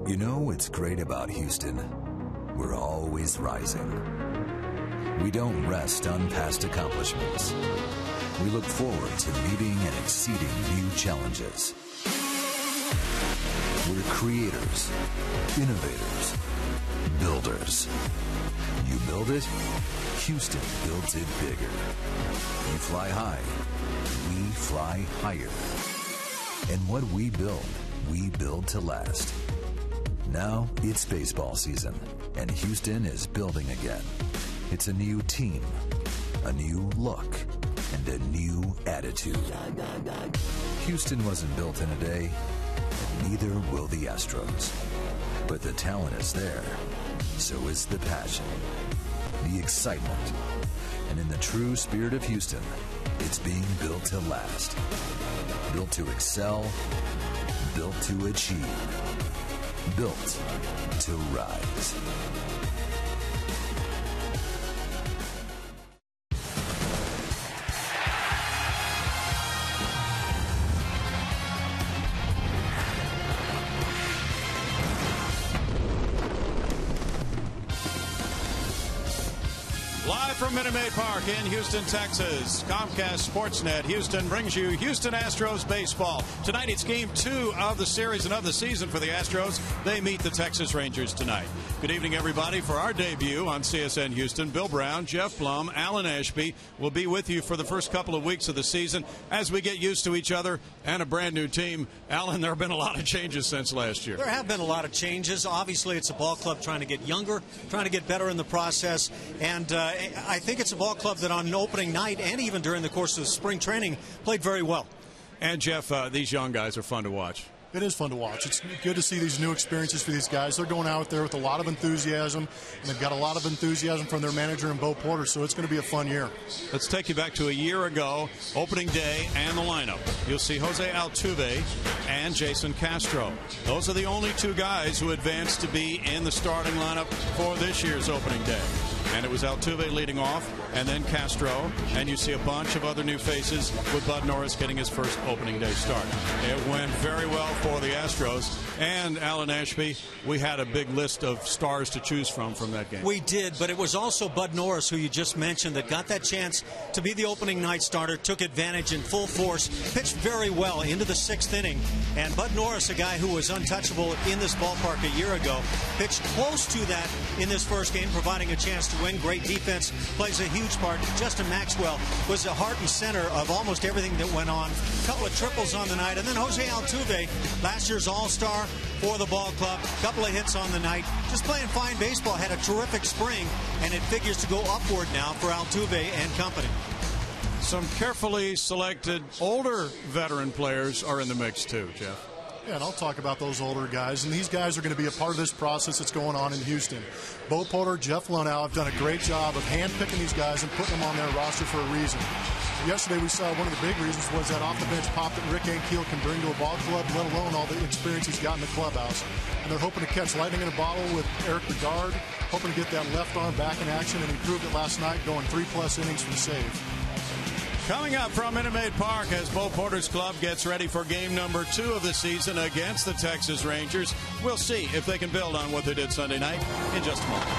You know what's great about Houston? We're always rising. We don't rest on past accomplishments. We look forward to meeting and exceeding new challenges. We're creators, innovators, builders. You build it, Houston builds it bigger. You fly high, we fly higher. And what we build to last. Now it's baseball season, and Houston is building again. It's a new team, a new look, and a new attitude. Houston wasn't built in a day, and neither will the Astros. But the talent is there, so is the passion, the excitement. And in the true spirit of Houston, it's being built to last. Built to excel, built to achieve, built to rise. Live from Minute Maid Park in Houston, Texas, Comcast Sportsnet Houston brings you Houston Astros baseball. Tonight it's Game 2 of the series and of the season for the Astros. They meet the Texas Rangers tonight. Good evening, everybody. For our debut on CSN Houston, Bill Brown, Jeff Blum, Alan Ashby will be with you for the first couple of weeks of the season as we get used to each other and a brand new team. Alan, there have been a lot of changes since last year. There have been a lot of changes. Obviously, it's a ball club trying to get younger, trying to get better in the process, and I think it's a ball club that on opening night and even during the course of spring training played very well. And, Jeff, these young guys are fun to watch. It is fun to watch. It's good to see these new experiences for these guys. They're going out there with a lot of enthusiasm, and they've got a lot of enthusiasm from their manager and Bo Porter, so it's going to be a fun year. Let's take you back to a year ago, opening day and the lineup. You'll see Jose Altuve and Jason Castro. Those are the only two guys who advanced to be in the starting lineup for this year's opening day. And it was Altuve leading off, and then Castro, and you see a bunch of other new faces with Bud Norris getting his first opening day start. It went very well for the Astros. And Alan Ashby, we had a big list of stars to choose from that game. We did, but it was also Bud Norris, who you just mentioned, that got that chance to be the opening night starter, took advantage in full force, pitched very well into the sixth inning. And Bud Norris, a guy who was untouchable in this ballpark a year ago, pitched close to that in this first game, providing a chance to win. Great defense plays a huge part. Justin Maxwell was the heart and center of almost everything that went on. A couple of triples on the night. And then Jose Altuve, last year's all-star for the ball club. A couple of hits on the night. Just playing fine baseball. Had a terrific spring, and it figures to go upward now for Altuve and company. Some carefully selected older veteran players are in the mix too, Jeff. Yeah, and I'll talk about those older guys, and these guys are going to be a part of this process that's going on in Houston. Bo Porter, Jeff Lunau have done a great job of hand-picking these guys and putting them on their roster for a reason. Yesterday we saw one of the big reasons was that off-the-bench pop that Rick Ankiel can bring to a ball club, let alone all the experience he's got in the clubhouse. And they're hoping to catch lightning in a bottle with Eric Regard, hoping to get that left arm back in action, and he proved it last night, going 3+ innings for the save. Coming up from Minute Maid Park as Bo Porter's club gets ready for game number 2 of the season against the Texas Rangers. We'll see if they can build on what they did Sunday night in just a moment.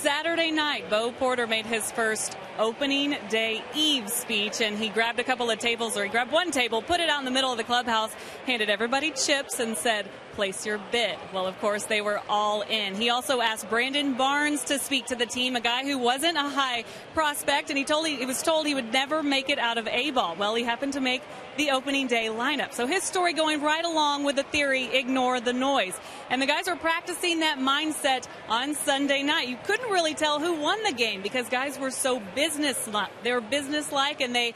Saturday night, Bo Porter made his first opening day eve speech, and he grabbed a couple of tables, or he grabbed one table, put it out in the middle of the clubhouse, handed everybody chips, and said, "Place your bid." Well, of course, they were all in. He also asked Brandon Barnes to speak to the team, a guy who wasn't a high prospect, and he was told he would never make it out of A-ball. Well, he happened to make the opening day lineup. So his story going right along with the theory, ignore the noise. And the guys were practicing that mindset on Sunday night. You couldn't really tell who won the game because guys were so businesslike. They were businesslike, and they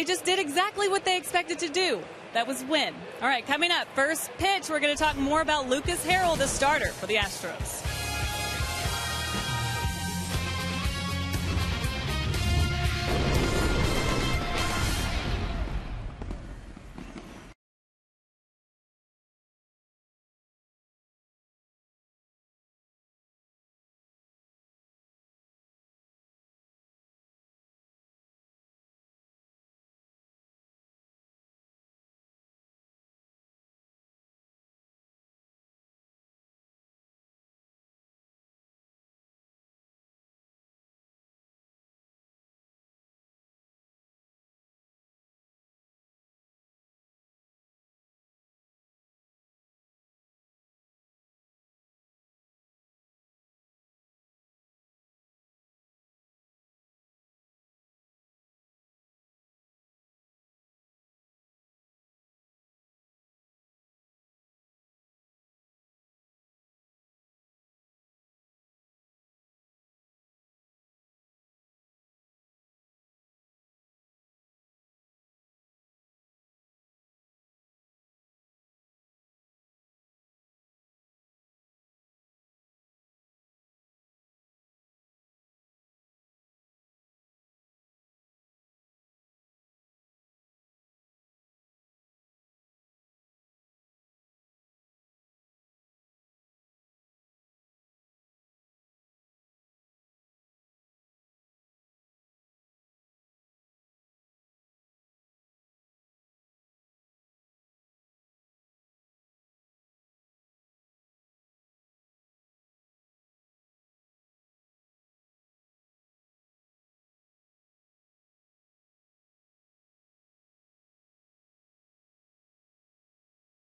just did exactly what they expected to do. That was win. All right, coming up, first pitch, we're going to talk more about Lucas Harrell, the starter for the Astros.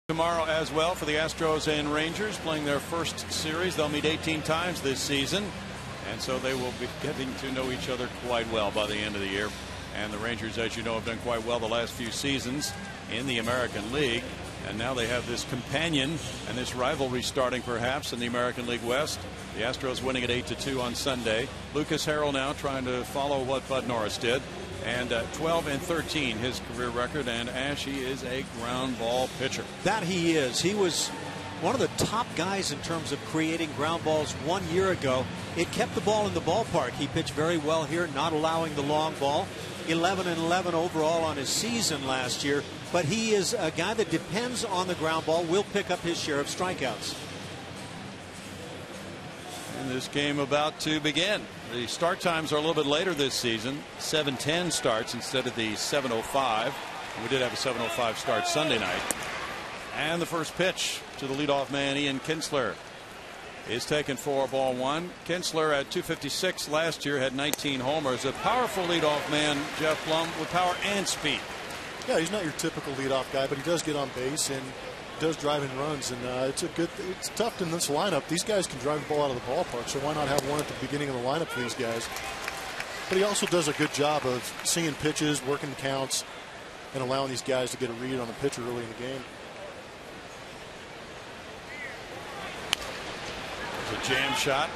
Tomorrow as well for the Astros and Rangers playing their first series. They'll meet 18 times this season, and so they will be getting to know each other quite well by the end of the year. And the Rangers, as you know, have done quite well the last few seasons in the American League, and now they have this companion and this rivalry starting perhaps in the American League West. The Astros winning at 8-2 on Sunday. Lucas Harrell now trying to follow what Bud Norris did. And 12-13 his career record, and Ash, he is a ground ball pitcher. That he is. He was one of the top guys in terms of creating ground balls 1 year ago. It kept the ball in the ballpark. He pitched very well here, not allowing the long ball. 11-11 overall on his season last year, but he is a guy that depends on the ground ball, will pick up his share of strikeouts. And this game about to begin. The start times are a little bit later this season. 7:10 starts instead of the 7:05. We did have a 7:05 start Sunday night. And the first pitch to the leadoff man, Ian Kinsler, is taken for ball one. Kinsler at .256 last year had 19 homers. A powerful leadoff man, Jeff Plum, with power and speed. Yeah, he's not your typical leadoff guy, but he does get on base and does drive in runs, and it's tough in this lineup. These guys can drive the ball out of the ballpark, so why not have one at the beginning of the lineup for these guys? But he also does a good job of seeing pitches, working counts, and allowing these guys to get a read on the pitcher early in the game. There's a jam shot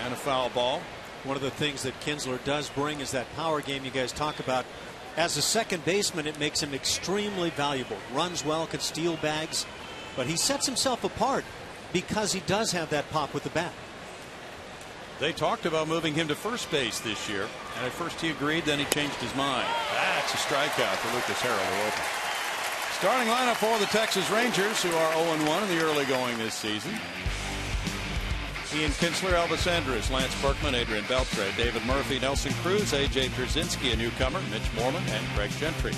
and a foul ball. One of the things that Kinsler does bring is that power game you guys talk about. As a second baseman, it makes him extremely valuable. Runs well, could steal bags. But he sets himself apart because he does have that pop with the bat. They talked about moving him to first base this year, and at first he agreed, then he changed his mind. That's a strikeout for Lucas Harrell to open. Starting lineup for the Texas Rangers, who are 0-1 in the early going this season. Ian Kinsler, Elvis Andrus, Lance Berkman, Adrian Beltre, David Murphy, Nelson Cruz, A.J. Pierzynski, a newcomer, Mitch Moreland, and Craig Gentry.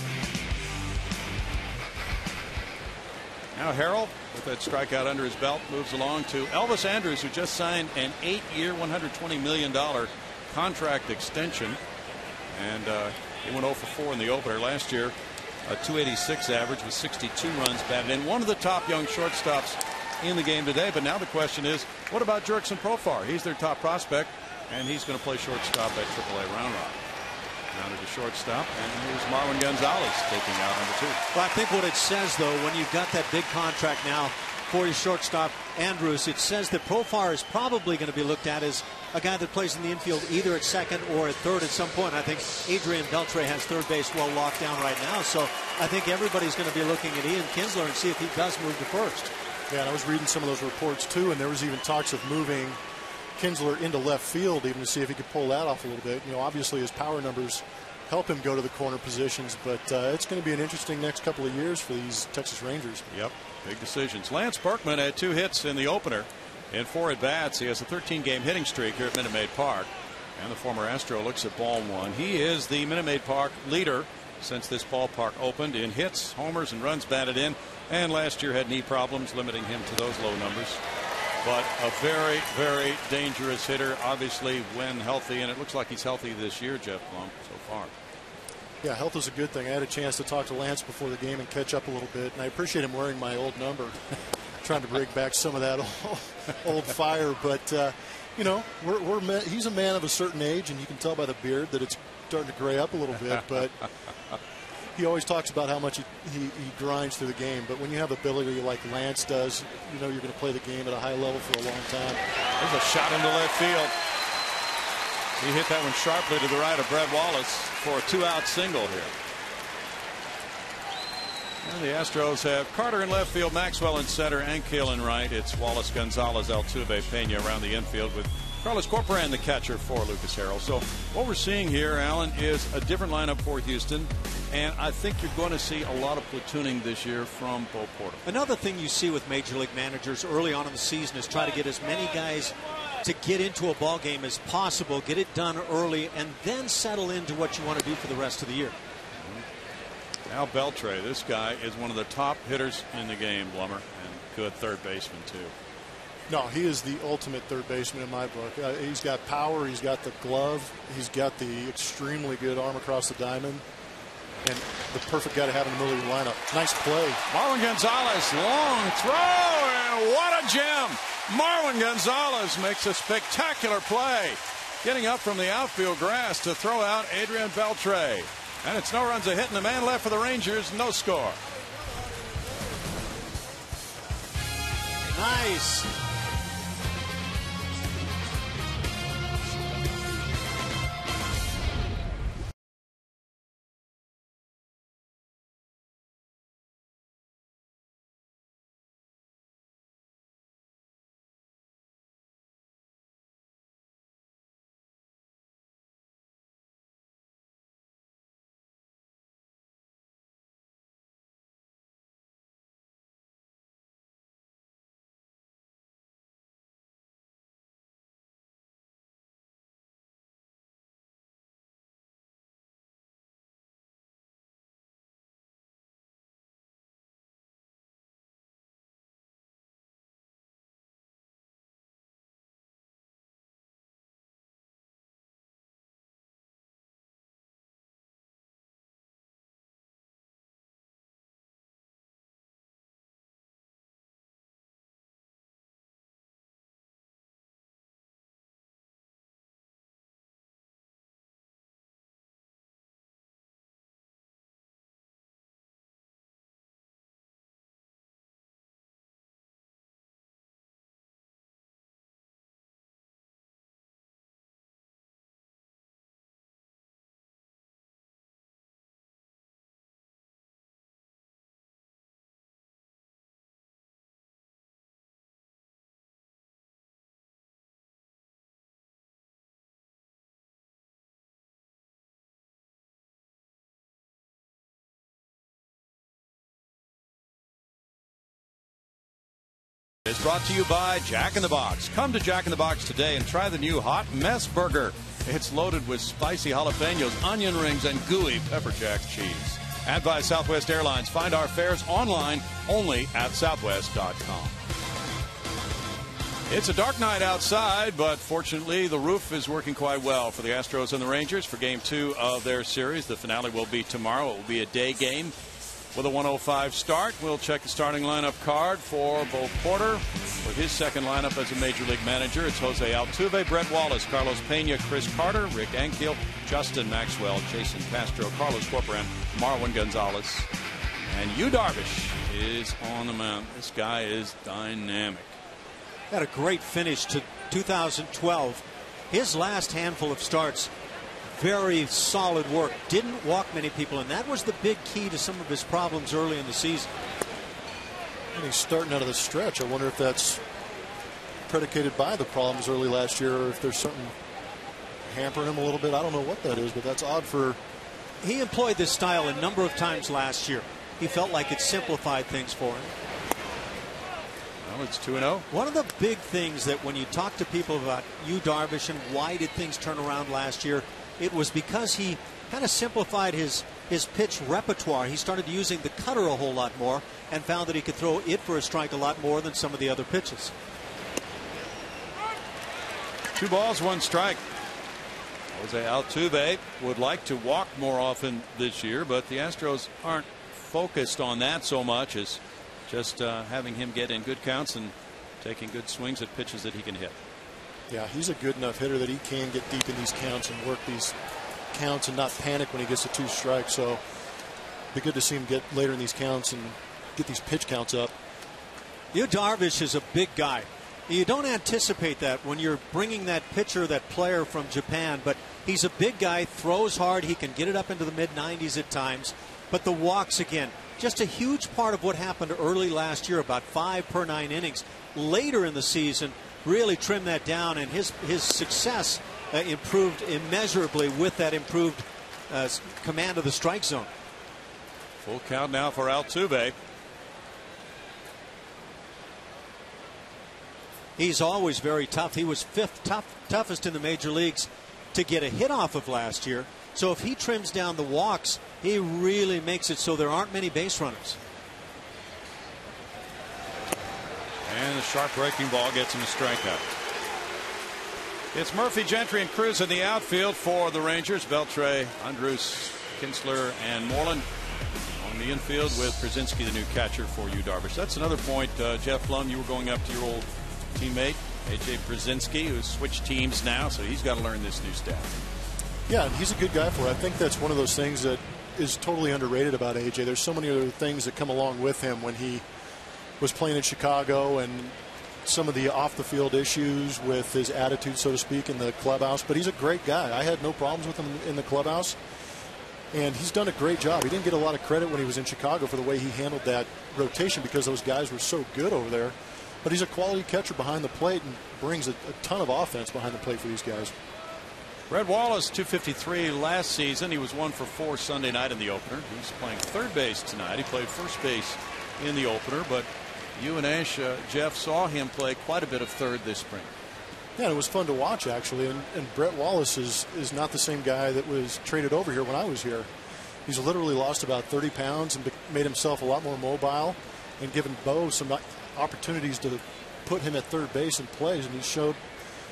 Now Harrell, with that strikeout under his belt, moves along to Elvis Andrus, who just signed an 8-year, $120 million contract extension. And he went 0 for 4 in the opener last year. A .286 average with 62 runs batted in. One of the top young shortstops in the game today. But now the question is, what about Jurickson Profar? He's their top prospect, and he's going to play shortstop at AAA Round Rock. Mounted to shortstop, and here's Marwin Gonzalez taking out number 2. Well, I think what it says, though, when you've got that big contract now for your shortstop, Andrus, it says that Profar is probably going to be looked at as a guy that plays in the infield either at second or at third at some point. I think Adrian Beltre has third base well locked down right now, so I think everybody's going to be looking at Ian Kinsler and see if he does move to first. Yeah, and I was reading some of those reports, too, and there was even talks of moving Kinsler into left field even to see if he could pull that off a little bit. You know, obviously his power numbers help him go to the corner positions, but it's going to be an interesting next couple of years for these Texas Rangers. Yep, big decisions. Lance Berkman had 2 hits in the opener in 4 at-bats. He has a 13-game hitting streak here at Minute Maid Park, and the former Astro looks at ball 1. He is the Minute Maid Park leader since this ballpark opened in hits, homers, and runs batted in, and last year had knee problems limiting him to those low numbers. But a very, very dangerous hitter, obviously, when healthy, and it looks like he's healthy this year, Jeff Blum, so far. Yeah, health is a good thing. I had a chance to talk to Lance before the game and catch up a little bit, and I appreciate him wearing my old number, trying to bring back some of that old fire. But, you know, he's a man of a certain age, and you can tell by the beard that it's starting to gray up a little bit, but he always talks about how much he grinds through the game. But when you have ability like Lance does, you know you're going to play the game at a high level for a long time. There's a shot into left field. He hit that one sharply to the right of Brett Wallace for a 2-out single here. And the Astros have Carter in left field, Maxwell in center, and Kale in right. It's Wallace, Gonzalez, Altuve, Pena around the infield with Carlos Corporan, the catcher for Lucas Harrell. So what we're seeing here, Alan, is a different lineup for Houston, and I think you're going to see a lot of platooning this year from Bo Porter. Another thing you see with major league managers early on in the season is try to get as many guys to get into a ball game as possible, get it done early, and then settle into what you want to do for the rest of the year. Now Beltre, this guy is one of the top hitters in the game, Blummer, and good third baseman too. No, he is the ultimate third baseman in my book. He's got power, he's got the glove, he's got the extremely good arm across the diamond, and the perfect guy to have in the middle of your lineup. Nice play. Marwin Gonzalez, long throw, and what a gem! Marwin Gonzalez makes a spectacular play, getting up from the outfield grass to throw out Adrian Beltre. And it's no runs a hit, and the man left for the Rangers, no score. Nice. It's brought to you by Jack in the Box. Come to Jack in the Box today and try the new Hot Mess Burger. It's loaded with spicy jalapenos, onion rings, and gooey pepper jack cheese. and by Southwest Airlines. Find our fares online only at southwest.com. It's a dark night outside, but fortunately the roof is working quite well for the Astros and the Rangers for Game 2 of their series. The finale will be tomorrow. It will be a day game with a 1:05 start. We'll check the starting lineup card for Bo Porter for his second lineup as a Major League manager. It's Jose Altuve, Brett Wallace, Carlos Pena, Chris Carter, Rick Ankiel, Justin Maxwell, Jason Castro, Carlos Corporan, Marwin Gonzalez, and Yu Darvish is on the mound. This guy is dynamic. Had a great finish to 2012. His last handful of starts, very solid work. Didn't walk many people, and that was the big key to some of his problems early in the season. And he's starting out of the stretch. I wonder if that's predicated by the problems early last year, or if there's something hampering him a little bit. I don't know what that is, but that's odd for... He employed this style a number of times last year. He felt like it simplified things for him. Well, it's 2-0. One of the big things that when you talk to people about Yu Darvish and why did things turn around last year, it was because he kind of simplified his pitch repertoire. He started using the cutter a whole lot more and found that he could throw it for a strike a lot more than some of the other pitches. 2 balls, 1 strike. Jose Altuve would like to walk more often this year, but the Astros aren't focused on that so much as just having him get in good counts and taking good swings at pitches that he can hit. Yeah, he's a good enough hitter that he can get deep in these counts and work these counts and not panic when he gets to 2 strikes. So it'd be good to see him get later in these counts and get these pitch counts up. Yu Darvish is a big guy. You don't anticipate that when you're bringing that pitcher, that player from Japan, but he's a big guy, throws hard, he can get it up into the mid-90s at times. But the walks, again, just a huge part of what happened early last year, about 5 per 9 innings. Later in the season, really trimmed that down, and his success improved immeasurably with that improved command of the strike zone. Full count now for Altuve. He's always very tough. He was 5th toughest in the major leagues to get a hit off of last year. So if he trims down the walks, he really makes it so there aren't many base runners. And the sharp breaking ball gets him a strikeout. It's Murphy, Gentry, and Cruz in the outfield for the Rangers. Beltre, Andrus, Kinsler, and Moreland on the infield with Przinsky, the new catcher for Yu Darvish. That's another point, Jeff Blum. You were going up to your old teammate, A.J. Przinsky, who's switched teams now, so he's got to learn this new staff. Yeah, he's a good guy for it. I think that's one of those things that is totally underrated about A.J. There's so many other things that come along with him when he was playing in Chicago and some of the off-the-field issues with his attitude, so to speak, in the clubhouse. But he's a great guy. I had no problems with him in the clubhouse, and he's done a great job. He didn't get a lot of credit when he was in Chicago for the way he handled that rotation because those guys were so good over there. But he's a quality catcher behind the plate and brings a ton of offense behind the plate for these guys. Brett Wallace, 253 last season. He was 1 for 4 Sunday night in the opener. He's playing third base tonight. He played first base in the opener, but you and Ash, Jeff, saw him play quite a bit of third this spring. Yeah, it was fun to watch, actually. And Brett Wallace is not the same guy that was traded over here when I was here. He's literally lost about 30 pounds and made himself a lot more mobile and given Bo some opportunities to put him at third base and plays. And he showed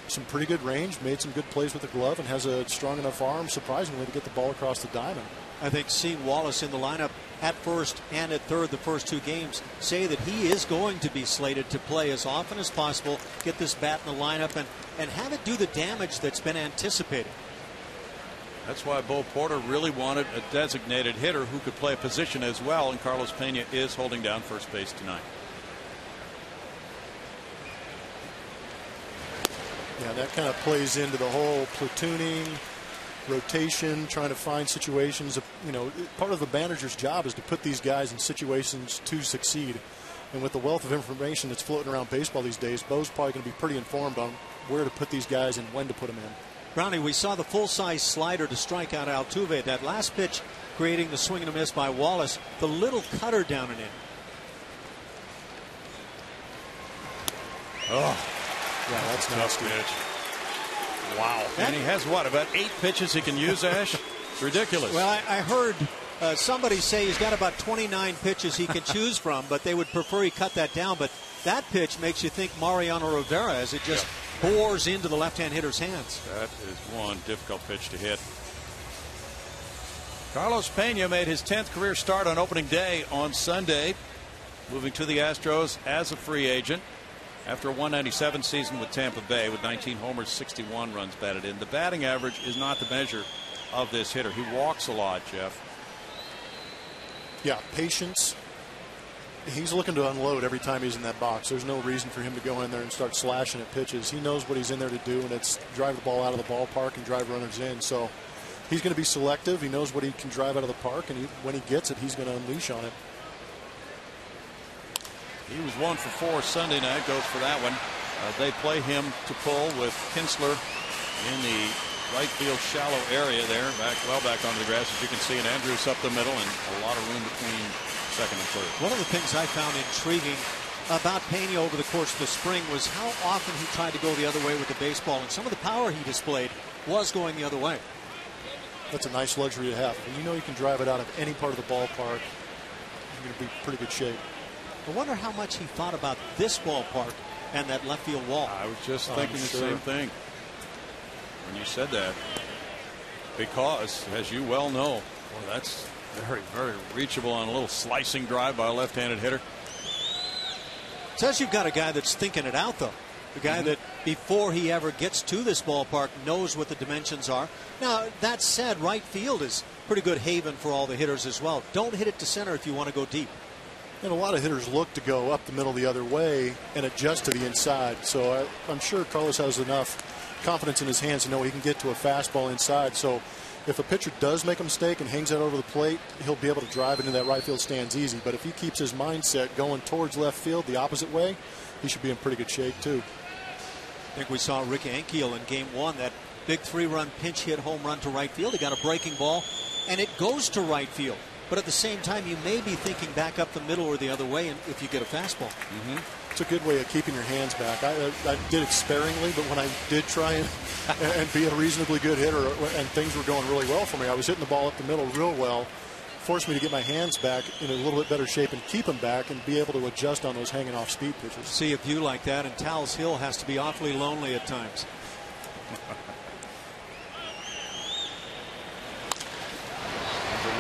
some pretty good range, made some good plays with the glove, and has a strong enough arm, surprisingly, to get the ball across the diamond. I think seeing Wallace in the lineup at first and at third the first 2 games say that he is going to be slated to play as often as possible, get this bat in the lineup, and have it do the damage that's been anticipated. That's why Bo Porter really wanted a designated hitter who could play a position as well, and Carlos Pena is holding down first base tonight. Yeah, that kind of plays into the whole platooning, rotation, trying to find situations. You know, part of the manager's job is to put these guys in situations to succeed. And with the wealth of information that's floating around baseball these days, Bo's probably going to be pretty informed on where to put these guys and when to put them in. Brownie, we saw the full-size slider to strike out Altuve. That last pitch creating the swing and a miss by Wallace. The little cutter down and in. Oh. Yeah, that's nasty. Wow. And he has what, about 8 pitches he can use, Ash? It's ridiculous. Well, I heard Somebody say he's got about 29 pitches he can choose from, but they would prefer he cut that down. But that pitch makes you think Mariano Rivera as it just bores into the left-hand hitter's hands. That is one difficult pitch to hit. Carlos Pena made his 10th career start on opening day on Sunday, moving to the Astros as a free agent after a 197 season with Tampa Bay with 19 homers, 61 runs batted in. The batting average is not the measure of this hitter. He walks a lot, Jeff. Yeah, patience. He's looking to unload every time he's in that box. There's no reason for him to go in there and start slashing at pitches. He knows what he's in there to do, and it's drive the ball out of the ballpark and drive runners in. So he's going to be selective. He knows what he can drive out of the park, and when he gets it, he's going to unleash on it. He was 1 for 4 Sunday night. Goes for that one. They play him to pull with Kinsler in the right field shallow area there, well back onto the grass, as you can see, and Andrews up the middle, and a lot of room between second and third. One of the things I found intriguing about Pena over the course of the spring was how often he tried to go the other way with the baseball, and some of the power he displayed was going the other way. That's a nice luxury to have. When you know you can drive it out of any part of the ballpark, you're going to be in pretty good shape. I wonder how much he thought about this ballpark and that left field wall. I was just thinking the same thing when you said that, because, as you well know, well, that's very, very reachable on a little slicing drive by a left-handed hitter. Says you've got a guy that's thinking it out, though. The guy that before he ever gets to this ballpark knows what the dimensions are. Now, that said, right field is pretty good haven for all the hitters as well. Don't hit it to center if you want to go deep. And a lot of hitters look to go up the middle the other way and adjust to the inside. So I'm sure Carlos has enough confidence in his hands to know he can get to a fastball inside. So if a pitcher does make a mistake and hangs that over the plate, he'll be able to drive into that right field stands easy. But if he keeps his mindset going towards left field the opposite way, he should be in pretty good shape too. I think we saw Rick Ankiel in game 1, that big 3-run pinch hit home run to right field. He got a breaking ball and it goes to right field. But at the same time, you may be thinking back up the middle or the other way if you get a fastball. It's a good way of keeping your hands back. I did it sparingly, but when I did try and be a reasonably good hitter and things were going really well for me, I was hitting the ball up the middle real well, forced me to get my hands back in a little bit better shape and keep them back and be able to adjust on those hanging off speed pitches. See a view like that, and Towles Hill has to be awfully lonely at times.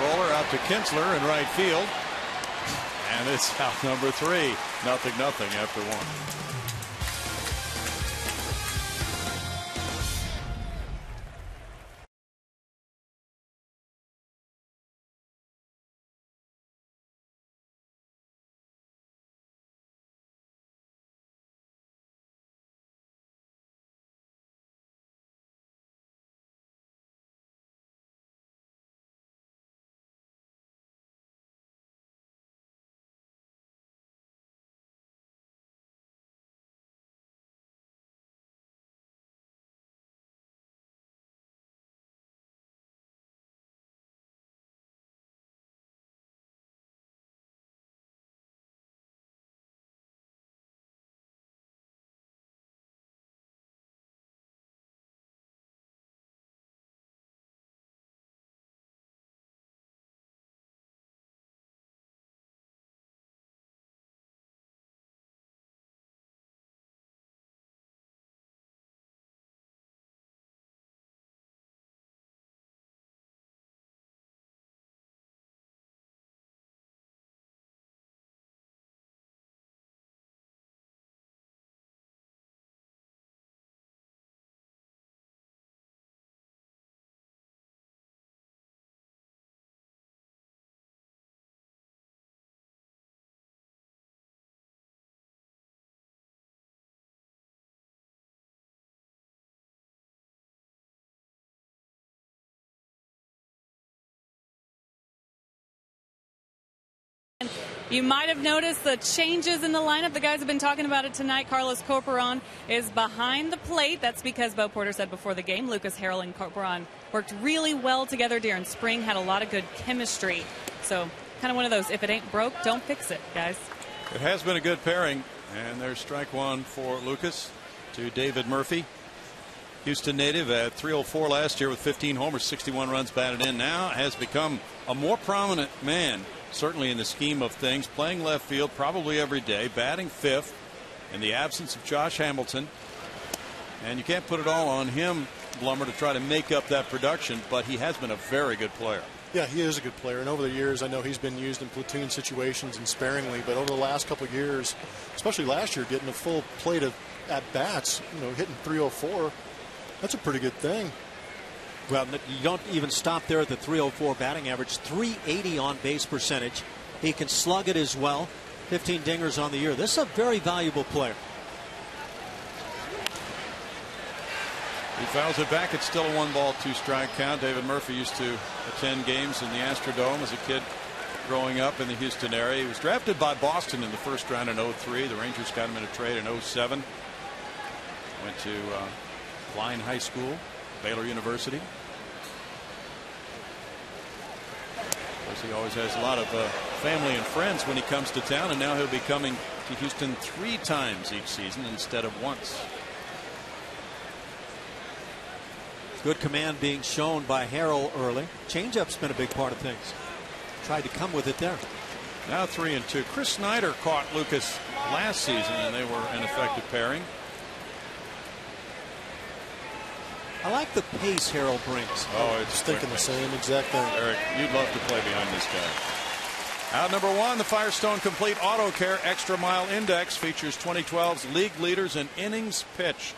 Roller out to Kinsler in right field, and it's out number 3. 0-0 after 1. You might have noticed the changes in the lineup. The guys have been talking about it tonight. Carlos Corporon is behind the plate. That's because Bo Porter said before the game, Lucas Harrell and Corporon worked really well together during spring, had a lot of good chemistry. So kind of one of those, if it ain't broke, don't fix it, guys. It has been a good pairing, and there's strike 1 for Lucas to David Murphy. Houston native at 304 last year with 15 homers, 61 runs batted in. Now has become a more prominent man, certainly in the scheme of things, playing left field probably every day, batting fifth in the absence of Josh Hamilton. And you can't put it all on him, Blummer, to try to make up that production, but he has been a very good player. Yeah, he is a good player, and over the years I know he's been used in platoon situations and sparingly, but over the last couple of years, especially last year, getting a full plate of at-bats, hitting 304, that's a pretty good thing. Well, you don't even stop there at the 304 batting average. 380 on base percentage. He can slug it as well. 15 dingers on the year. This is a very valuable player. He fouls it back. It's still a 1-ball, 2-strike count. David Murphy used to attend games in the Astrodome as a kid growing up in the Houston area. He was drafted by Boston in the first round in 03. The Rangers got him in a trade in 07. Went to Klein High School, Baylor University. Of course, he always has a lot of family and friends when he comes to town, and now he'll be coming to Houston 3 times each season instead of once. Good command being shown by Harrell early. Changeup's been a big part of things. Tried to come with it there. Now 3-2. Chris Snyder caught Lucas last season, and they were an effective pairing. I like the pace Harrell brings. Oh, it's thinking the same exact thing. Eric, you'd love to play behind this guy. Out number 1, the Firestone Complete Auto Care Extra Mile Index features 2012's league leaders in innings pitched.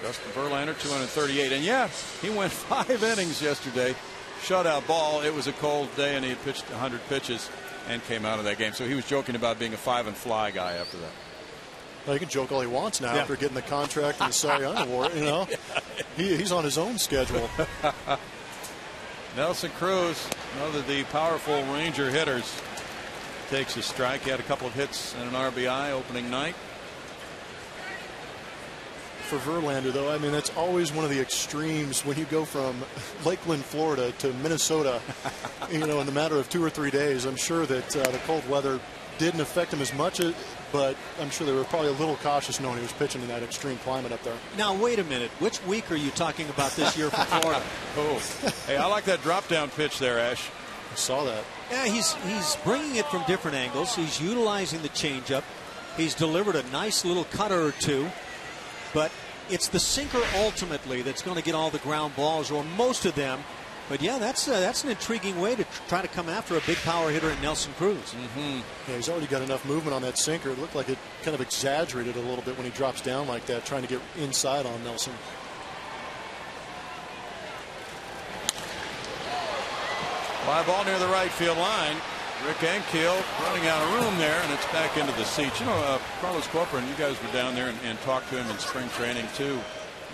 Justin Verlander, 238. And yeah, he went 5 innings yesterday. Shutout ball. It was a cold day, and he had pitched 100 pitches and came out of that game. So he was joking about being a 5-and-fly guy after that. Well, he can joke all he wants now after getting the contract and the Cy Young Award. He's on his own schedule. Nelson Cruz, another of the powerful Ranger hitters, takes a strike. He had a couple of hits and an RBI opening night. For Verlander, though, I mean, that's always one of the extremes when you go from Lakeland, Florida to Minnesota, in the matter of 2 or 3 days. I'm sure that the cold weather didn't affect him as much, but I'm sure they were probably a little cautious knowing he was pitching in that extreme climate up there. Now, wait a minute. Which week are you talking about this year for Florida? Hey, I like that drop-down pitch there, Ash. I saw that. Yeah, he's bringing it from different angles. He's utilizing the changeup. He's delivered a nice little cutter or two. But it's the sinker ultimately that's going to get all the ground balls, or most of them. But yeah, that's an intriguing way to try to come after a big power hitter at Nelson Cruz. Mm-hmm. Yeah, he's already got enough movement on that sinker. It looked like it kind of exaggerated a little bit when he drops down like that, trying to get inside on Nelson. Fly ball near the right field line. Rick Ankiel running out of room there, and it's back into the seats. Carlos Corcoran, you guys were down there and talked to him in spring training too.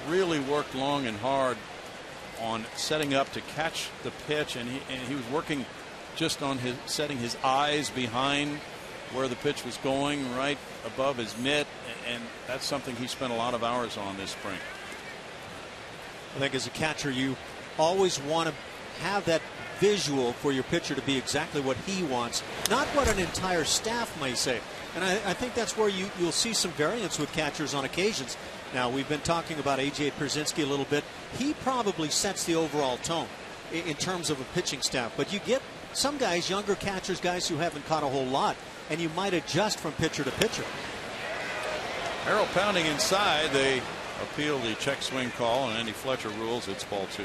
Really worked long and hard on setting up to catch the pitch, and he was working just on setting his eyes behind where the pitch was going, right above his mitt, and that's something he spent a lot of hours on this spring. I think as a catcher, you always want to have that visual for your pitcher to be exactly what he wants, not what an entire staff may say. And I think that's where you'll see some variance with catchers on occasions. Now, we've been talking about A.J. Pierzynski a little bit. He probably sets the overall tone in terms of a pitching staff. But you get some guys, younger catchers, guys who haven't caught a whole lot, and you might adjust from pitcher to pitcher. Harrell pounding inside. They appeal the check swing call, and Andy Fletcher rules it's ball 2.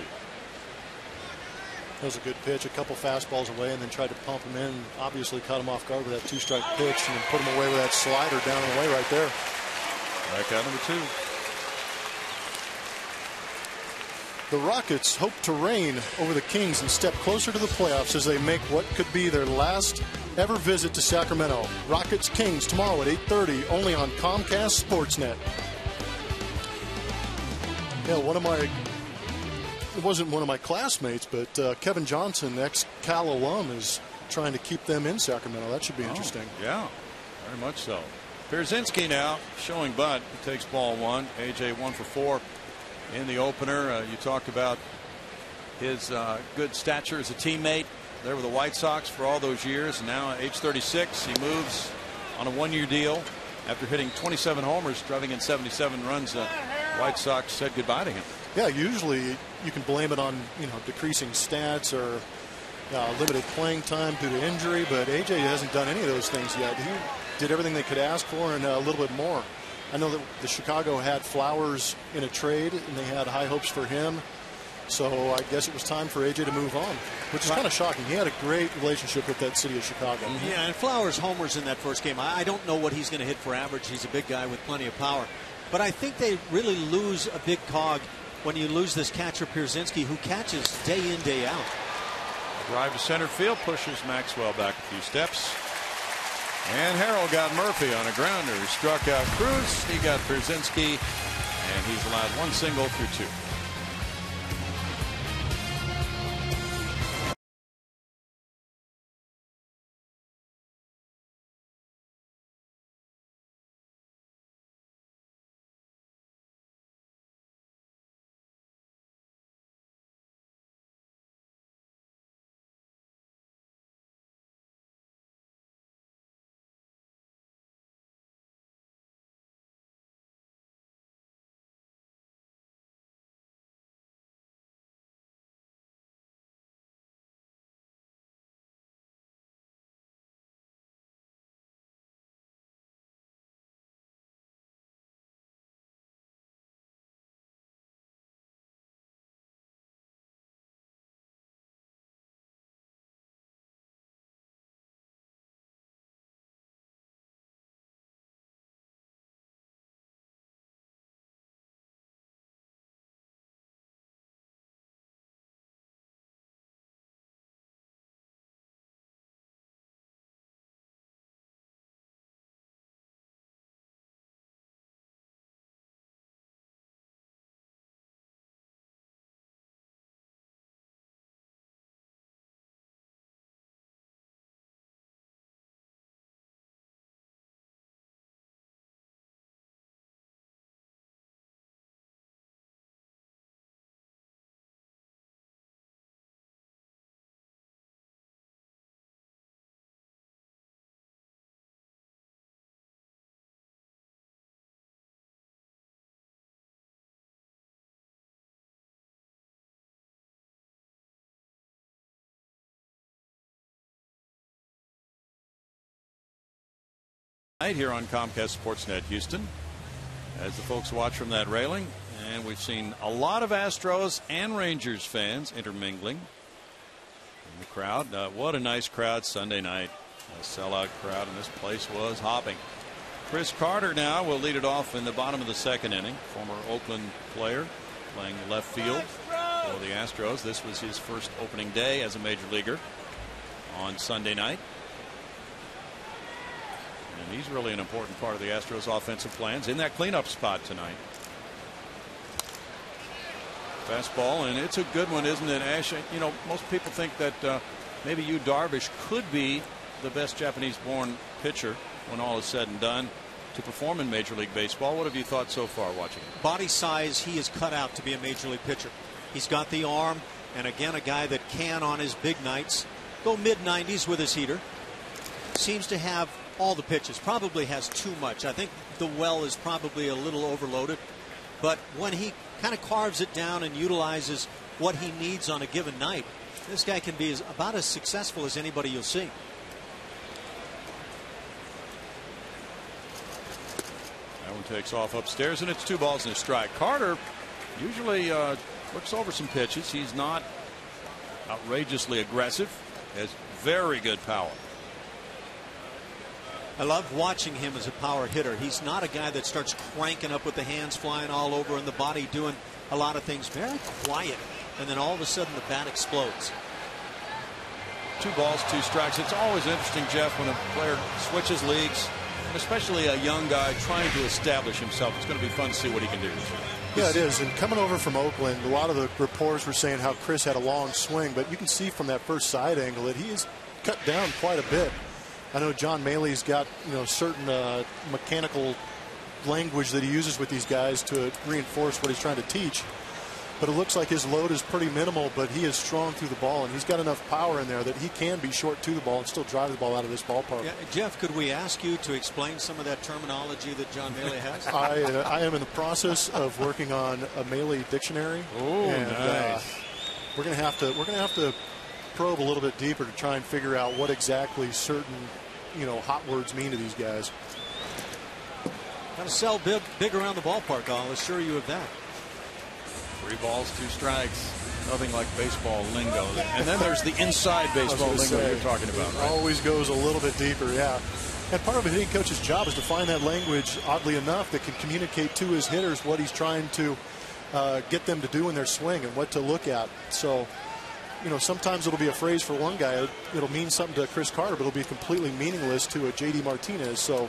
That was a good pitch, a couple fastballs away, and then tried to pump him in. Obviously caught him off guard with that 2-strike pitch, and then put him away with that slider down and away right there. Strikeout number 2. The Rockets hope to reign over the Kings and step closer to the playoffs as they make what could be their last ever visit to Sacramento. Rockets Kings tomorrow at 8:30, only on Comcast Sportsnet. Yeah, it wasn't one of my classmates, but Kevin Johnson, ex-Cal alum, is trying to keep them in Sacramento. That should be interesting. Yeah, very much so. Pierzynski now showing butt. He takes ball 1. A.J. 1 for 4 in the opener. You talked about his good stature as a teammate there with the White Sox for all those years. And now at age 36, he moves on a 1-year deal after hitting 27 homers, driving in 77 runs White Sox said goodbye to him. Yeah, usually you can blame it on decreasing stats or limited playing time due to injury, but AJ hasn't done any of those things yet. He did everything they could ask for and a little bit more. I know that the Chicago had Flowers in a trade, and they had high hopes for him. So I guess it was time for AJ to move on, which is kind of shocking. He had a great relationship with that city of Chicago. Yeah, and Flowers homers in that first game. I don't know what he's going to hit for average. He's a big guy with plenty of power. But I think they really lose a big cog when you lose this catcher, Pierzynski, who catches day in, day out. Drive to center field, pushes Maxwell back a few steps. And Harrell got Murphy on a grounder. He struck out Cruz. He got Pierzynski, and he's allowed one single through 2. Here on Comcast Sportsnet Houston, as the folks watch from that railing, and we've seen a lot of Astros and Rangers fans intermingling in the crowd. What a nice crowd Sunday night, a sellout crowd, and this place was hopping. Chris Carter now will lead it off in the bottom of the second inning. Former Oakland player playing left field for the Astros. This was his first opening day as a major leaguer on Sunday night. And he's really an important part of the Astros offensive plans in that cleanup spot tonight. Fastball, and it's a good one, isn't it, Ash? You know, most people think that maybe Yu Darvish could be the best Japanese-born pitcher when all is said and done to perform in Major League Baseball. What have you thought so far watching him? Body size, he is cut out to be a Major League pitcher. He's got the arm, and again, a guy that can, on his big nights, go mid-90s with his heater. Seems to have all the pitches, probably has too much. I think the well is probably a little overloaded, but when he kind of carves it down and utilizes what he needs on a given night, this guy can be about as successful as anybody you'll see. That one takes off upstairs, and it's 2 balls and a strike. Carter usually looks over some pitches. He's not outrageously aggressive, has very good power. I love watching him as a power hitter. He's not a guy that starts cranking up with the hands flying all over and the body doing a lot of things. Very quiet, and then all of a sudden the bat explodes. 2 balls, 2 strikes. It's always interesting, Jeff, when a player switches leagues, especially a young guy trying to establish himself. It's going to be fun to see what he can do. Yeah, it is. And coming over from Oakland, a lot of the reports were saying how Chris had a long swing, but you can see from that first side angle that he is cut down quite a bit. I know John Maley's got certain mechanical language that he uses with these guys to reinforce what he's trying to teach. but it looks like his load is pretty minimal, but he is strong through the ball, and he's got enough power in there that he can be short to the ball and still drive the ball out of this ballpark. Yeah, Jeff, could we ask you to explain some of that terminology that John Maley has? I am in the process of working on a Maley dictionary. Oh, nice. We're going to have to probe a little bit deeper to try and figure out what exactly certain, hot words mean to these guys. Got to sell big around the ballpark, I'll assure you of that. 3 balls, 2 strikes. Nothing like baseball lingo. And then there's the inside baseball lingo you're talking about, right? Always goes a little bit deeper, yeah. And part of a hitting coach's job is to find that language, oddly enough, that can communicate to his hitters what he's trying to get them to do in their swing and what to look at. So, sometimes it'll be a phrase for one guy. It'll mean something to Chris Carter, but it'll be completely meaningless to a J.D. Martinez. So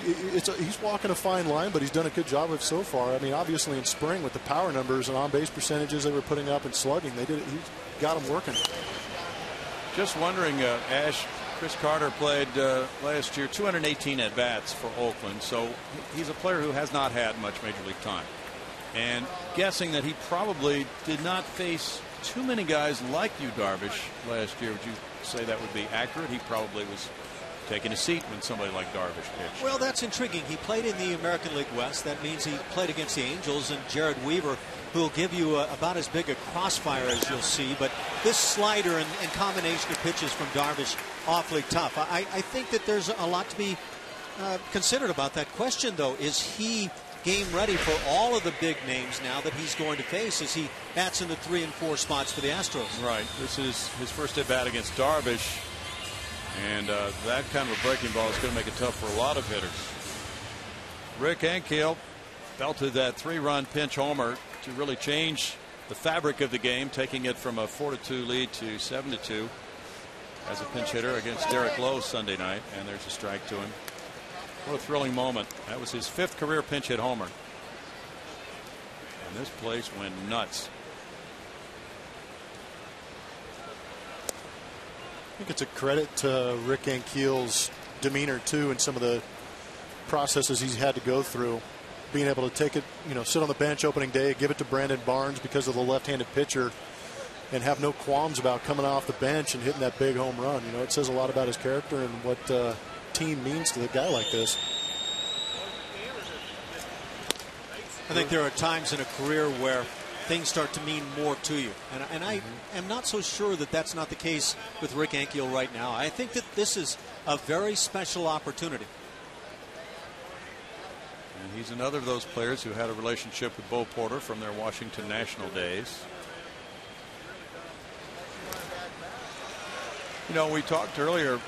he's walking a fine line, but he's done a good job of it so far. I mean, obviously in spring with the power numbers and on-base percentages they were putting up and slugging, he got them working. Just wondering, Ash, Chris Carter played last year 218 at-bats for Oakland, so he's a player who has not had much Major League time. And guessing that he probably did not face too many guys like you, Darvish, last year, would you say that would be accurate? He probably was taking a seat when somebody like Darvish pitched. Well, that's intriguing. He played in the American League West. That means he played against the Angels and Jared Weaver, who will give you about as big a crossfire as you'll see. But this slider and combination of pitches from Darvish, awfully tough. I think that there's a lot to be considered about that question, though. Is he game ready for all of the big names now that he's going to face as he bats in the 3 and 4 spots for the Astros? Right. This is his first at bat against Darvish. And that kind of a breaking ball is going to make it tough for a lot of hitters. Rick Ankiel belted that 3-run pinch homer to really change the fabric of the game, taking it from a 4-2 lead to 7-2 as a pinch hitter against Derek Lowe Sunday night. And there's a strike to him. What a thrilling moment. That was his 5th career pinch hit homer. And this place went nuts. I think it's a credit to Rick Ankiel's demeanor too, and some of the processes he's had to go through, being able to take it, sit on the bench opening day, give it to Brandon Barnes because of the left-handed pitcher, and have no qualms about coming off the bench and hitting that big home run. It says a lot about his character and what team means to a guy like this. I think there are times in a career where things start to mean more to you. And I am not so sure that that's not the case with Rick Ankiel right now. I think that this is a very special opportunity. And he's another of those players who had a relationship with Bo Porter from their Washington National days. We talked earlier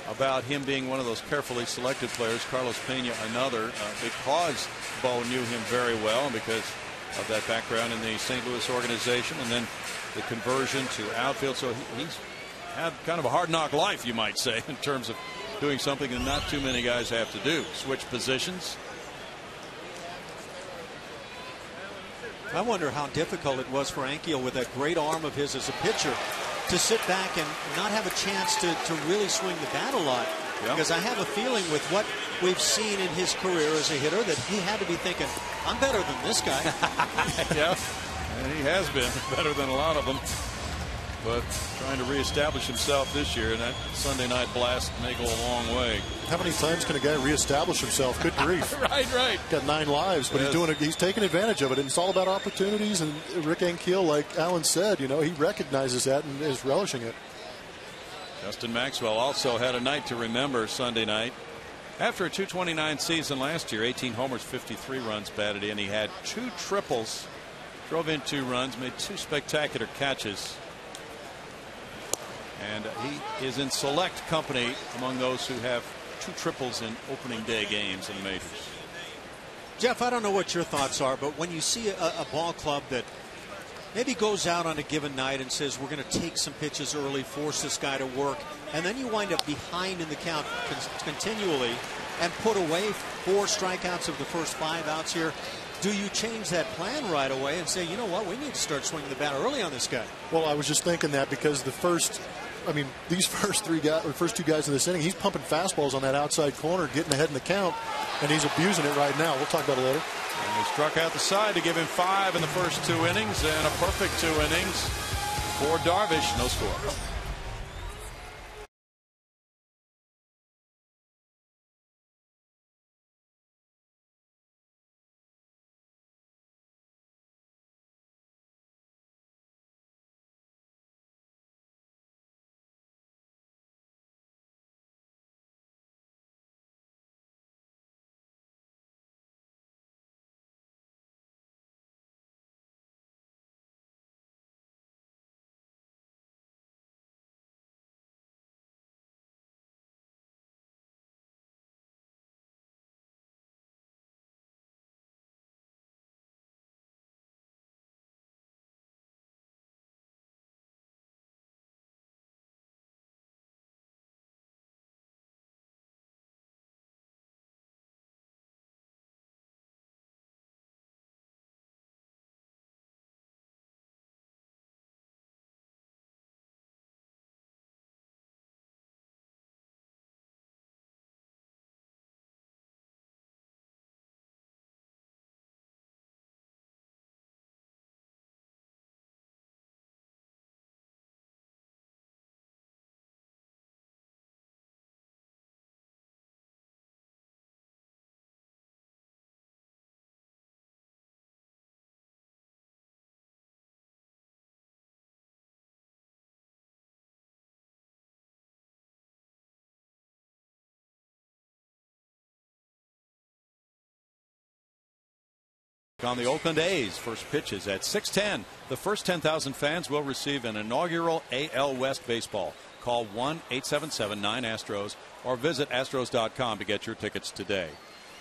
about him being one of those carefully selected players. Carlos Pena, another, because Bo knew him very well and because of that background in the St. Louis organization, and then the conversion to outfield. So he's had kind of a hard knock life, you might say, in terms of doing something that not too many guys have to do. Switch positions. I wonder how difficult it was for Ankiel with that great arm of his as a pitcher to sit back and not have a chance to really swing the bat a lot. Yep. Because I have a feeling with what we've seen in his career as a hitter that he had to be thinking, I'm better than this guy. Yeah, and he has been better than a lot of them. But trying to reestablish himself this year, and that Sunday night blast may go a long way. How many times can a guy reestablish himself? Good grief. Right. Got 9 lives, but he's taking advantage of it. And it's all about opportunities. And Rick Ankiel, like Alan said, he recognizes that and is relishing it. Justin Maxwell also had a night to remember Sunday night. After a .229 season last year, 18 homers, 53 runs batted in. He had 2 triples, drove in 2 runs, made 2 spectacular catches. And he is in select company among those who have 2 triples in opening day games in the majors. Jeff, I don't know what your thoughts are, but when you see a ball club that maybe goes out on a given night and says, we're going to take some pitches early, force this guy to work, and then you wind up behind in the count continually and put away 4 strikeouts of the first 5 outs here, do you change that plan right away and say, you know what, we need to start swinging the bat early on this guy? Well, I was just thinking that because the first I mean, these first two guys in this inning, he's pumping fastballs on that outside corner, getting ahead in the count, and he's abusing it right now. We'll talk about it later. And he struck out the side to give him 5 in the first 2 innings, and a perfect 2 innings for Darvish. No score. On the Oakland A's, first pitch is at 6:10. The first 10,000 fans will receive an inaugural AL West baseball. Call 1-877-9-ASTROS or visit astros.com to get your tickets today.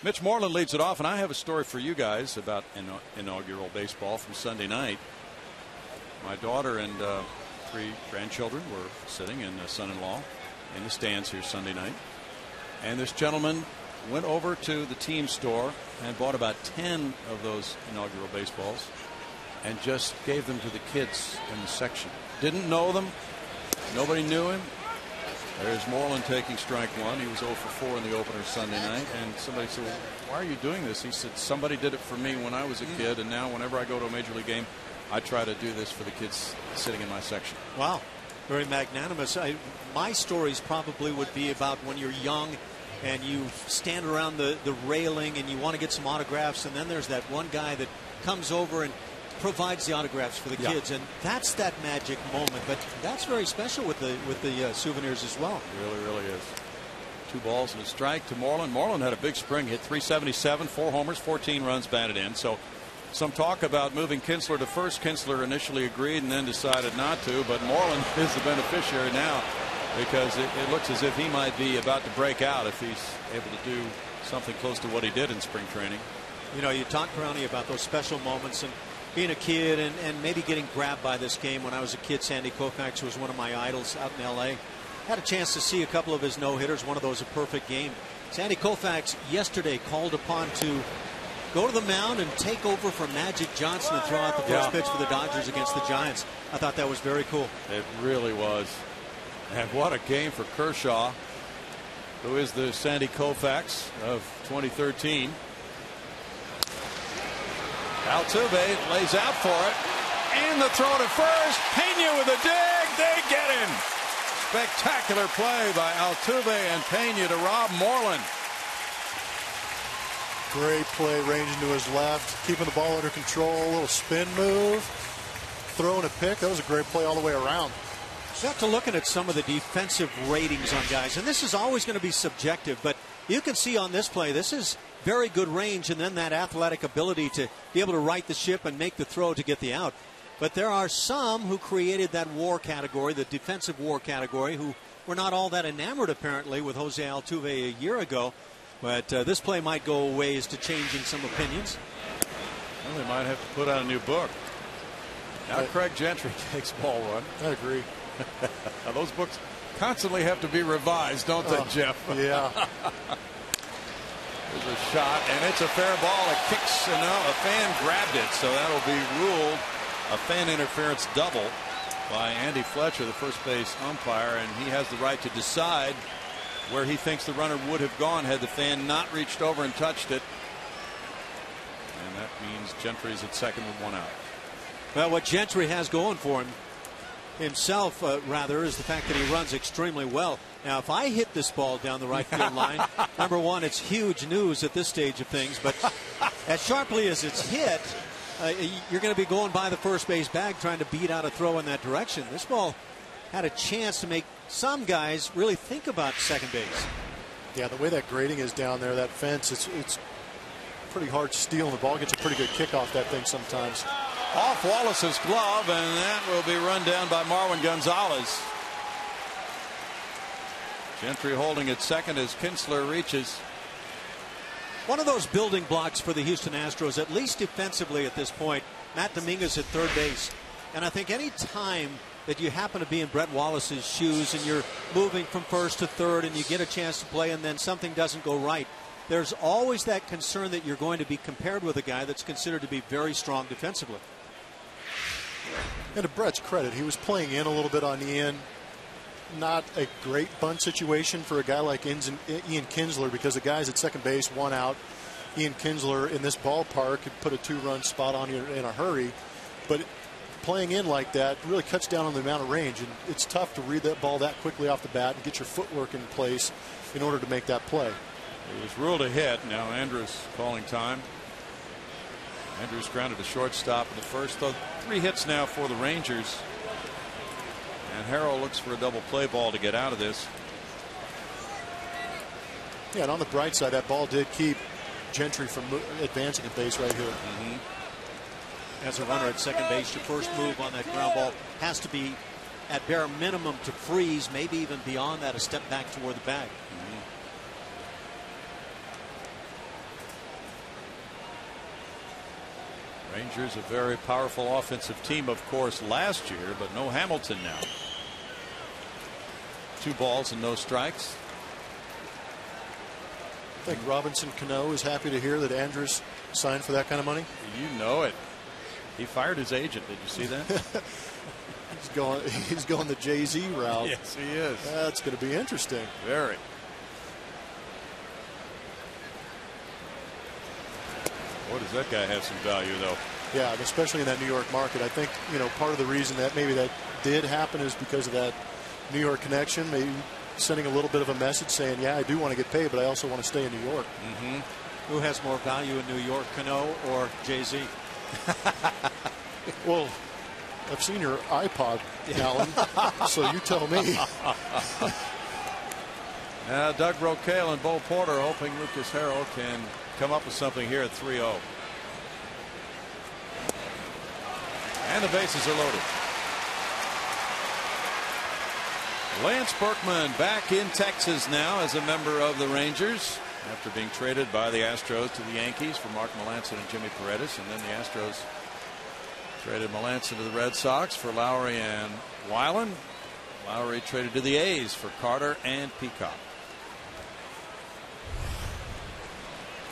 Mitch Moreland leads it off, and I have a story for you guys about inaugural baseball from Sunday night. My daughter and 3 grandchildren were sitting, and a son-in-law, in the stands here Sunday night. And this gentleman went over to the team store and bought about 10 of those inaugural baseballs and just gave them to the kids in the section. Didn't know them. Nobody knew him. There's Moreland taking strike 1. He was 0 for 4 in the opener Sunday night. And somebody said, well, why are you doing this? He said, somebody did it for me when I was a kid, and now whenever I go to a major league game, I try to do this for the kids sitting in my section. Wow. Very magnanimous. My stories probably would be about when you're young and you stand around the railing and you want to get some autographs, and then there's that one guy that comes over and provides the autographs for the kids, and that's that magic moment. But that's very special with the souvenirs as well. It really is. 2 balls and a strike to Moreland. Moreland had a big spring, hit .377, 4 homers, 14 runs batted in. So some talk about moving Kinsler to first. Kinsler initially agreed and then decided not to, but Moreland is the beneficiary now, because it looks as if he might be about to break out if he's able to do something close to what he did in spring training. You know, you talked, Brownie, about those special moments and being a kid and maybe getting grabbed by this game. When I was a kid, Sandy Koufax was one of my idols out in L.A. Had a chance to see a couple of his no-hitters, one of those a perfect game. Sandy Koufax yesterday called upon to go to the mound and take over for Magic Johnson and throw out the first pitch for the Dodgers against the Giants. I thought that was very cool. It really was. And what a game for Kershaw, who is the Sandy Koufax of 2013. Altuve lays out for it, and the throw to first. Pena with a dig. They get him. Spectacular play by Altuve and Pena to rob Moreland. Great play, ranging to his left, keeping the ball under control, a little spin move, throwing a pick. That was a great play all the way around. Got to looking at some of the defensive ratings on guys, and this is always going to be subjective, but you can see on this play, this is very good range, and then that athletic ability to be able to right the ship and make the throw to get the out. But there are some who created that WAR category, the defensive WAR category, who were not all that enamored apparently with Jose Altuve a year ago. But this play might go ways to changing some opinions. Well, they might have to put out a new book. Now Craig Gentry takes ball 1. I agree. Now, those books constantly have to be revised, don't they, Jeff? Yeah. There's a shot, and it's a fair ball. It kicks, a fan grabbed it, so that'll be ruled a fan interference double. by Andy Fletcher, the first base umpire, and he has the right to decide where he thinks the runner would have gone had the fan not reached over and touched it. And that means Gentry's at second with one out. Well, what Gentry has going for him himself, rather, is the fact that he runs extremely well. Now, if I hit this ball down the right field line, number one, it's huge news at this stage of things. But as sharply as it's hit, you're going to be going by the first base bag trying to beat out a throw in that direction. This ball had a chance to make some guys really think about second base. Yeah, the way that grading is down there, that fence, it's pretty hard to steal, and the ball gets a pretty good kick off that thing sometimes. Off Wallace's glove, and that will be run down by Marwin Gonzalez. Gentry holding at second as Kinsler reaches. One of those building blocks for the Houston Astros, at least defensively at this point, Matt Dominguez at third base. And I think any time that you happen to be in Brett Wallace's shoes and you're moving from first to third and you get a chance to play and then something doesn't go right, there's always that concern that you're going to be compared with a guy that's considered to be very strong defensively. And to Brett's credit, he was playing in a little bit on the end. Not a great bunt situation for a guy like Ian Kinsler, because the guy's at second base, one out. Ian Kinsler in this ballpark could put a two-run spot on you in a hurry. But playing in like that really cuts down on the amount of range, and it's tough to read that ball that quickly off the bat and get your footwork in place in order to make that play. It was ruled a hit. Now Andrus calling time. Andrus grounded to shortstop in the first. Though 3 hits now for the Rangers. And Harrell looks for a double play ball to get out of this. Yeah, and on the bright side, that ball did keep Gentry from advancing at base right here. As a runner at second base, your first move on that ground ball has to be at bare minimum to freeze, maybe even beyond that, a step back toward the bag. Rangers a very powerful offensive team, of course, last year, but no Hamilton now. 2 balls and no strikes. I think Robinson Cano is happy to hear that Andrus signed for that kind of money. You know it. He fired his agent. Did you see that? He's going the Jay-Z route. Yes, he is. That's going to be interesting. Very. Boy, does that guy have some value, though. Yeah, especially in that New York market. I think, part of the reason that maybe that did happen is because of that New York connection, maybe sending a little bit of a message saying, yeah, I do want to get paid, but I also want to stay in New York. Who has more value in New York, Cano or Jay-Z? Well, I've seen your iPod, Alan, so you tell me. Now Doug Brocail and Bo Porter hoping Lucas Harrell can come up with something here at 3-0. And the bases are loaded. Lance Berkman back in Texas now as a member of the Rangers after being traded by the Astros to the Yankees for Mark Melancon and Jimmy Paredes, and then the Astros traded Melancon to the Red Sox for Lowry and Weiland. Lowry traded to the A's for Carter and Peacock.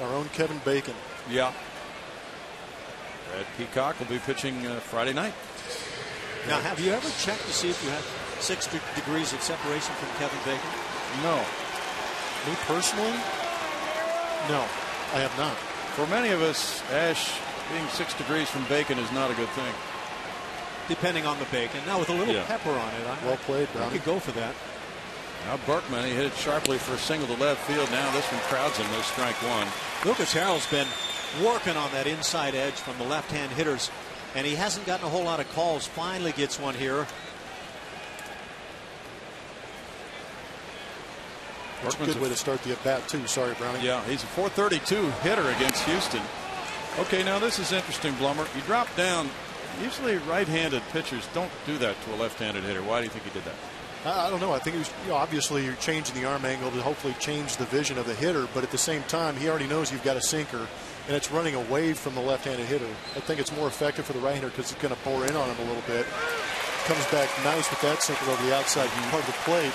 Our own Kevin Bacon. Yeah. Red Peacock will be pitching Friday night. Now, have you ever checked to see if you have 6 degrees of separation from Kevin Bacon? No. Me personally? No, I have not. For many of us, Ash, being 6 degrees from Bacon is not a good thing. Depending on the bacon. Now, with a little pepper on it, well played, I could go for that. Now Berkman, he hit it sharply for a single to left field. Now this one crowds him. There's strike 1. Lucas Harrell's been working on that inside edge from the left-hand hitters, and he hasn't gotten a whole lot of calls. Finally gets one here. That's a good way to start the at-bat, too. Sorry, Browning. Yeah, he's a .432 hitter against Houston. Okay, now this is interesting, Blummer. You drop down. Usually right-handed pitchers don't do that to a left-handed hitter. Why do you think he did that? I don't know. I think he was, obviously you're changing the arm angle to hopefully change the vision of the hitter, but at the same time, he already knows you've got a sinker, and it's running away from the left-handed hitter. I think it's more effective for the right-hander because it's going to bore in on him a little bit. Comes back nice with that sinker over the outside part of the plate,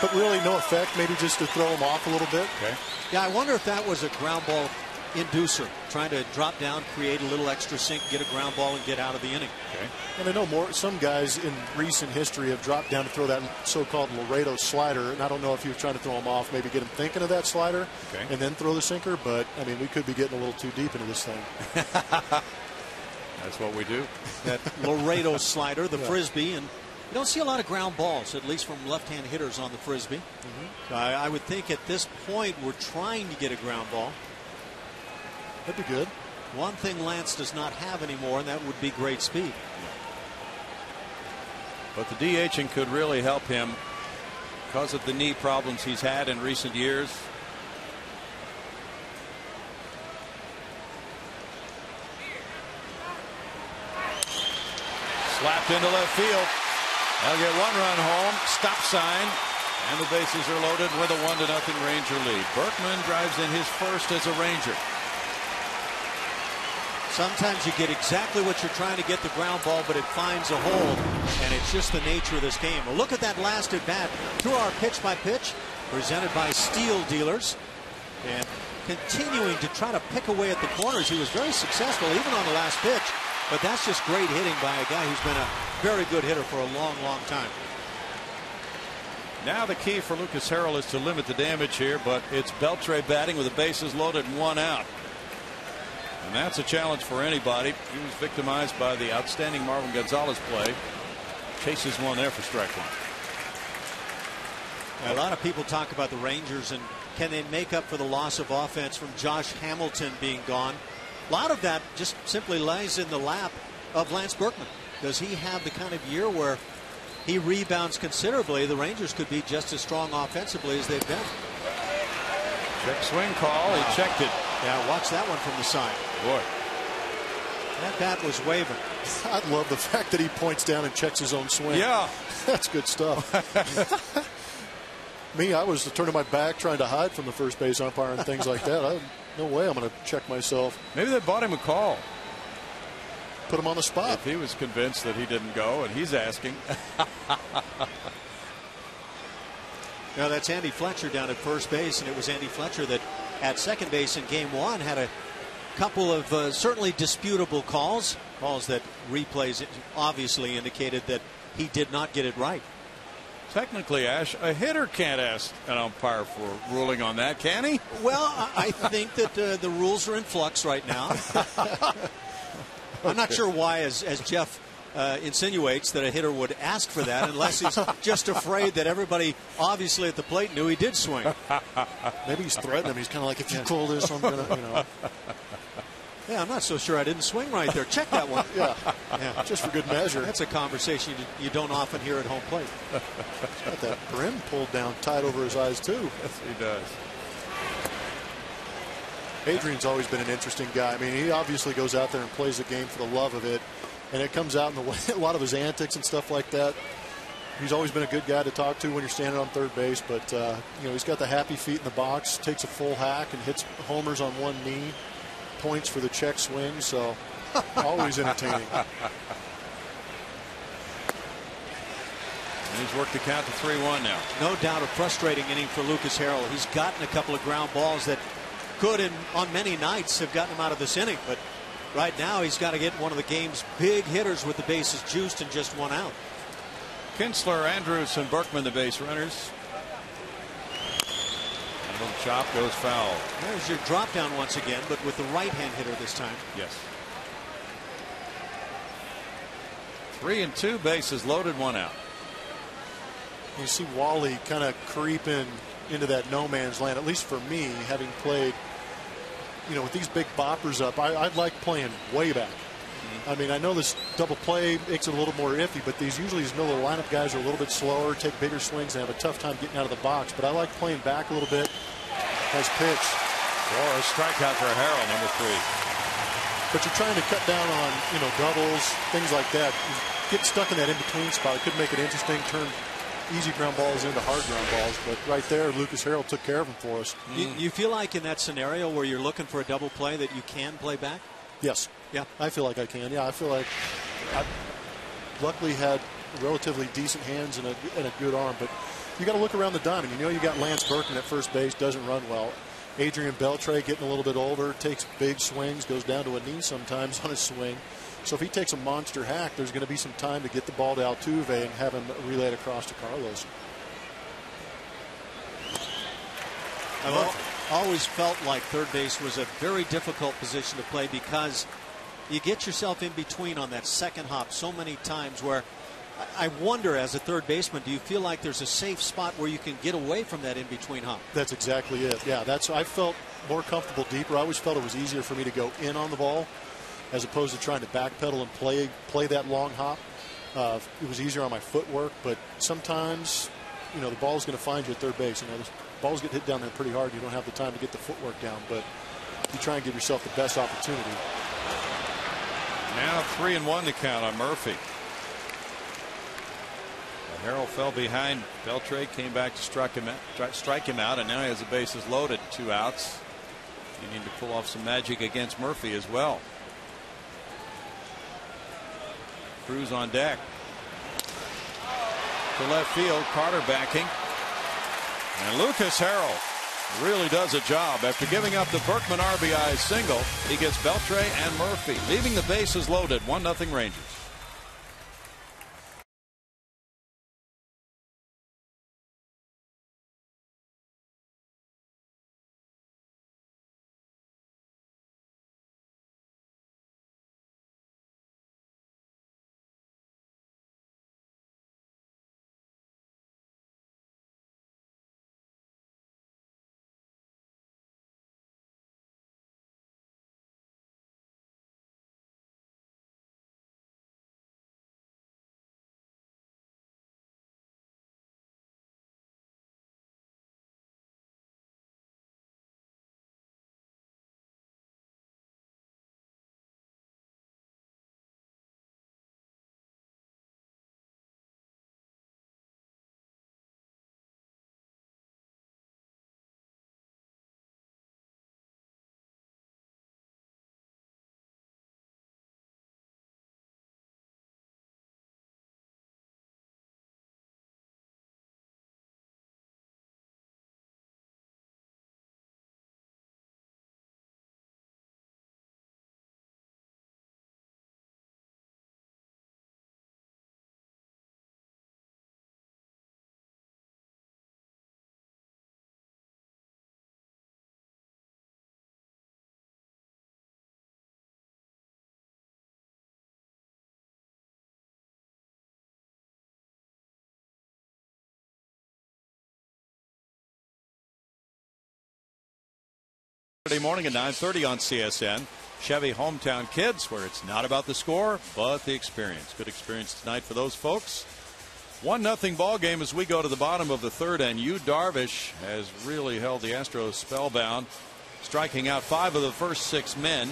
but really no effect, maybe just to throw him off a little bit. Okay. Yeah, I wonder if that was a ground ball inducer, trying to drop down, create a little extra sink, get a ground ball, and get out of the inning. Okay. And I know some guys in recent history have dropped down to throw that so-called Laredo slider, and I don't know if you're trying to throw him off, maybe get him thinking of that slider, and then throw the sinker, but, I mean, we could be getting a little too deep into this thing. That's what we do. That Laredo slider, the Frisbee, and you don't see a lot of ground balls, at least from left-hand hitters on the Frisbee. So I would think at this point we're trying to get a ground ball. That'd be good. One thing Lance does not have anymore, and that would be great speed. But the DHing could really help him because of the knee problems he's had in recent years. Slapped into left field. They'll get one run home. Stop sign. And the bases are loaded with a 1-0 Ranger lead. Berkman drives in his first as a Ranger. Sometimes you get exactly what you're trying to get, the ground ball, but it finds a hole, and it's just the nature of this game. Well, look at that last at bat through our pitch-by-pitch, presented by Steel Dealers, and continuing to try to pick away at the corners. He was very successful even on the last pitch, but that's just great hitting by a guy who's been a very good hitter for a long, long time. Now the key for Lucas Harrell is to limit the damage here, but it's Beltre batting with the bases loaded and 1 out. And that's a challenge for anybody. He was victimized by the outstanding Marvin Gonzalez play. Chases one there for strike one. A lot of people talk about the Rangers and can they make up for the loss of offense from Josh Hamilton being gone. A lot of that just simply lies in the lap of Lance Berkman. Does he have the kind of year where he rebounds considerably? The Rangers could be just as strong offensively as they've been. Check swing call. He checked it. Yeah, watch that one from the side. Boy. That bat was waving. I love the fact that he points down and checks his own swing. Yeah. That's good stuff. Me, I was turning my back trying to hide from the first base umpire and things like that. No way I'm going to check myself. Maybe they bought him a call. Put him on the spot. If he was convinced that he didn't go, and he's asking. Now that's Andy Fletcher down at first base, and it was Andy Fletcher that at second base in game one had a couple of certainly disputable calls that replays obviously indicated that he did not get it right. Technically, Ash, a hitter can't ask an umpire for ruling on that, can he? Well, I think that the rules are in flux right now. I'm not sure why, as Jeff insinuates, that a hitter would ask for that unless he's just afraid that everybody obviously at the plate knew he did swing. Maybe he's threatening him. He's kind of like, if you call this, I'm going to, Yeah, I'm not so sure I didn't swing right there. Check that one. Yeah, just for good measure. That's a conversation you don't often hear at home plate. He's got that brim pulled down tight over his eyes, too. Yes, he does. Adrian's always been an interesting guy. I mean, he obviously goes out there and plays the game for the love of it, and it comes out in the way, a lot of his antics and stuff like that. He's always been a good guy to talk to when you're standing on third base, but he's got the happy feet in the box, takes a full hack and hits homers on one knee, points for the check swing, so always entertaining. And he's worked the count to 3-1 now. No doubt a frustrating inning for Lucas Harrell. He's gotten a couple of ground balls that could, on many nights, have gotten him out of this inning. But right now, he's got to get one of the game's big hitters with the bases juiced and just 1 out. Kinsler, Andrews, and Berkman, the base runners. And a little chop goes foul. There's your drop down once again, but with the right-hand hitter this time. Yes. 3-2, bases loaded, 1 out. You see Wally kind of creeping into that no man's land, at least for me, having played, with these big boppers up. I like playing way back. I mean, I know this double play makes it a little more iffy, but these middle lineup guys are a little bit slower, take bigger swings, and have a tough time getting out of the box. But I like playing back a little bit. Nice pitch. Or a strikeout for Harrell, number 3. But you're trying to cut down on, doubles, things like that. You get stuck in that in-between spot. It could make it interesting, turn easy ground balls into hard ground balls, but right there, Lucas Harrell took care of him for us. You feel like in that scenario where you're looking for a double play that you can play back? Yes. Yeah. I feel like I can. Yeah, I feel like I luckily had relatively decent hands and a good arm, but you got to look around the diamond. You got Lance Berkman at first base, doesn't run well. Adrian Beltre getting a little bit older, takes big swings, goes down to a knee sometimes on his swing. So if he takes a monster hack, there's going to be some time to get the ball to Altuve and have him relay it across to Carlos. I've always felt like third base was a very difficult position to play because you get yourself in between on that second hop so many times where I wonder, as a third baseman, do you feel like there's a safe spot where you can get away from that in-between hop? That's exactly it. Yeah, I felt more comfortable deeper. I always felt it was easier for me to go in on the ball as opposed to trying to backpedal and play that long hop. It was easier on my footwork, but sometimes, the ball's going to find you at third base. The balls get hit down there pretty hard. You don't have the time to get the footwork down, but you try and give yourself the best opportunity. Now 3-1 to count on Murphy. Harrell fell behind. Beltre came back to strike him out, and now he has the bases loaded. 2 outs. You need to pull off some magic against Murphy as well. Cruz on deck. To left field, Carter backing. And Lucas Harrell really does a job. After giving up the Berkman RBI single, he gets Beltre and Murphy, leaving the bases loaded. 1-0 Rangers. Saturday morning at 9:30 on CSN. Chevy Hometown Kids, where it's not about the score, but the experience. Good experience tonight for those folks. 1-0 ball game as we go to the bottom of the third, and Yu Darvish has really held the Astros spellbound, striking out 5 of the first 6 men.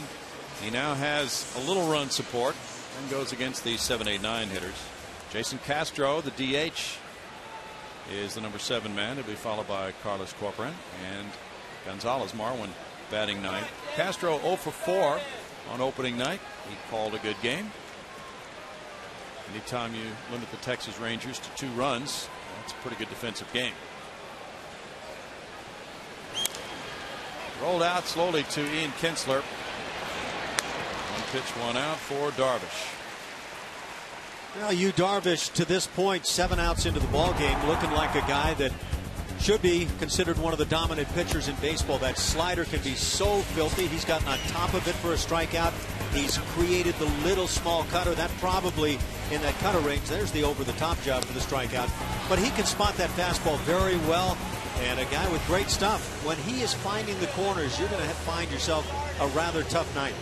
He now has a little run support and goes against the 7, 8, 9 hitters. Jason Castro, the DH, is the number 7 man. He'll be followed by Carlos Corcoran and Gonzalez Marwin batting ninth. Castro 0 for 4 on opening night. He called a good game. Anytime you limit the Texas Rangers to 2 runs, that's a pretty good defensive game. Rolled out slowly to Ian Kinsler. 1 pitch, 1 out for Darvish. Well, Yu Darvish to this point, 7 outs into the ball game, looking like a guy that should be considered one of the dominant pitchers in baseball. That slider can be so filthy. He's gotten on top of it for a strikeout. He's created the little small cutter. That probably in that cutter range, there's the over-the-top job for the strikeout. But he can spot that fastball very well. And a guy with great stuff. When he is finding the corners, you're going to find yourself a rather tough night.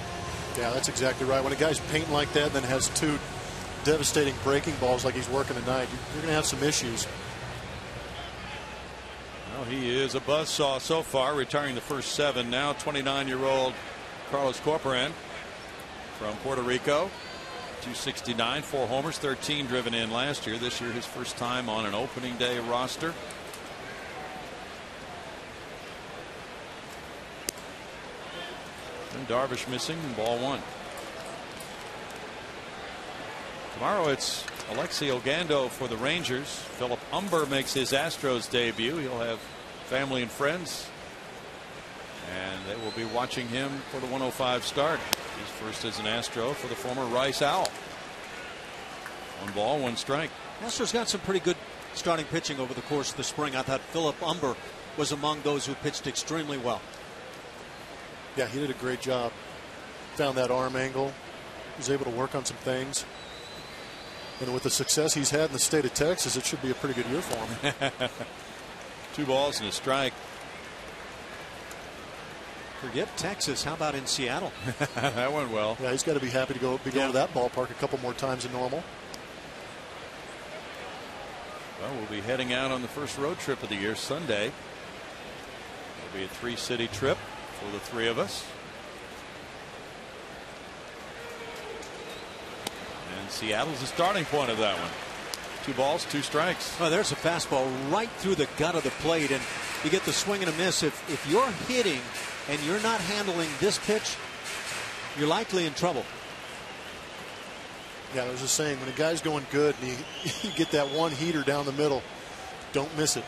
Yeah, that's exactly right. When a guy's painting like that, then has 2 devastating breaking balls like he's working tonight, you're going to have some issues. He is a buzzsaw so far, retiring the first 7. Now 29-year-old Carlos Corcoran from Puerto Rico. 269, 4 homers, 13 driven in last year. This year his first time on an opening day roster. And Darvish missing, ball 1. Tomorrow it's Alexi Ogando for the Rangers. Philip Humber makes his Astros debut. He'll have family and friends we'll be watching him for the 105 start. He's first as an Astro for the former Rice Owl. 1 ball, 1 strike. Astros got some pretty good starting pitching over the course of the spring. I thought Philip Umber was among those who pitched extremely well. Yeah, he did a great job. Found that arm angle. Was able to work on some things. And with the success he's had in the state of Texas, it should be a pretty good year for him. 2 balls and a strike. Forget Texas. How about in Seattle? That went well. Yeah, he's got to be happy to going to that ballpark a couple more times than normal. Well, we'll be heading out on the first road trip of the year Sunday. It'll be a 3-city trip for the 3 of us. And Seattle's the starting point of that one. 2 balls, 2 strikes. Oh, there's a fastball right through the gut of the plate, and you get the swing and a miss. If you're hitting and you're not handling this pitch, you're likely in trouble. Yeah, I was just saying, when a guy's going good and you get that one heater down the middle, don't miss it.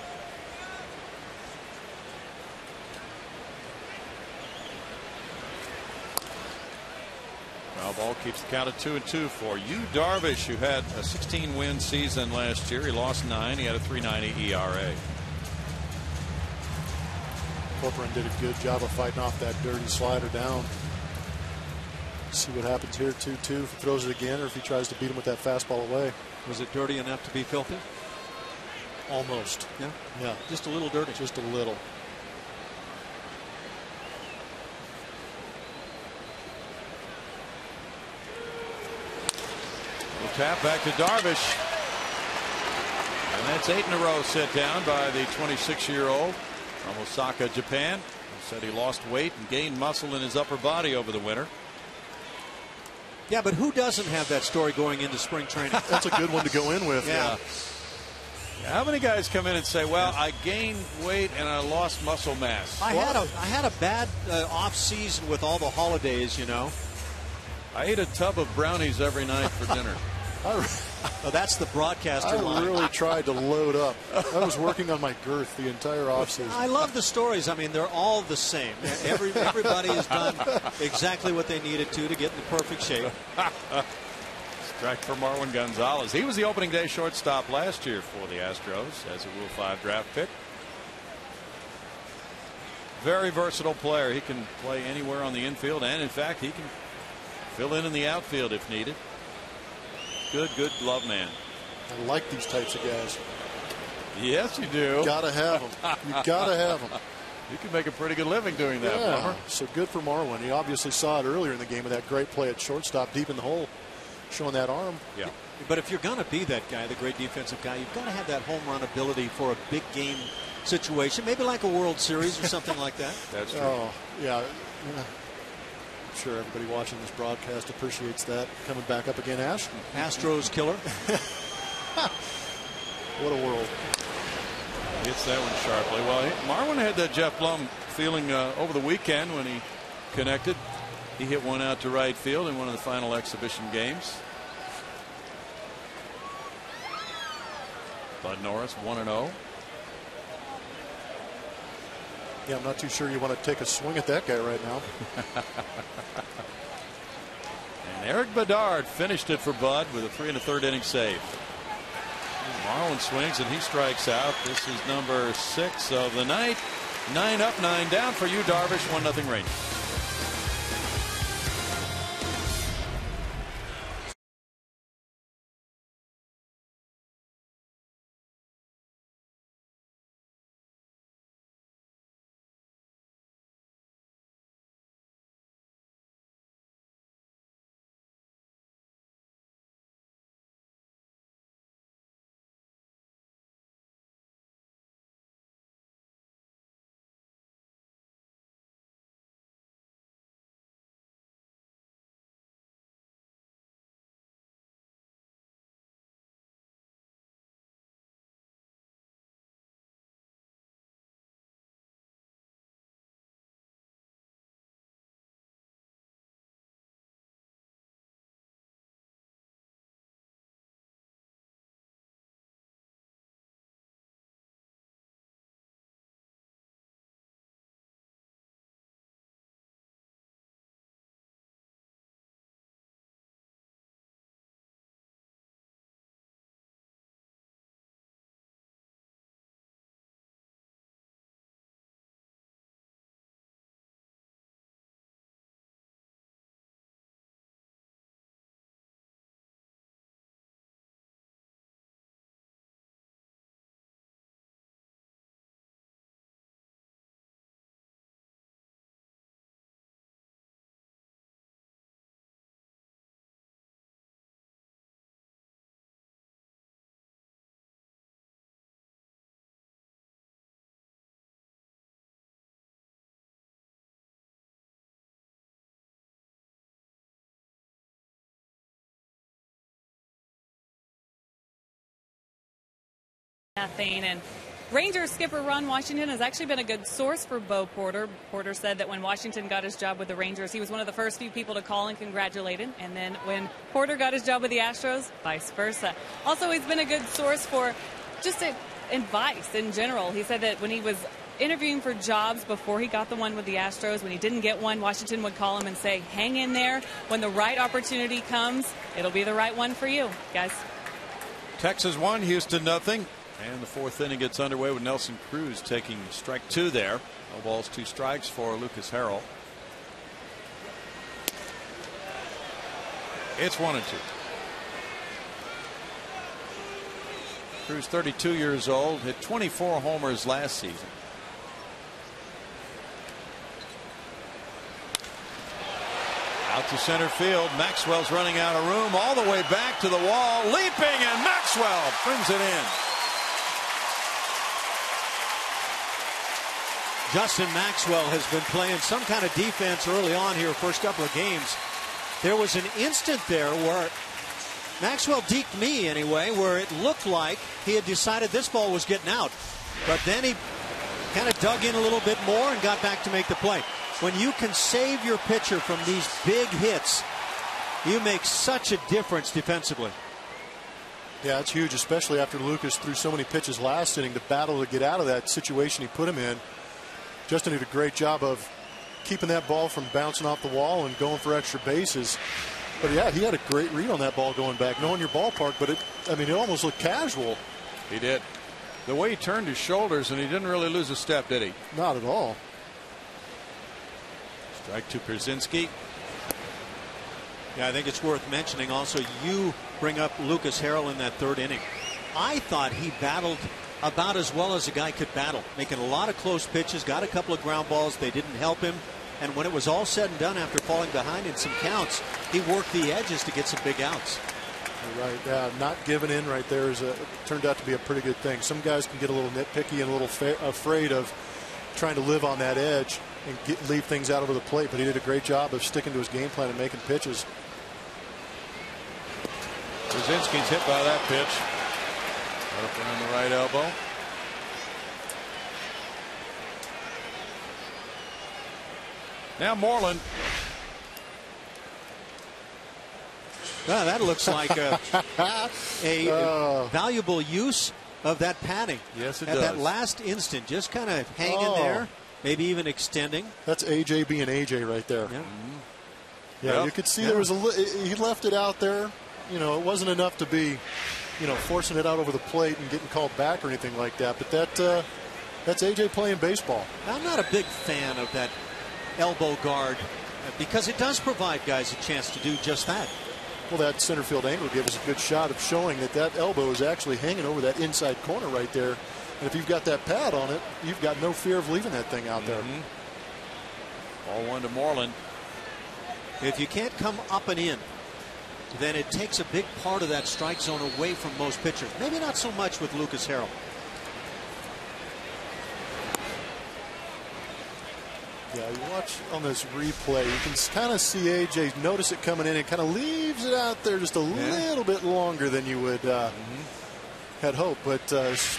Foul ball keeps the count at 2-2 for Yu Darvish, who had a 16-win season last year. He lost 9. He had a 3.90 ERA. Corcoran did a good job of fighting off that dirty slider down. See what happens here. 2-2 if he throws it again or if he tries to beat him with that fastball away. Was it dirty enough to be filthy? Almost. Yeah. Just a little dirty. Just a little. We'll tap back to Darvish. And that's 8 in a row set down by the 26-year-old from Osaka, Japan. He said he lost weight and gained muscle in his upper body over the winter. Yeah, but who doesn't have that story going into spring training? That's a good one to go in with. Yeah. How many guys come in and say, well, I gained weight and I lost muscle mass? I had a bad off season with all the holidays, you know. I ate a tub of brownies every night for dinner. Oh, that's the broadcaster line. I really tried to load up. I was working on my girth the entire offseason. I love the stories. I mean, they're all the same. Everybody has done exactly what they needed to get in the perfect shape. Strike for Marwin Gonzalez. He was the opening day shortstop last year for the Astros as a Rule 5 draft pick. Very versatile player. He can play anywhere on the infield, and in fact, he can fill in the outfield if needed. Good glove man. I like these types of guys. Yes, you do. Gotta have them. You gotta have them. You can make a pretty good living doing that. Yeah. So good for Marwin. He obviously saw it earlier in the game with that great play at shortstop, deep in the hole, showing that arm. Yeah. But if you're gonna be that guy, the great defensive guy, you've got to have that home run ability for a big game situation, maybe like a World Series or something like that. That's true. Oh, yeah. I'm sure everybody watching this broadcast appreciates that. Coming back up again, Ash. Astros killer. What a world. Hits that one sharply. Well, Marwin had that Jeff Blum feeling over the weekend when he connected. He hit one out to right field in one of the final exhibition games. Bud Norris 1-0. Yeah, I'm not too sure you want to take a swing at that guy right now. And Eric Bedard finished it for Bud with a 3 1/3 inning save. Marwin swings and he strikes out. This is number 6 of the night. 9 up, 9 down for Yu Darvish. 1-0 Rangers. methane. And Rangers skipper Ron Washington has actually been a good source for Bo Porter. Porter said that when Washington got his job with the Rangers, he was one of the first few people to call and congratulate him. And then when Porter got his job with the Astros, vice versa. Also, he's been a good source for just advice in general. He said that when he was interviewing for jobs before he got the one with the Astros, when he didn't get one, Washington would call him and say, hang in there. When the right opportunity comes, it'll be the right one for you, guys. Texas 1, Houston nothing. And the fourth inning gets underway with Nelson Cruz taking strike 2 there. No balls, 2 strikes for Lucas Harrell. It's 1-2. Cruz, 32 years old, hit 24 homers last season. Out to center field. Maxwell's running out of room all the way back to the wall. Leaping, and Maxwell brings it in. Justin Maxwell has been playing some kind of defense early on here, first couple of games. There was an instant there where Maxwell deked me anyway, where it looked like he had decided this ball was getting out. But then he kind of dug in a little bit more and got back to make the play. When you can save your pitcher from these big hits, you make such a difference defensively. Yeah, it's huge, especially after Lucas threw so many pitches last inning to battle to get out of that situation he put him in. Justin did a great job of keeping that ball from bouncing off the wall and going for extra bases. But yeah, he had a great read on that ball going back, knowing your ballpark, but it almost looked casual. He did. The way he turned his shoulders, and he didn't really lose a step, did he? Not at all. Strike to Pierzynski. Yeah, I think it's worth mentioning also, you bring up Lucas Harrell in that third inning. I thought he battled about as well as a guy could battle, making a lot of close pitches, got a couple of ground balls. They didn't help him. And when it was all said and done, after falling behind in some counts, he worked the edges to get some big outs. You're right. Not giving in right there turned out to be a pretty good thing. Some guys can get a little nitpicky and a little afraid of trying to live on that edge and leave things out over the plate. But he did a great job of sticking to his game plan and making pitches. Pierzynski's hit by that pitch. Up on the right elbow. Now Moreland. Well, that looks like a valuable use of that padding. Yes, it does. At that last instant, just kind of hanging there, maybe even extending. That's AJ being AJ right there. Yeah, yeah, you could see there was he left it out there. You know, it wasn't enough to be, forcing it out over the plate and getting called back or anything like that. But that's AJ playing baseball. I'm not a big fan of that elbow guard because it does provide guys a chance to do just that. Well, that center field angle gave us a good shot of showing that elbow is actually hanging over that inside corner right there. And if you've got that pad on it, you've got no fear of leaving that thing out there. Ball 1 to Moreland. If you can't come up and in, then it takes a big part of that strike zone away from most pitchers. Maybe not so much with Lucas Harrell. Yeah, you watch on this replay, you can kind of see AJ notice it coming in and kind of leaves it out there just a little bit longer than you would had hoped. But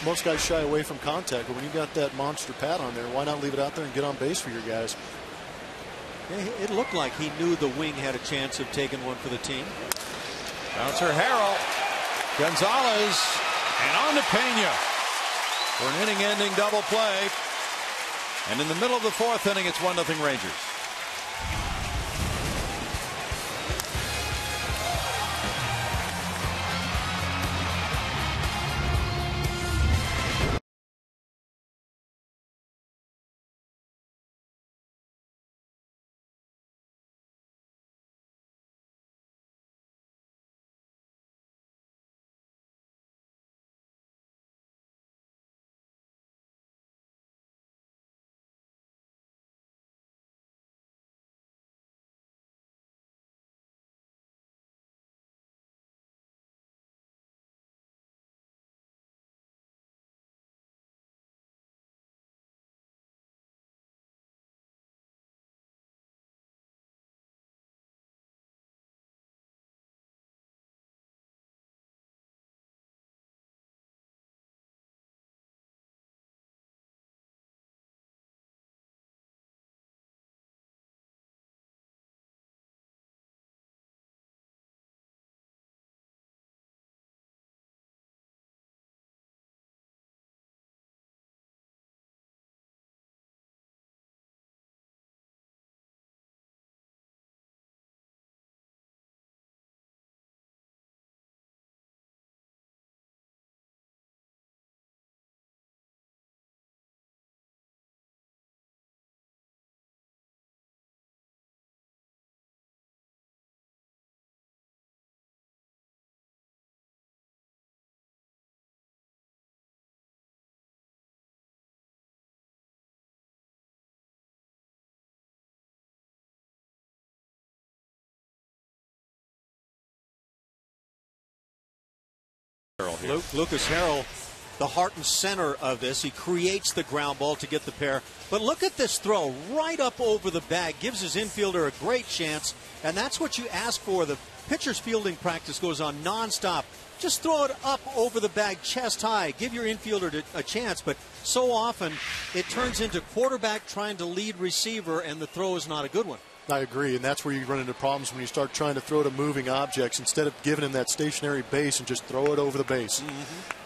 most guys shy away from contact. But when you got that monster pad on there, why not leave it out there and get on base for your guys? It looked like he knew the wing had a chance of taking one for the team. Bouncer Harrell. Gonzalez. And on to Pena for an inning-ending double play. And in the middle of the fourth inning, it's 1-0 Rangers. Lucas Harrell, the heart and center of this. He creates the ground ball to get the pair. But look at this throw right up over the bag. Gives his infielder a great chance. And that's what you ask for. The pitcher's fielding practice goes on nonstop. Just throw it up over the bag chest high. Give your infielder a chance. But so often it turns into quarterback trying to lead receiver, and the throw is not a good one. I agree, and that's where you run into problems when you start trying to throw to moving objects instead of giving him that stationary base and just throw it over the base.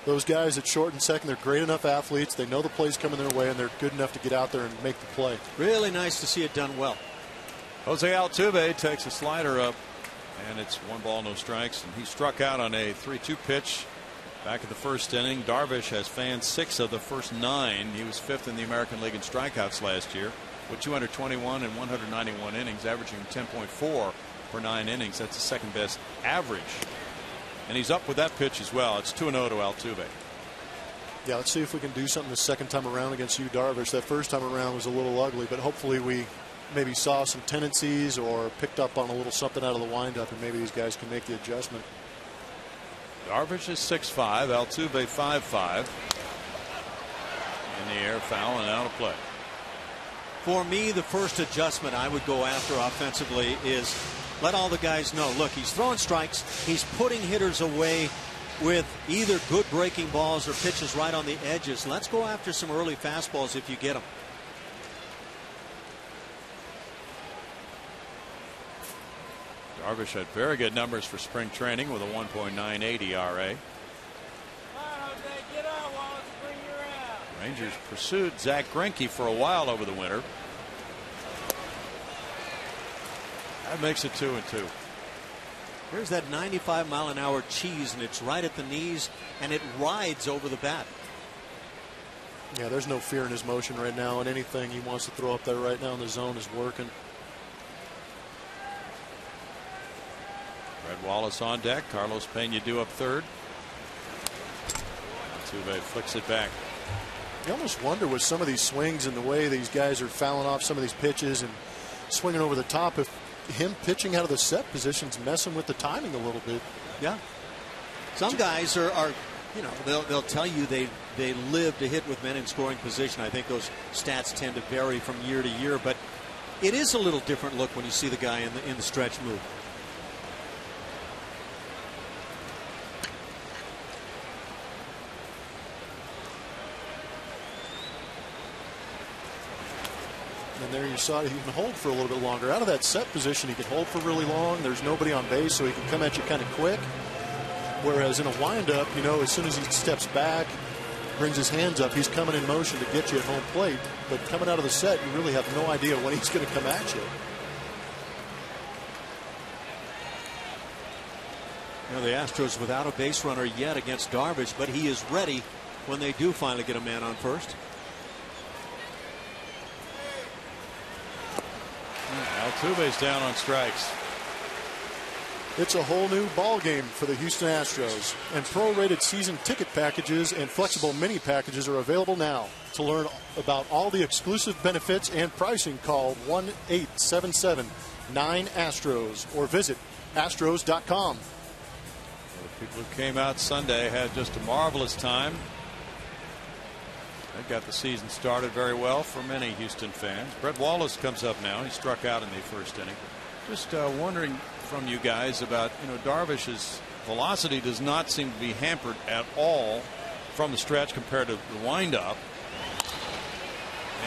Those guys at short and second, they're great enough athletes. They know the play's coming their way, and they're good enough to get out there and make the play. Really nice to see it done well. Jose Altuve takes a slider up, and it's 1 ball, no strikes, and he struck out on a 3-2 pitch back in the first inning. Darvish has fanned 6 of the first 9. He was 5th in the American League in strikeouts last year, with 221 and 191 innings, averaging 10.4 for 9 innings. That's the second best average. And he's up with that pitch as well. It's 2-0 to Altuve. Yeah, let's see if we can do something the second time around against you, Darvish. That first time around was a little ugly, but hopefully we maybe saw some tendencies or picked up on a little something out of the windup, and maybe these guys can make the adjustment. Darvish is 6'5", Altuve 5'5". In the air, foul and out of play. For me, the first adjustment I would go after offensively is let all the guys know, look, he's throwing strikes. He's putting hitters away with either good breaking balls or pitches right on the edges. Let's go after some early fastballs if you get them. Darvish had very good numbers for spring training with a 1.98 ERA. Rangers pursued Zach Greinke for a while over the winter. That makes it 2-2. Here's that 95-mile-an-hour cheese, and it's right at the knees, and it rides over the bat. Yeah, there's no fear in his motion right now, and anything he wants to throw up there right now in the zone is working. Red Wallace on deck. Carlos Pena due up third. Altuve flicks it back. You almost wonder with some of these swings and the way these guys are fouling off some of these pitches and swinging over the top, if him pitching out of the set position's messing with the timing a little bit. Yeah. Some guys are you know, they'll tell you they live to hit with men in scoring position. I think those stats tend to vary from year to year, but it is a little different look when you see the guy in the stretch move. And there you saw he can hold for a little bit longer. Out of that set position, he can hold for really long. There's nobody on base, so he can come at you kind of quick. Whereas in a windup, you know, as soon as he steps back, brings his hands up, he's coming in motion to get you at home plate. But coming out of the set, you really have no idea when he's going to come at you. You know, the Astros without a base runner yet against Darvish, but he is ready when they do finally get a man on first. Altuve's down on strikes. It's a whole new ball game for the Houston Astros, and prorated season ticket packages and flexible mini packages are available now. To learn about all the exclusive benefits and pricing, call 1-877-9-ASTROS or visit astros.com. The people who came out Sunday had just a marvelous time. They got the season started very well for many Houston fans. Brett Wallace comes up now. He struck out in the first inning. Just wondering from you guys about, you know, Darvish's velocity does not seem to be hampered at all from the stretch compared to the windup.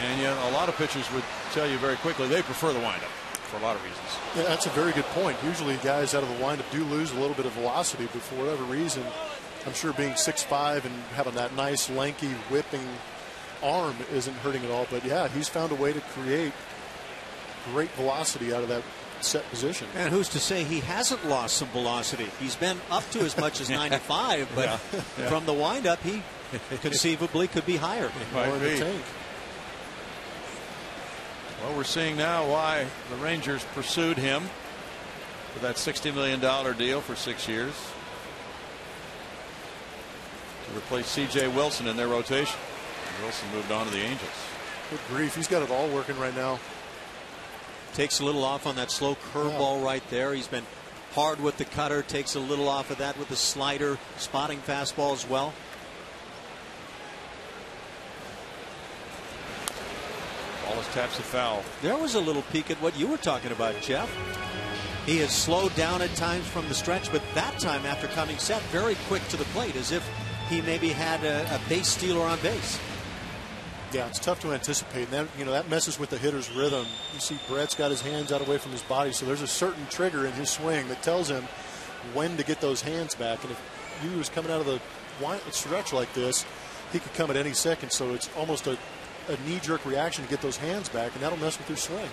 And yet a lot of pitchers would tell you very quickly they prefer the windup for a lot of reasons. Yeah, that's a very good point. Usually guys out of the windup do lose a little bit of velocity, but for whatever reason, I'm sure being 6'5" and having that nice lanky whipping arm isn't hurting at all. But yeah, he's found a way to create great velocity out of that set position. And who's to say he hasn't lost some velocity? He's been up to as much as 95, but from the windup, he conceivably could be higher. More in the tank. Well, we're seeing now why the Rangers pursued him for that $60 million deal for 6 years to replace C.J. Wilson in their rotation. Wilson moved on to the Angels. Good grief, he's got it all working right now. Takes a little off on that slow curveball right there. He's been hard with the cutter, takes a little off of that with the slider, spotting fastball as well. Wallace taps the foul. There was a little peek at what you were talking about, Jeff. He has slowed down at times from the stretch, but that time after coming set, very quick to the plate, as if he maybe had a base stealer on base. Yeah, it's tough to anticipate. And that, that messes with the hitter's rhythm. You see Brett's got his hands out away from his body, so there's a certain trigger in his swing that tells him when to get those hands back. And if Yu was coming out of the stretch like this, he could come at any second, so it's almost a knee-jerk reaction to get those hands back, and that'll mess with your swing.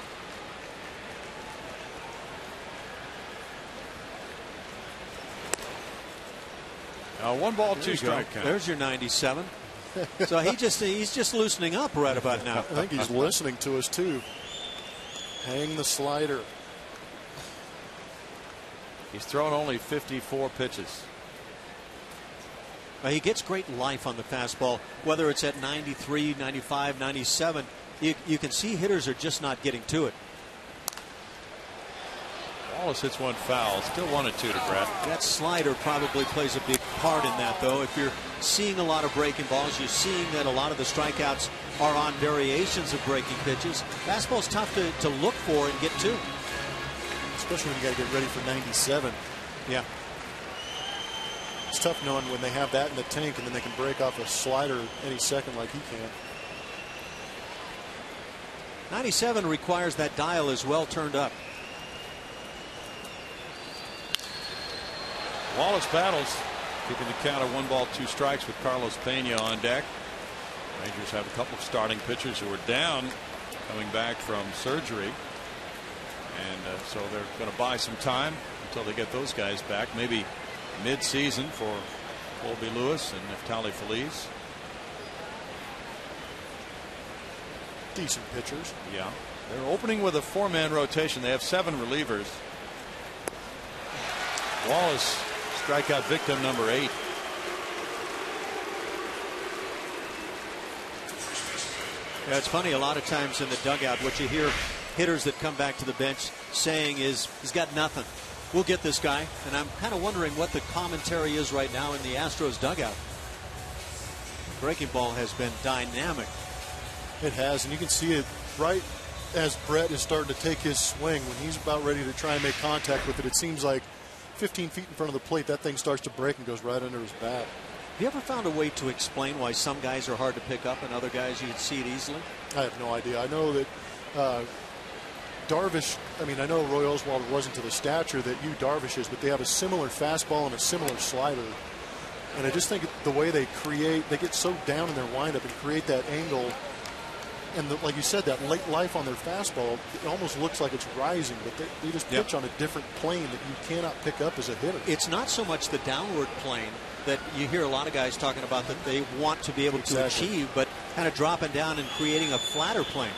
Now 1-2 strike count. There's your 97. So he's just loosening up right about now. I think he's listening to us too. Hang the slider. He's thrown only 54 pitches. He gets great life on the fastball, whether it's at 93, 95, 97. You can see hitters are just not getting to it. Wallace hits one foul. Still 1-2 to Brett. That slider probably plays a big part in that, though. If you're seeing a lot of breaking balls, you're seeing that a lot of the strikeouts are on variations of breaking pitches. Fastball's tough to look for and get to. Especially when you got to get ready for 97. Yeah. It's tough knowing when they have that in the tank and then they can break off a slider any second like he can. 97 requires that dial is well turned up. Wallace battles, keeping the count of 1-2 strikes with Carlos Pena on deck. Rangers have a couple of starting pitchers who are down, coming back from surgery. And so they're going to buy some time until they get those guys back. Maybe mid-season for Colby Lewis and Neftali Feliz. Decent pitchers. Yeah. They're opening with a 4-man rotation. They have 7 relievers. Wallace, strikeout victim number 8. Yeah, it's funny, a lot of times in the dugout, what you hear hitters that come back to the bench saying is, he's got nothing. We'll get this guy. And I'm kind of wondering what the commentary is right now in the Astros dugout. Breaking ball has been dynamic. It has, and you can see it right as Brett is starting to take his swing. When he's about ready to try and make contact with it, it seems like 15 feet in front of the plate, that thing starts to break and goes right under his bat. Have you ever found a way to explain why some guys are hard to pick up and other guys you can see it easily? I have no idea. I know that Darvish, I know Roy Oswalt wasn't to the stature that Yu Darvish is, but they have a similar fastball and a similar slider. And I just think the way they get so down in their windup and create that angle. And like you said, that late life on their fastball, it almost looks like it's rising, but they just pitch on a different plane that you cannot pick up as a hitter. It's not so much the downward plane that you hear a lot of guys talking about that they want to be able to achieve, but kind of dropping down and creating a flatter plane.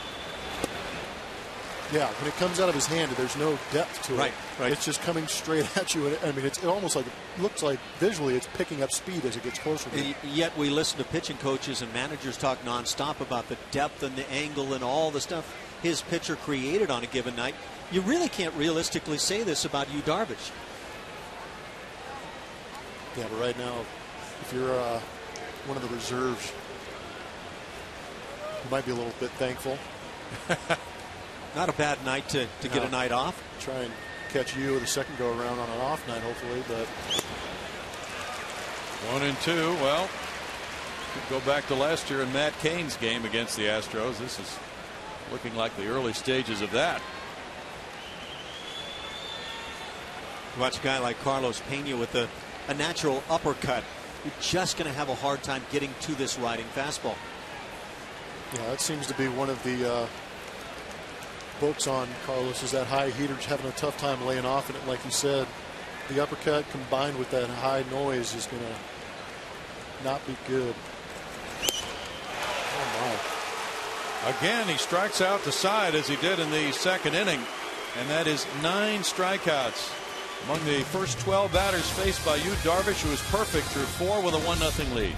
Yeah, when it comes out of his hand, there's no depth to it. Right. It's just coming straight at you. It's almost like, it looks like visually it's picking up speed as it gets closer to you. Yet we listen to pitching coaches and managers talk nonstop about the depth and the angle and all the stuff his pitcher created on a given night. You really can't realistically say this about Yu Darvish. Yeah, but right now, if you're one of the reserves, you might be a little bit thankful. Not a bad night to get a night off. Try and catch you with a second go around on an off night, hopefully. But 1-2. Well, could go back to last year in Matt Cain's game against the Astros. This is looking like the early stages of that. Watch a guy like Carlos Pena with a natural uppercut. You're just going to have a hard time getting to this riding fastball. Yeah, that seems to be one of the books on Carlos, is that high heater's having a tough time laying off in it. Like you said, the uppercut combined with that high noise is going to not be good. Oh my. Again, he strikes out the side as he did in the second inning, and that is 9 strikeouts among the first 12 batters faced by Yu Darvish, who was perfect through 4 with a 1-0 lead.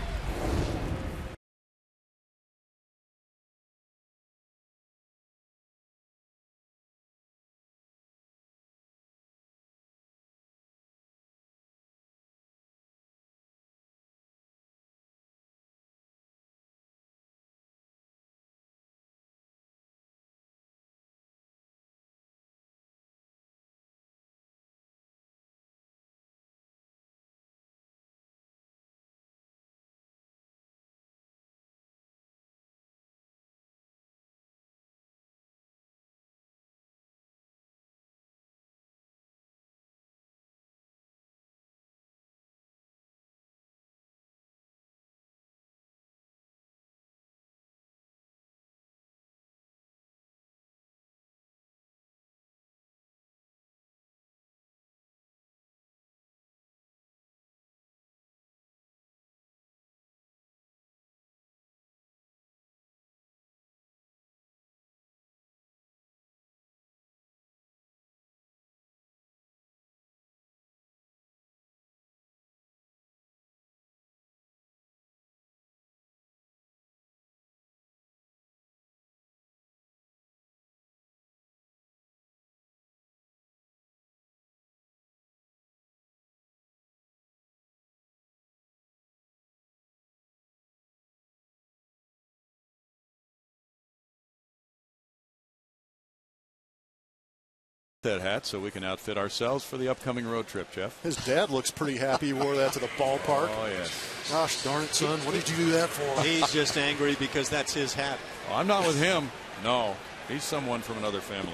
that hat so we can outfit ourselves for the upcoming road trip, Jeff. His dad looks pretty happy he wore that to the ballpark. Oh, yes. Gosh darn it, son. What did you do that for? He's just angry because that's his hat. Oh, I'm not with him. No, he's someone from another family.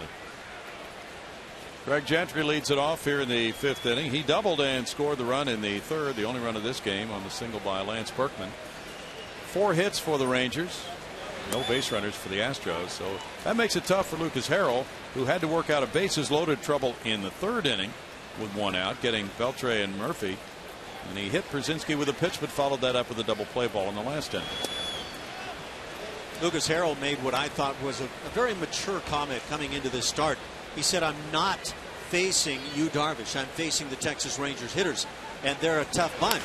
Greg Gentry leads it off here in the 5th inning. He doubled and scored the run in the 3rd, the only run of this game, on the single by Lance Berkman. 4 hits for the Rangers. No base runners for the Astros, so that makes it tough for Lucas Harrell, who had to work out a bases loaded trouble in the 3rd inning with 1 out, getting Beltre and Murphy. And he hit Przinsky with a pitch, but followed that up with a double play ball in the last inning. Lucas Harrell made what I thought was a very mature comment coming into this start. He said, I'm not facing Yu Darvish. I'm facing the Texas Rangers hitters, and they're a tough bunch.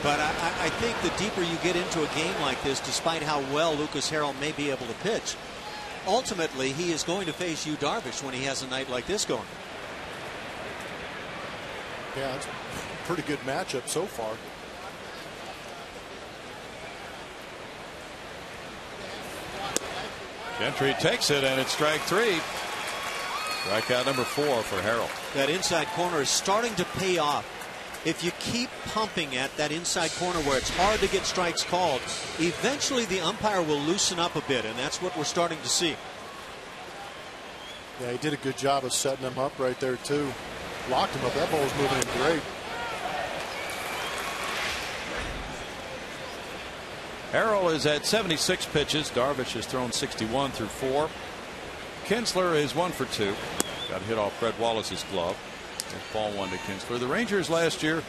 But I think the deeper you get into a game like this, despite how well Lucas Harrell may be able to pitch, ultimately he is going to face Yu Darvish when he has a night like this going. Yeah, it's a pretty good matchup so far. Gentry takes it, and it's strike 3. Strikeout number 4 for Harrell. That inside corner is starting to pay off. If you keep pumping at that inside corner where it's hard to get strikes called, eventually the umpire will loosen up a bit, and that's what we're starting to see. Yeah, he did a good job of setting him up right there, too. Locked him up. That ball was moving in great. Harrell is at 76 pitches. Darvish has thrown 61 through 4. Kinsler is 1 for 2. Got hit off Fred Wallace's glove. Ball 1 to Kinsler. The Rangers last year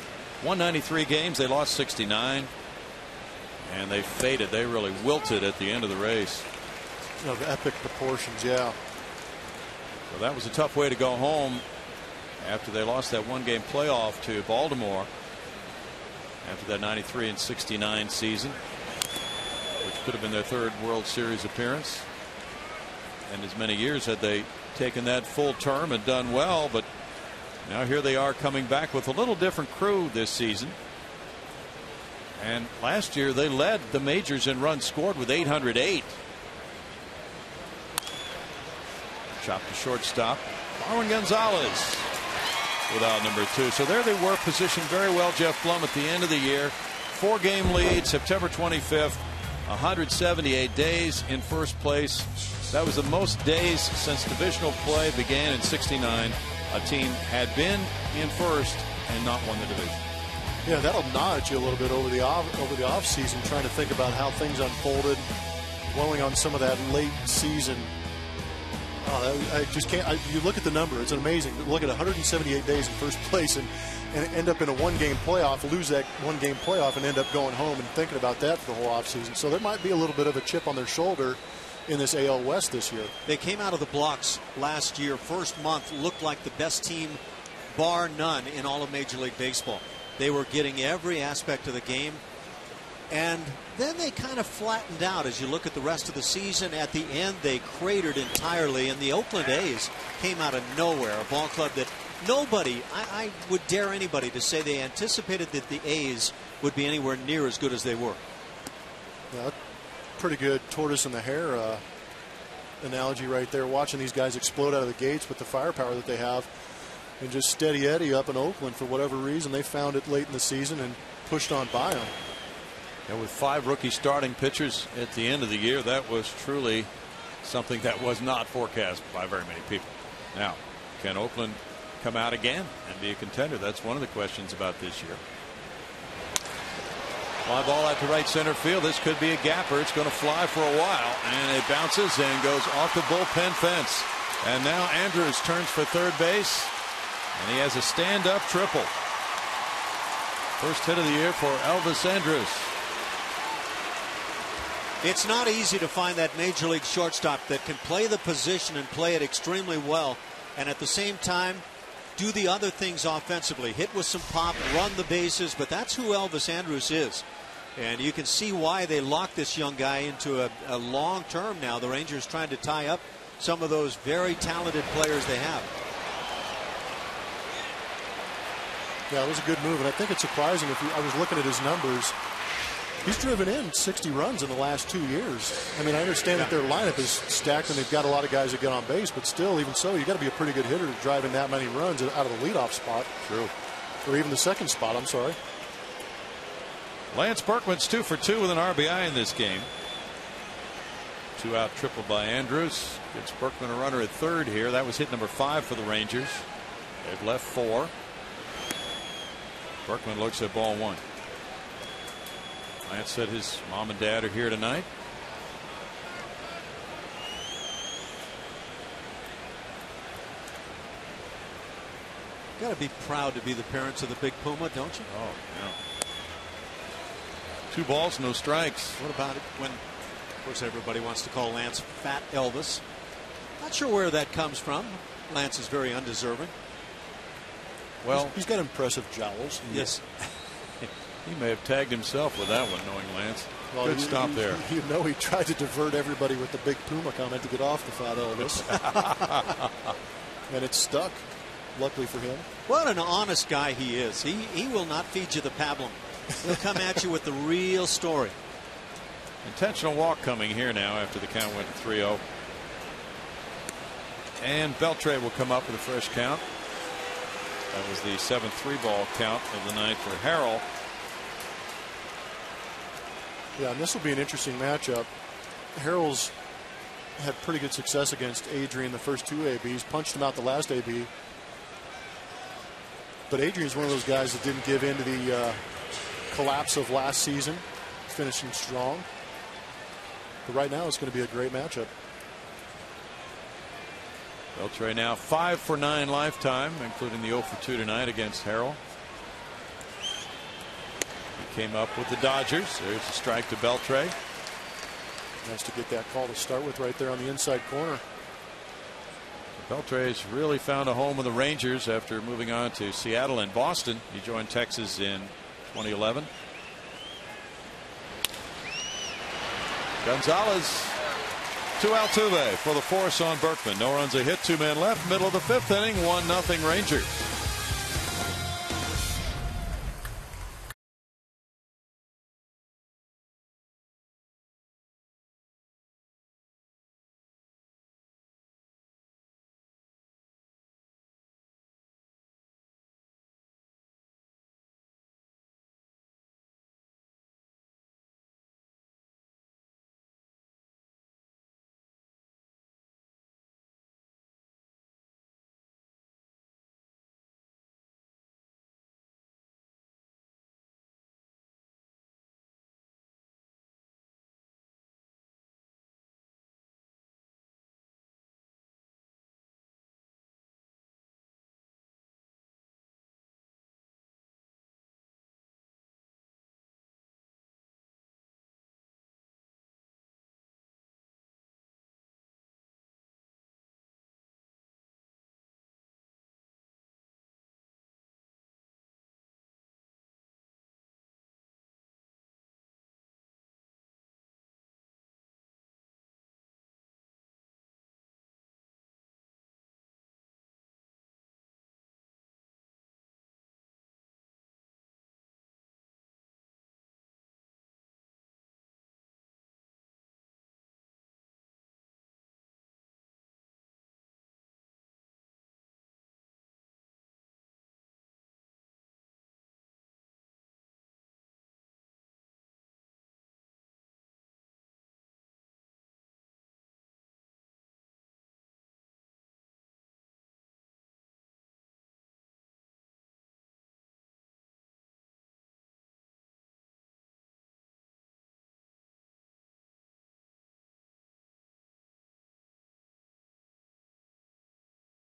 won 93 games. They lost 69. And they faded. They really wilted at the end of the race. Of epic proportions, yeah. So that was a tough way to go home after they lost that 1-game playoff to Baltimore after that 93 and 69 season, which could have been their 3rd World Series appearance. And as many years had they taken that full term and done well, but now here they are coming back with a little different crew this season. And last year they led the majors in runs scored with 808. Chopped to shortstop. Marwin Gonzalez without number 2. So there they were, positioned very well, Jeff Blum, at the end of the year. 4-game lead, September 25th, 178 days in first place. That was the most days since divisional play began in '69. A team had been in first and not won the division. Yeah, that'll gnaw at you a little bit over the off season, trying to think about how things unfolded, dwelling on some of that late season. I just can't. You look at the number; it's amazing. Look at 178 days in first place, and end up in a 1-game playoff, lose that 1-game playoff, and end up going home and thinking about that for the whole offseason. So there might be a little bit of a chip on their shoulder in this AL West this year. They came out of the blocks last year. First month looked like the best team, bar none, in all of Major League Baseball. They were getting every aspect of the game. And then they kind of flattened out as you look at the rest of the season. At the end, they cratered entirely, and the Oakland A's came out of nowhere, a ball club that nobody, I would dare anybody to say they anticipated that the A's would be anywhere near as good as they were. Yeah, pretty good tortoise in the hare analogy right there, watching these guys explode out of the gates with the firepower that they have, and just steady Eddie up in Oakland. For whatever reason, they found it late in the season and pushed on by them. And with 5 rookie starting pitchers at the end of the year, that was truly something that was not forecast by very many people. Now, can Oakland come out again and be a contender? That's one of the questions about this year. Fly ball out to right center field. This could be a gapper. It's going to fly for a while, and it bounces and goes off the bullpen fence. And now Andrews turns for third base, and he has a stand-up triple. First hit of the year for Elvis Andrews. It's not easy to find that major league shortstop that can play the position and play it extremely well, and at the same time do the other things offensively. Hit with some pop, run the bases, but that's who Elvis Andrews is. And you can see why they locked this young guy into a long term now. The Rangers trying to tie up some of those very talented players they have. Yeah, it was a good move, and I think it's surprising. I was looking at his numbers. He's driven in 60 runs in the last 2 years. I mean, I understand that their lineup is stacked and they've got a lot of guys that get on base, but still, even so, you got to be a pretty good hitter to drive in that many runs out of the leadoff spot. True. Or even the second spot, I'm sorry. Lance Berkman's 2 for 2 with an RBI in this game. 2-out triple by Andrews. Gets Berkman a runner at third here. That was hit number 5 for the Rangers. They've left 4. Berkman looks at ball 1. Lance said his mom and dad are here tonight. Got to be proud to be the parents of the big Puma, don't you? Oh, yeah. 2 balls, no strikes. What about it when, of course, everybody wants to call Lance Fat Elvis? Not sure where that comes from. Lance is very undeserving. Well, he's got impressive jowls. Yes. He may have tagged himself with that one, knowing Lance. Well, good stop there. You know, he tried to divert everybody with the big Puma comment to get off the Fat Elvis. And it stuck, luckily for him. What an honest guy he is. He will not feed you the pablum. He'll come at you with the real story. Intentional walk coming here now after the count went to 3-0. And Beltre will come up with a fresh count. That was the 7-3 ball count of the night for Harrell. Yeah, and this will be an interesting matchup. Harrell's had pretty good success against Adrian the first 2 ABs, punched him out the last AB. But Adrian's one of those guys that didn't give in to the collapse of last season, finishing strong. But right now it's going to be a great matchup. Beltre now 5 for 9 lifetime, including the 0 for 2 tonight against Harrell. He came up with the Dodgers. There's a strike to Beltre. Nice to get that call to start with right there on the inside corner. Beltre has really found a home with the Rangers after moving on to Seattle and Boston. He joined Texas in 2011. Gonzalez to Altuve for the force on Berkman. No runs, a hit, 2 men left. Middle of the 5th inning, 1-0 Rangers.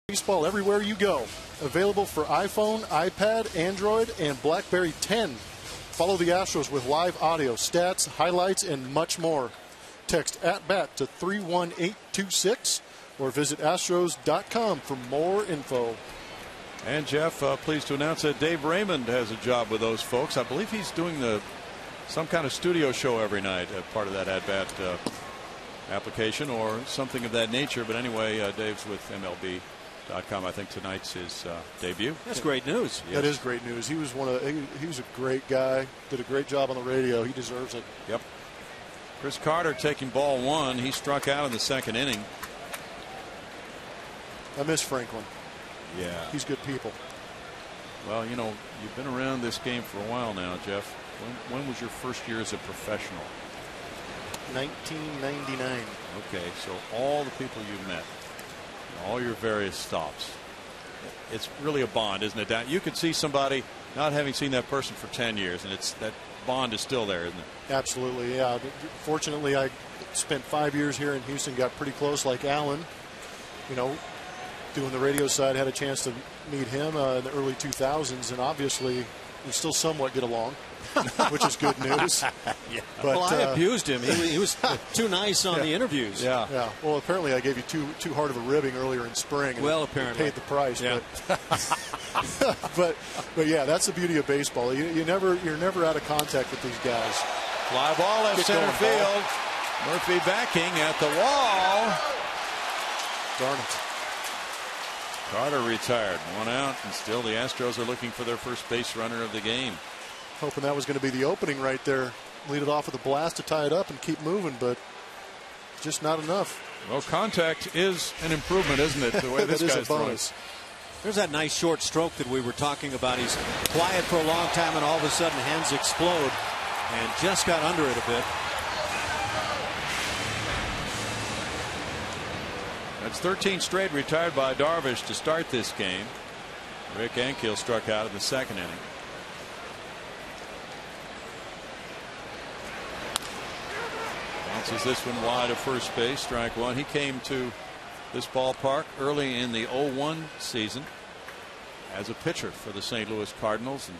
Baseball everywhere you go. Available for iPhone, iPad, Android, and BlackBerry 10. Follow the Astros with live audio, stats, highlights, and much more. Text @BAT to 31826 or visit Astros.com for more info. And Jeff, pleased to announce that Dave Raymond has a job with those folks. I believe he's doing some kind of studio show every night, part of that @BAT application or something of that nature. But anyway, Dave's with MLB I think tonight's his debut. That's great news. That is great news. He was he was a great guy. Did a great job on the radio. He deserves it. Yep. Chris Carter taking ball 1. He struck out in the second inning. I miss Franklin. Yeah. He's good people. Well, you know, you've been around this game for a while now, Jeff. When was your first year as a professional? 1999. Okay, so all the people you've met, all your various stops, it's really a bond, isn't it? You could see somebody not having seen that person for 10 years, and it's that bond is still there, isn't it? Absolutely, yeah. Fortunately, I spent 5 years here in Houston, got pretty close like Alan. You know, doing the radio side, had a chance to meet him in the early 2000s, and obviously we still somewhat get along, which is good news. Yeah. But, well, I abused him. He was too nice on the interviews. Yeah. Yeah. Well, apparently I gave you too hard of a ribbing earlier in spring. And well, apparently paid the price. Yeah. But yeah, that's the beauty of baseball. You're never out of contact with these guys. Fly ball left center field. Murphy backing at the wall. Darn it. Carter retired. 1 out, and still the Astros are looking for their first base runner of the game. Hoping that was going to be the opening right there. Lead it off with a blast to tie it up and keep moving, but just not enough. Well, contact is an improvement, isn't it? The way this guy's throwing. There's that nice short stroke that we were talking about. He's quiet for a long time, and all of a sudden hands explode, and just got under it a bit. That's 13 straight retired by Darvish to start this game. Rick Ankiel struck out in the second inning. Bounces this one wide of first base, strike 1. He came to this ballpark early in the 01 season as a pitcher for the St. Louis Cardinals and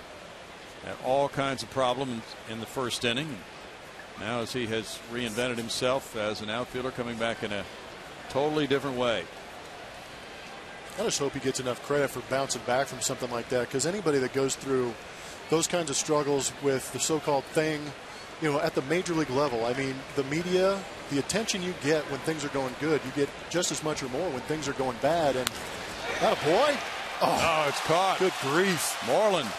had all kinds of problems in the first inning. Now, as he has reinvented himself as an outfielder, coming back in a totally different way. I just hope he gets enough credit for bouncing back from something like that, because anybody that goes through those kinds of struggles with the so-called thing, you know, at the major league level, I mean, the media, the attention you get when things are going good, you get just as much or more when things are going bad. And that a boy? Oh, it's caught. Good grief. Moreland.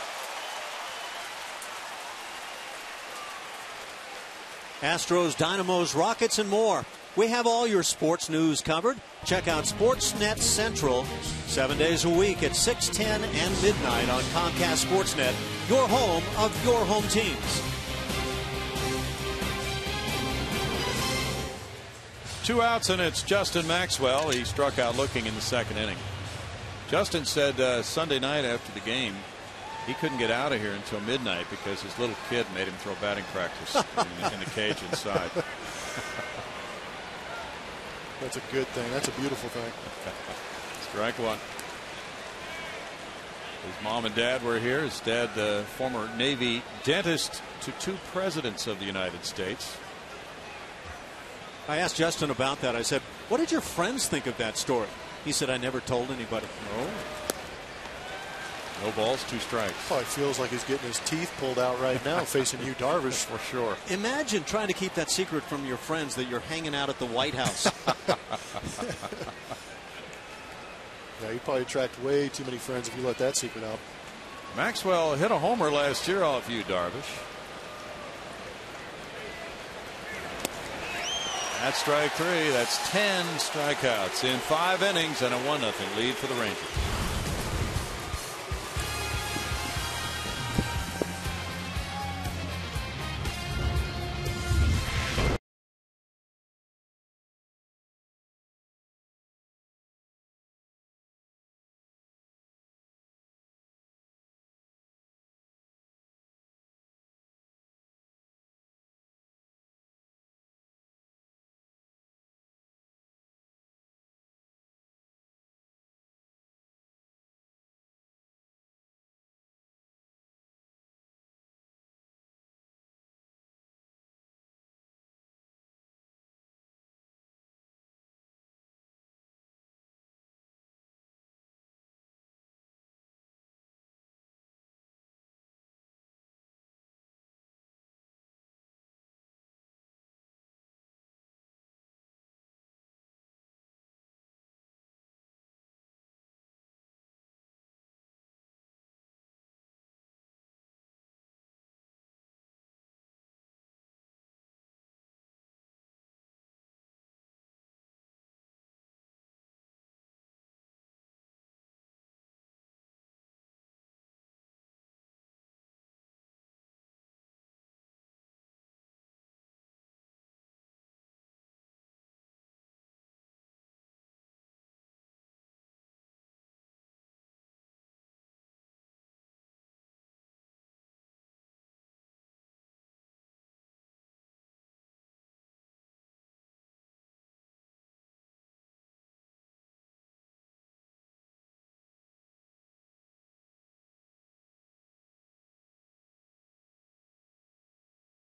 Astros, Dynamos, Rockets, and more. We have all your sports news covered. Check out Sportsnet Central 7 days a week at 6:10 and midnight on Comcast Sportsnet, your home of your home teams. 2 outs, and it's Justin Maxwell. He struck out looking in the second inning. Justin said Sunday night after the game he couldn't get out of here until midnight because his little kid made him throw batting practice in the cage inside. That's a good thing. That's a beautiful thing. Strike 1. His mom and dad were here. His dad, the former Navy dentist to 2 presidents of the United States. I asked Justin about that. I said, what did your friends think of that story? He said, I never told anybody. No balls, 2 strikes. Probably feels like he's getting his teeth pulled out right now facing you, Darvish. For sure. Imagine trying to keep that secret from your friends that you're hanging out at the White House. Yeah, you probably attract way too many friends if you let that secret out. Maxwell hit a homer last year off you, Darvish. That's strike 3. That's 10 strikeouts in 5 innings and a 1-0 lead for the Rangers.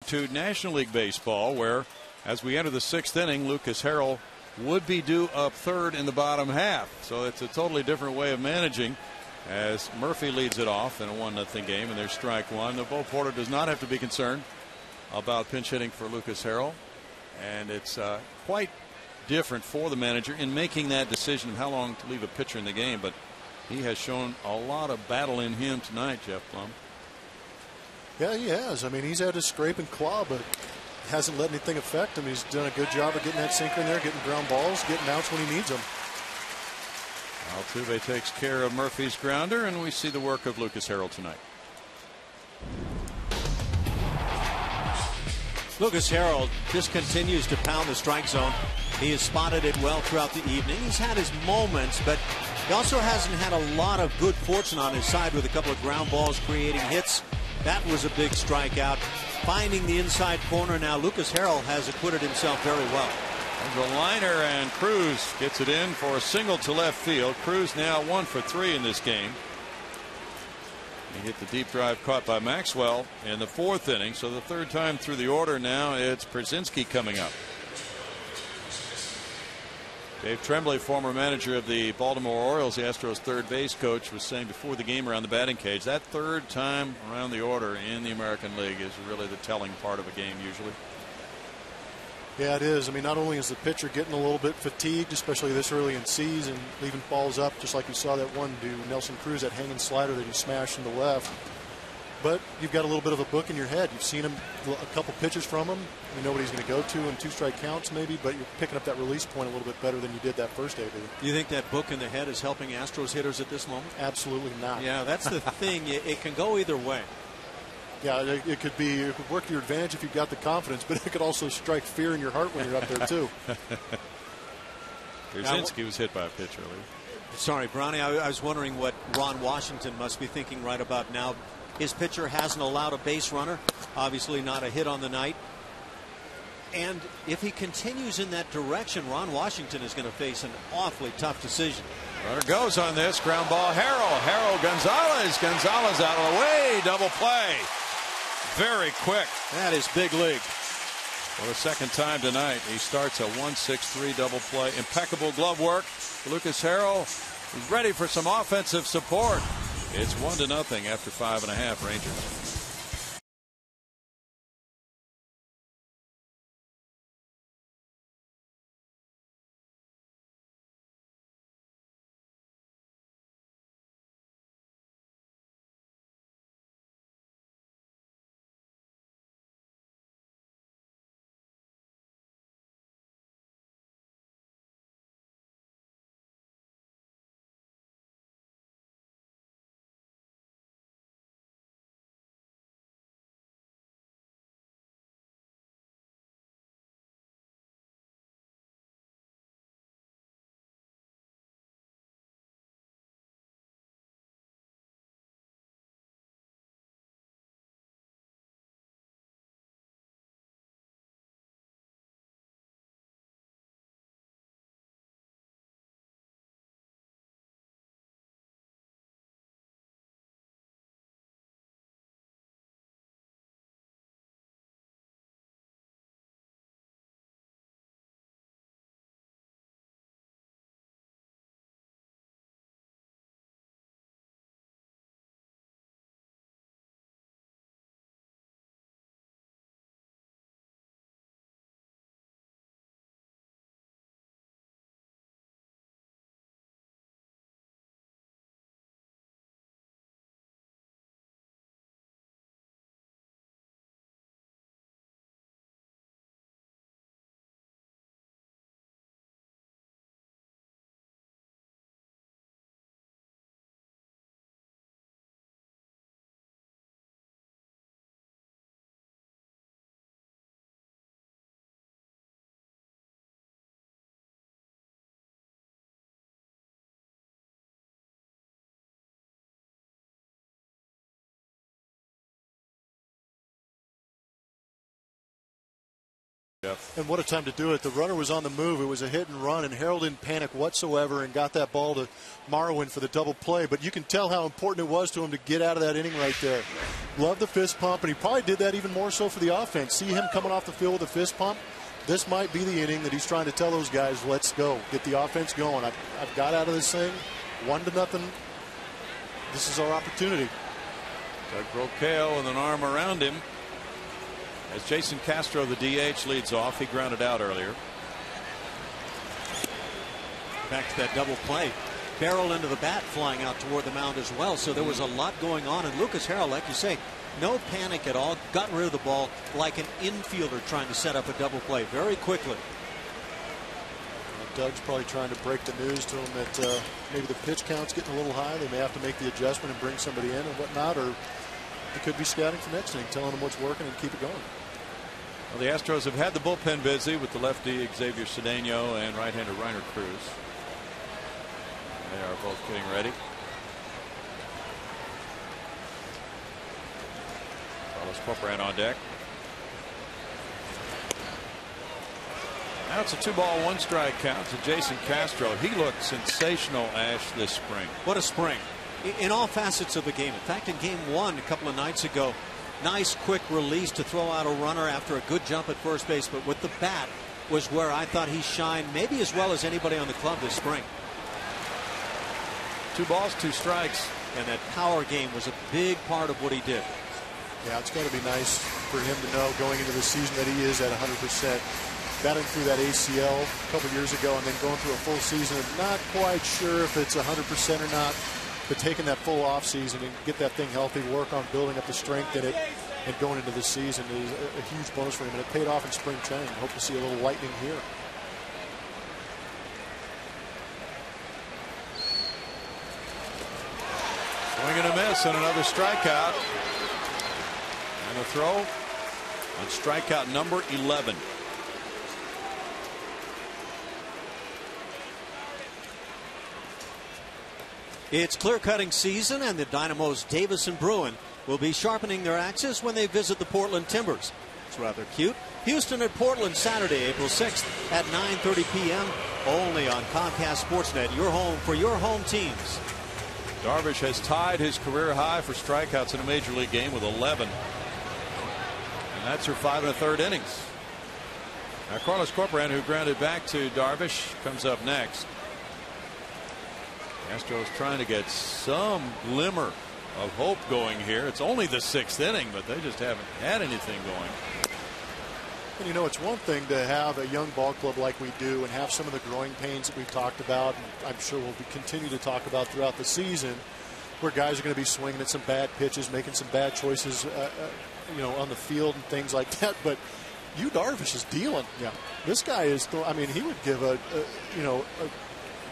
to National League Baseball, where as we enter the 6th inning, Lucas Harrell would be due up third in the bottom half. So it's a totally different way of managing as Murphy leads it off in a 1-0 game, and there's strike one. The Bo Porter does not have to be concerned about pinch hitting for Lucas Harrell, and it's quite different for the manager in making that decision of how long to leave a pitcher in the game. But he has shown a lot of battle in him tonight, Jeff Plum. Yeah, he has. I mean, he's had his scrape and claw, but hasn't let anything affect him. He's done a good job of getting that sinker in there, getting ground balls, getting outs when he needs them. Altuve takes care of Murphy's grounder, and we see the work of Lucas Harrell tonight. Lucas Harrell just continues to pound the strike zone. He has spotted it well throughout the evening. He's had his moments, but he also hasn't had a lot of good fortune on his side with a couple of ground balls creating hits. That was a big strikeout. Finding the inside corner now, Lucas Harrell has acquitted himself very well. The liner, and Cruz gets it in for a single to left field. Cruz now 1 for 3 in this game. He hit the deep drive caught by Maxwell in the 4th inning. So the 3rd time through the order now it's Brzezinski coming up. Dave Tremblay, former manager of the Baltimore Orioles, the Astros third base coach, was saying before the game around the batting cage, that 3rd time around the order in the American League is really the telling part of a game usually. Yeah, it is. I mean, not only is the pitcher getting a little bit fatigued, especially this early in season, leaving balls up, just like you saw that one do Nelson Cruz, that hanging slider that he smashed in the left. But you've got a little bit of a book in your head. You've seen him, a couple pitches from him. You know what he's going to go to in 2-strike counts maybe, but you're picking up that release point a little bit better than you did that first day. Do you think that book in the head is helping Astros hitters at this moment? Absolutely not. Yeah, that's the thing. It can go either way. Yeah, it could work to your advantage if you've got the confidence, but it could also strike fear in your heart when you're up there too. Brzezinski was hit by a pitch earlier. Sorry, Brownie, I was wondering what Ron Washington must be thinking right about now. His pitcher hasn't allowed a base runner, obviously not a hit on the night. And if he continues in that direction, Ron Washington is going to face an awfully tough decision. Runner goes on this ground ball. Harrell, Gonzalez out of the way. Double play. Very quick. That is big league. For the 2nd time tonight, he starts a 1-6-3 double play. Impeccable glove work. Lucas Harrell is ready for some offensive support. It's 1-0 after 5.5 Rangers. And what a time to do it. The runner was on the move. It was a hit and run, and Harold didn't panic whatsoever and got that ball to Marwin for the double play. But you can tell how important it was to him to get out of that inning right there. Love the fist pump, and he probably did that even more so for the offense. See him coming off the field with a fist pump? This might be the inning that he's trying to tell those guys, let's go. Get the offense going. I've got out of this thing 1-0. This is our opportunity. Doug Brocail with an arm around him. As Jason Castro, the DH, leads off. He grounded out earlier. Back to that double play. Barrel into the bat, flying out toward the mound as well. So there was a lot going on. And Lucas Harrell, like you say, no panic at all. Got rid of the ball like an infielder trying to set up a double play very quickly. Doug's probably trying to break the news to him that maybe the pitch count's getting a little high. They may have to make the adjustment and bring somebody in and whatnot, or they could be scouting for next inning, telling them what's working and keep it going. Well, the Astros have had the bullpen busy with the lefty Xavier Cedeno and right-hander Reiner Cruz. They are both getting ready. Carlos Corcoran on deck. Now it's a 2-ball, 1-strike count to Jason Castro. He looked sensational, Ash, this spring. What a spring. In all facets of the game. In fact, in game 1 a couple of nights ago, nice quick release to throw out a runner after a good jump at first base. But with the bat was where I thought he shined maybe as well as anybody on the club this spring. 2 balls, 2 strikes. And that power game was a big part of what he did. Yeah, it's got to be nice for him to know going into the season that he is at 100%. Batting through that ACL a couple years ago and then going through a full season. Not quite sure if it's 100% or not, but taking that full off season and get that thing healthy, work on building up the strength in it, and going into the season is a huge bonus for him. And it paid off in spring training. Hope to see a little lightning here. Swing and a miss and another strikeout. And a throw on strikeout number 11. It's clear-cutting season, and the Dynamo's Davis and Bruin will be sharpening their axes when they visit the Portland Timbers. It's rather cute. Houston at Portland Saturday, April 6th at 9:30 p.m. only on Comcast Sportsnet, your home for your home teams. Darvish has tied his career high for strikeouts in a major league game with 11. And that's her 5 1/3 innings. Now Carlos Corcoran, who grounded back to Darvish, comes up next. Astros trying to get some glimmer of hope going here. It's only the 6th inning, but they just haven't had anything going. And you know, it's one thing to have a young ball club like we do and have some of the growing pains that we've talked about, and I'm sure we'll continue to talk about throughout the season, where guys are going to be swinging at some bad pitches, making some bad choices, you know, on the field and things like that. But Yu Darvish is dealing. Yeah, this guy is. I mean, he would give a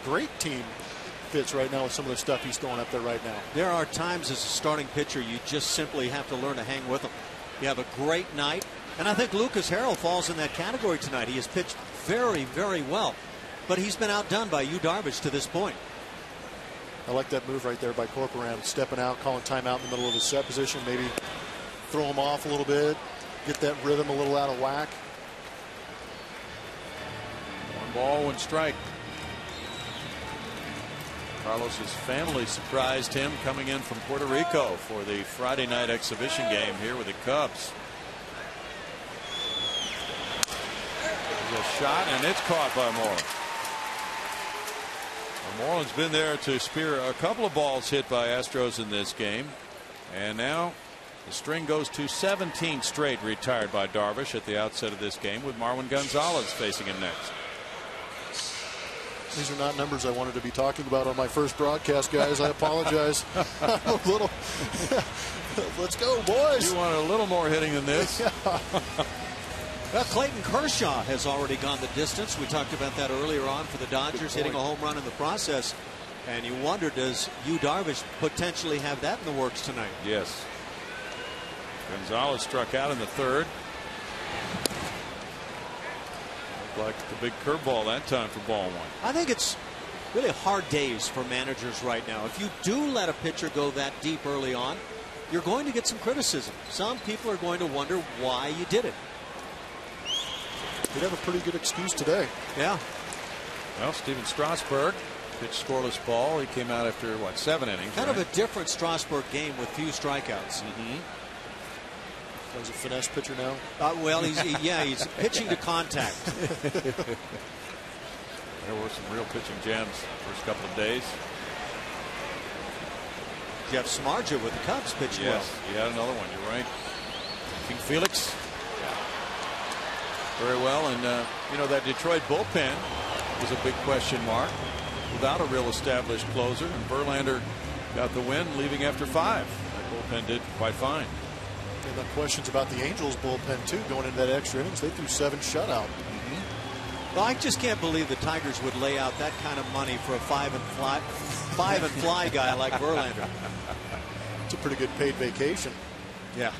great team fits right now with some of the stuff he's throwing up there right now. There are times as a starting pitcher you just simply have to learn to hang with him. You have a great night, and I think Lucas Harrell falls in that category tonight. He has pitched very, very well, but he's been outdone by Yu Darvish to this point. I like that move right there by Corcoran, stepping out, calling timeout in the middle of his set position, maybe throw him off a little bit, get that rhythm a little out of whack. 1 ball, 1 strike. Carlos's family surprised him coming in from Puerto Rico for the Friday night exhibition game here with the Cubs. There's a shot, and it's caught by Moreland. Well, Moreland's been there to spear a couple of balls hit by Astros in this game, and now the string goes to 17 straight retired by Darvish at the outset of this game, with Marwin Gonzalez facing him next. These are not numbers I wanted to be talking about on my first broadcast, guys. I apologize. I'm a little. Let's go, boys. You want a little more hitting than this. Yeah. Well, Clayton Kershaw has already gone the distance. We talked about that earlier on for the Dodgers, hitting a home run in the process. And you wonder, does Yu Darvish potentially have that in the works tonight? Yes. Gonzalez struck out in the 3rd. Like the big curveball that time for ball 1. I think it's really hard days for managers right now. If you do let a pitcher go that deep early on, you're going to get some criticism. Some people are going to wonder why you did it. He'd have a pretty good excuse today. Yeah. Well, Steven Strasburg pitched scoreless ball. He came out after, what, 7 innings? Kind of a different Strasburg game with few strikeouts. He's a finesse pitcher now. Well, he's pitching to contact. There were some real pitching gems first couple of days. Jeff Smarja with the Cubs pitched well. Yes, he had another one. You're right. King Felix. Very well. And, that Detroit bullpen was a big question mark without a real established closer. And Verlander got the win, leaving after 5. That bullpen did quite fine. And the questions about the Angels bullpen, too, going into that extra innings. They threw 7 shutout. Well, I just can't believe the Tigers would lay out that kind of money for a five and fly guy like Verlander. It's a pretty good paid vacation. Yeah.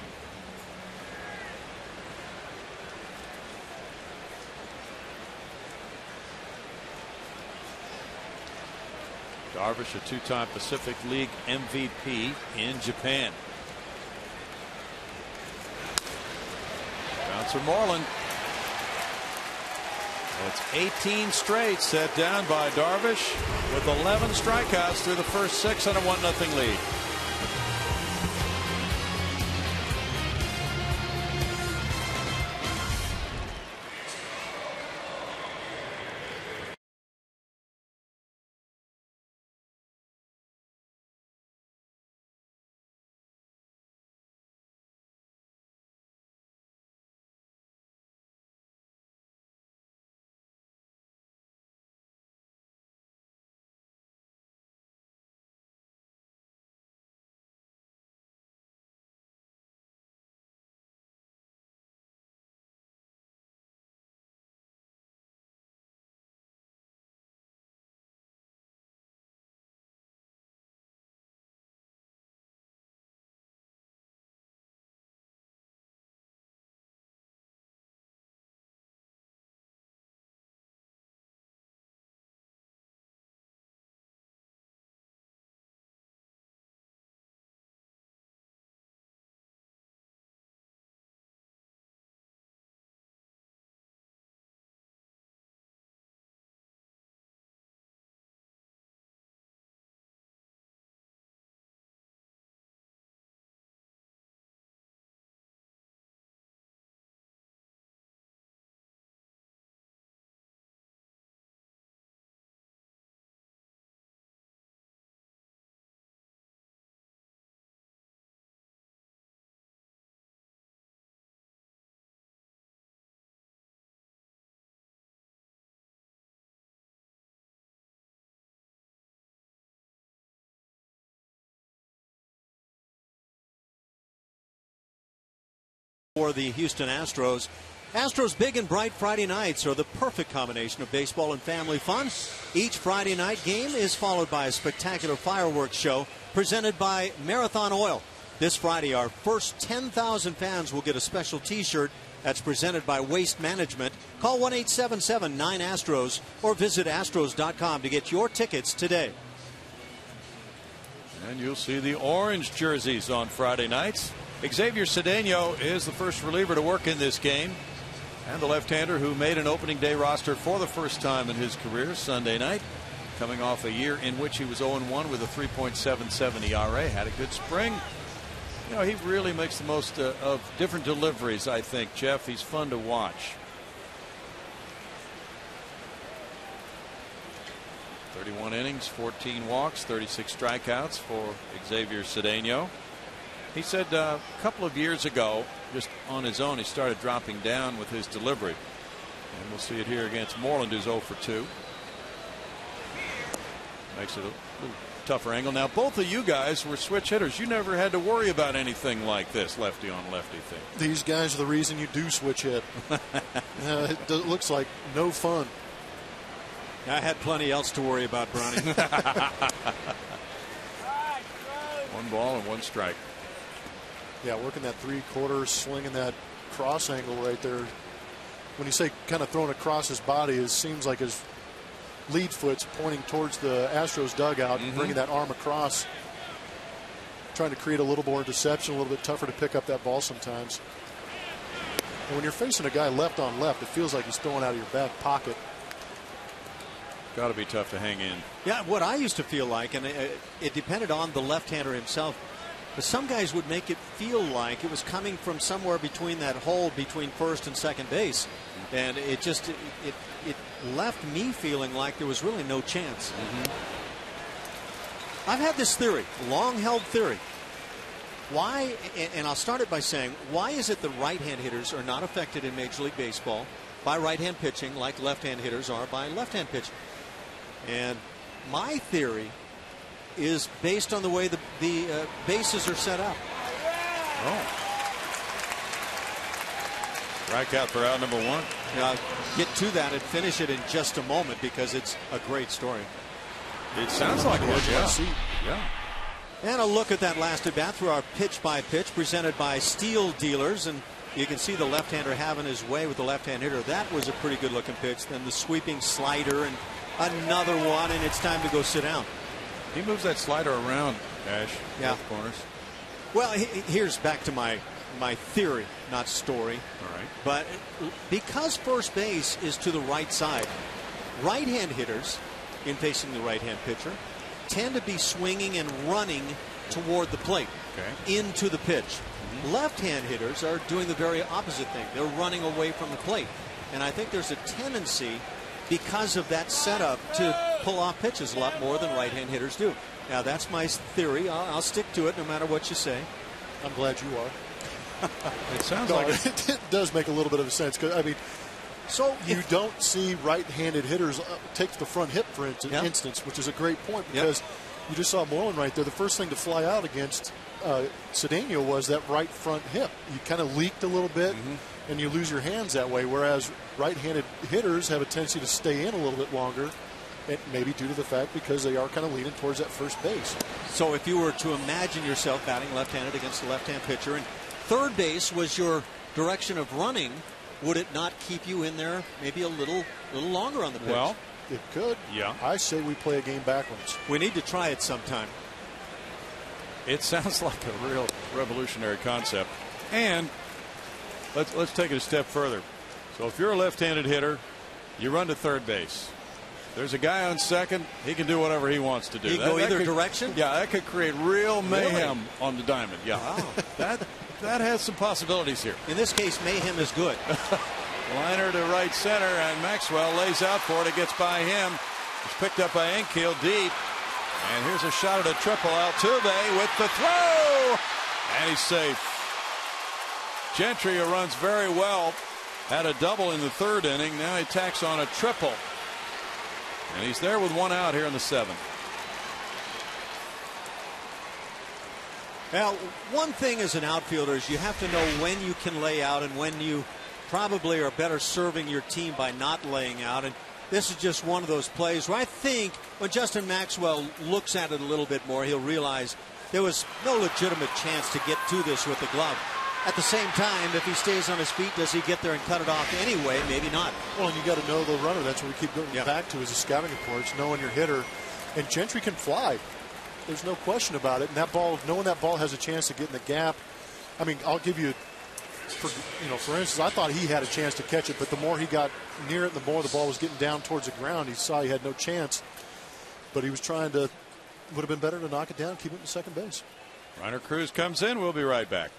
Darvish, a 2-time Pacific League MVP in Japan. Bouncer Moreland. It's 18 straight set down by Darvish with 11 strikeouts through the first 6 and a 1-0 lead. For the Houston Astros. Astros Big and Bright Friday nights are the perfect combination of baseball and family fun. Each Friday night game is followed by a spectacular fireworks show presented by Marathon Oil. This Friday, our first 10,000 fans will get a special T-shirt that's presented by Waste Management. Call 1-877-9-ASTROS or visit Astros.com to get your tickets today. And you'll see the orange jerseys on Friday nights. Xavier Cedeno is the first reliever to work in this game, and the left-hander who made an opening day roster for the first time in his career Sunday night, coming off a year in which he was 0-1 with a 3.77 ERA. Had a good spring. He really makes the most of different deliveries, I think. Jeff, he's fun to watch. 31 innings, 14 walks, 36 strikeouts for Xavier Cedeno. He said a couple of years ago, just on his own, he started dropping down with his delivery. And we'll see it here against Moreland, who's 0 for 2. Makes it a little tougher angle. Now, both of you guys were switch hitters. You never had to worry about anything like this lefty on lefty thing. These guys are the reason you do switch hit. It looks like no fun. I had plenty else to worry about, Bronny. 1 ball and 1 strike. Yeah, working that 3/4, swinging that cross angle right there. When you say kind of throwing across his body, it seems like his lead foot's pointing towards the Astros dugout, bringing that arm across, trying to create a little more deception, a little bit tougher to pick up that ball sometimes. And when you're facing a guy left on left, it feels like he's throwing out of your back pocket. Got to be tough to hang in. Yeah, what I used to feel like, and it depended on the left-hander himself, but some guys would make it feel like it was coming from somewhere between that hole between first and second base. And it just, it left me feeling like there was really no chance. I've had this theory, long-held theory. Why, and I'll start it by saying, why is it the right-hand hitters are not affected in Major League Baseball by right-hand pitching like left-hand hitters are by left-hand pitching? And my theory is based on the way the bases are set up. Strikeout for out number 1. I'll get to that and finish it in just a moment because it's a great story. It sounds like it, yeah. And a look at that last at bat through our pitch by pitch presented by Steel Dealers. And you can see the left-hander having his way with the left-hand hitter. That was a pretty good looking pitch. Then the sweeping slider and another one, and it's time to go sit down. He moves that slider around, Ash. Yeah. Both corners. Well, here's back to my theory, not story. All right. But because first base is to the right side, right-hand hitters, in facing the right-hand pitcher, tend to be swinging and running toward the plate, into the pitch. Left-hand hitters are doing the very opposite thing. They're running away from the plate. And I think there's a tendency, because of that setup, to pull off pitches a lot more than right-hand hitters do. Now, that's my theory. I'll stick to it no matter what you say. I'm glad you are. It sounds like it does make a little bit of a sense. 'Cause, I mean, so you don't see right-handed hitters take the front hip, for instance, which is a great point because you just saw Moreland right there. The first thing to fly out against Cedeno was that right front hip. You kind of leaked a little bit, and you lose your hands that way, whereas right-handed hitters have a tendency to stay in a little bit longer, and maybe due to the fact because they are kind of leaning towards that first base. So if you were to imagine yourself batting left-handed against a left-hand pitcher, and third base was your direction of running, would it not keep you in there maybe a little longer on the pitch? Well, it could. Yeah. I say we play a game backwards. We need to try it sometime. it sounds like a real revolutionary concept. And let's take it a step further. So if you're a left-handed hitter, you run to third base. There's a guy on second. He can do whatever he wants to do. He can go either direction? Yeah, that could create real mayhem on the diamond. Yeah. Wow. That has some possibilities here. In this case, mayhem is good. Liner to right center, and Maxwell lays out for it. It gets by him. It's picked up by Enkiel deep. And here's a shot at a triple. Altuve with the throw. And he's safe. Gentry, who runs very well, had a double in the third inning. Now he tacks on a triple. And he's there with one out here in the seventh. Now, one thing as an outfielder is you have to know when you can lay out and when you probably are better serving your team by not laying out. And this is just one of those plays where I think when Justin Maxwell looks at it a little bit more, he'll realize there was no legitimate chance to get to this with the glove. At the same time, if he stays on his feet, does he get there and cut it off anyway? Maybe not. Well, and you got to know the runner. That's what we keep going back to is the scouting reports, knowing your hitter. And Gentry can fly. There's no question about it. And that ball, knowing that ball has a chance to get in the gap. I mean, I'll give you, for instance, I thought he had a chance to catch it, but the more he got near it, the more the ball was getting down towards the ground. He saw he had no chance, but he was trying to. Would have been better to knock it down, keep it in second base. Reiner Cruz comes in. We'll be right back.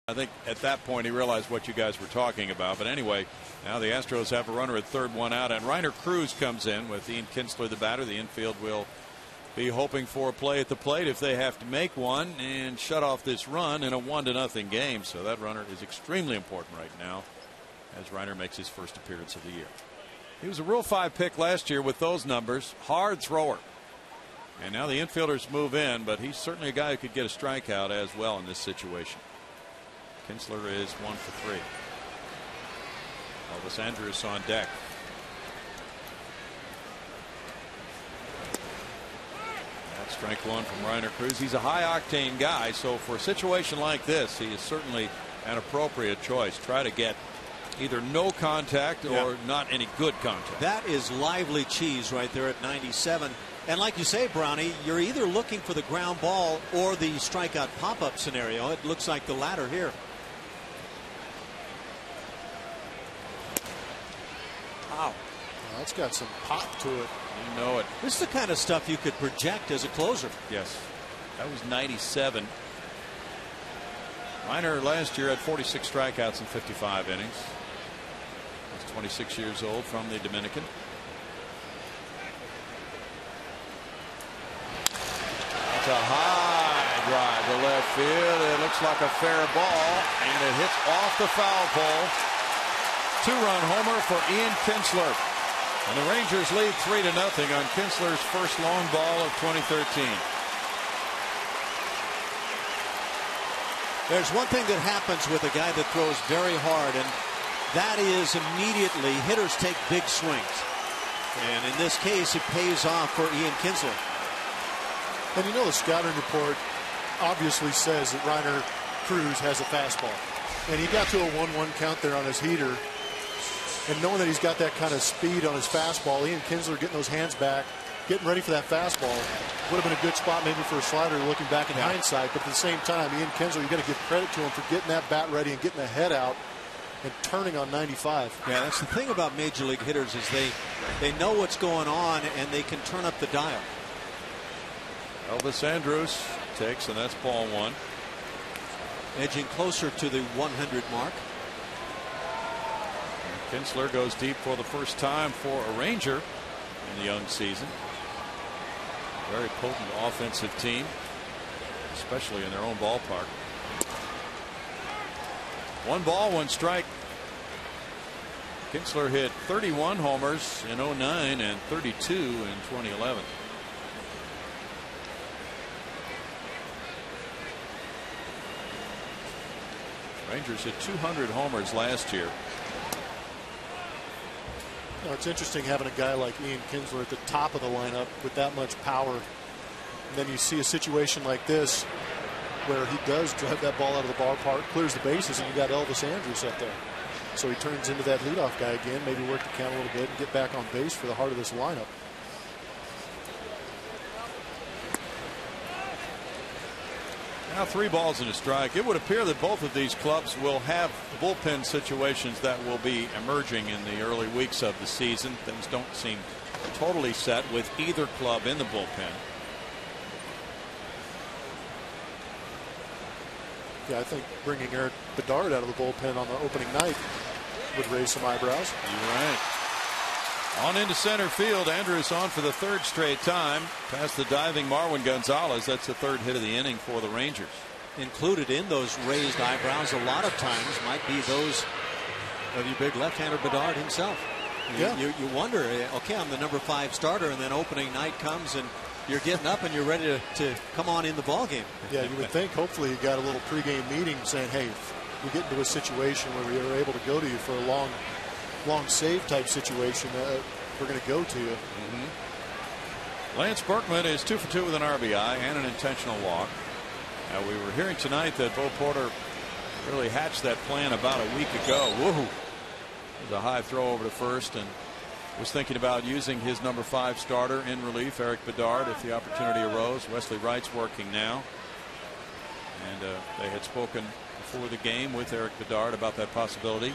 I think at that point he realized what you guys were talking about. But anyway, now the Astros have a runner at third, one out, and Reiner Cruz comes in with Ian Kinsler, the batter. The infield will be hoping for a play at the plate if they have to make one and shut off this run in a 1-0 game. So that runner is extremely important right now as Reiner makes his first appearance of the year. He was a Rule 5 pick last year with those numbers. Hard thrower. And now the infielders move in, but he's certainly a guy who could get a strikeout as well in this situation. Kinsler is 1 for 3. Elvis Andrus on deck. That's strike one from Reiner Cruz. He's a high octane guy, so for a situation like this, he is certainly an appropriate choice. Try to get either no contact or not any good contact. That is lively cheese right there at 97. And like you say, Brownie, you're either looking for the ground ball or the strikeout pop-up scenario. It looks like the latter here. Wow. Well, that's got some pop to it. You know it. This is the kind of stuff you could project as a closer. Yes. That was 97. Reiner last year had 46 strikeouts in 55 innings. He's 26 years old, from the Dominican. It's a high drive to left field. It looks like a fair ball, and it hits off the foul pole. 2-run homer for Ian Kinsler. And the Rangers lead 3-0 on Kinsler's first long ball of 2013. There's one thing that happens with a guy that throws very hard, and that is immediately hitters take big swings. And in this case, it pays off for Ian Kinsler. And you know, the scouting report obviously says that Reiner Cruz has a fastball. And he got to a 1-1 count there on his heater. And knowing that he's got that kind of speed on his fastball, Ian Kinsler getting those hands back, getting ready for that fastball, would have been a good spot maybe for a slider looking back in hindsight. But at the same time, Ian Kinsler, you got to give credit to him for getting that bat ready and getting the head out and turning on 95. Yeah, that's the thing about major league hitters, is they know what's going on and they can turn up the dial. Elvis Andrus takes, and that's ball one. Edging closer to the 100 mark. Kinsler goes deep for the first time for a Ranger in the young season. Very potent offensive team, especially in their own ballpark. 1 ball, 1 strike. Kinsler hit 31 homers in 09 and 32 in 2011. Rangers hit 200 homers last year. You know, it's interesting having a guy like Ian Kinsler at the top of the lineup with that much power. And then you see a situation like this where he does drive that ball out of the ballpark, clears the bases, and you got Elvis Andrus up there. So he turns into that leadoff guy again, maybe work the count a little bit and get back on base for the heart of this lineup. Now 3 balls and a strike. It would appear that both of these clubs will have bullpen situations that will be emerging in the early weeks of the season. Things don't seem totally set with either club in the bullpen. Yeah, I think bringing Eric Bedard out of the bullpen on the opening night would raise some eyebrows. You're right. On into center field. Andrus on for the 3rd straight time. Past the diving Marwin Gonzalez. That's the 3rd hit of the inning for the Rangers. Included in those raised eyebrows a lot of times might be those of your big left-hander Bedard himself. You wonder, okay, I'm the number 5 starter, and then opening night comes and you're getting up and you're ready to come on in the ball game. Yeah, you would think hopefully you got a little pregame meeting saying, hey, we get into a situation where we are able to go to you for a long save type situation, we're going to go to you. Lance Berkman is 2 for 2 with an RBI and an intentional walk. Now, we were hearing tonight that Bo Porter really hatched that plan about a week ago. Woohoo! It was a high throw over to first, and was thinking about using his number 5 starter in relief, Eric Bedard, if the opportunity arose. Wesley Wright's working now, and they had spoken before the game with Eric Bedard about that possibility.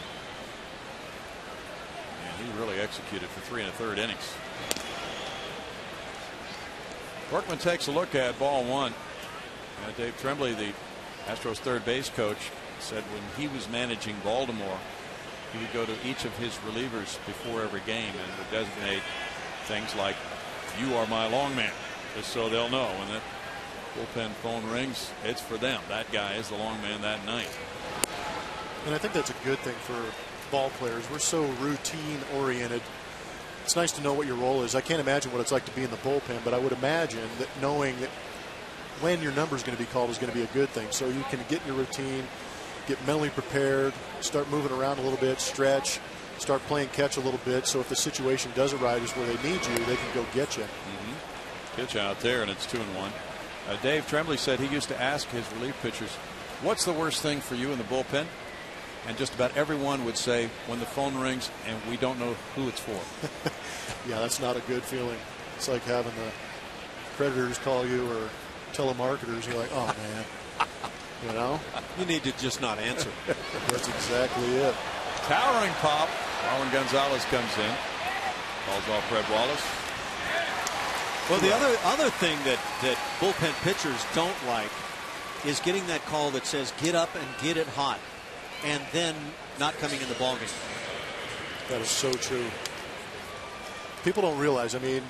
And he really executed for 3 1/3 innings. Berkman takes a look at ball one. Dave Tremblay, the Astros third base coach, said when he was managing Baltimore, he would go to each of his relievers before every game and would designate things like, "You are my long man," just so they'll know when that bullpen phone rings, it's for them. That guy is the long man that night. And I think that's a good thing for ball players. We're so routine oriented. It's nice to know what your role is. I can't imagine what it's like to be in the bullpen, but I would imagine that knowing that when your number is going to be called is going to be a good thing. So you can get in your routine, get mentally prepared, start moving around a little bit, stretch, start playing catch a little bit. So if the situation does arise where they need you, they can go get you. Pitch out there, and it's 2-1. Dave Tremblay said he used to ask his relief pitchers, "What's the worst thing for you in the bullpen?" And just about everyone would say, "When the phone rings and we don't know who it's for." Yeah, that's not a good feeling. It's like having the creditors call you or telemarketers. You're like, "Oh man," you know. You need to just not answer. That's exactly it. Towering pop. Marlon Gonzalez comes in, calls off Fred Wallace. Well, the other thing that bullpen pitchers don't like is getting that call that says get up and get it hot, and then not coming in the ballgame. That is so true. People don't realize, I mean,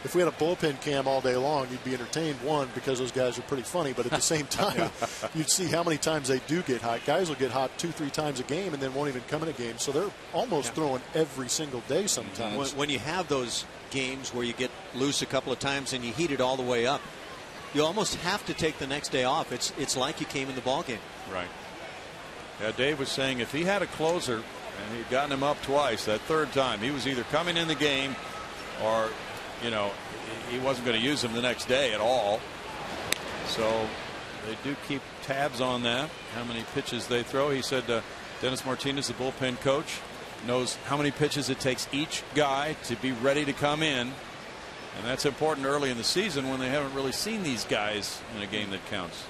if we had a bullpen cam all day long, you'd be entertained, one, because those guys are pretty funny, but at the same time, you'd see how many times they do get hot. Guys will get hot 2-3 times a game and then won't even come in a game. So they're almost throwing every single day sometimes. When you have those games where you get loose a couple of times and you heat it all the way up, you almost have to take the next day off. It's like you came in the ballgame. Right. Yeah, Dave was saying if he had a closer and he'd gotten him up twice, that third time, he was either coming in the game or, you know, he wasn't going to use him the next day at all. So they do keep tabs on that, how many pitches they throw. He said Dennis Martinez, the bullpen coach, knows how many pitches it takes each guy to be ready to come in. And that's important early in the season when they haven't really seen these guys in a game that counts.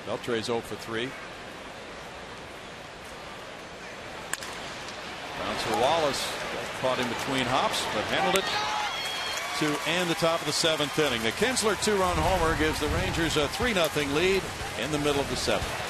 Beltre's 0 for 3. Bouncer Wallace caught in between hops, but handled it to end the top of the 7th inning. The Kinsler 2-run homer gives the Rangers a 3-0 lead in the middle of the 7th.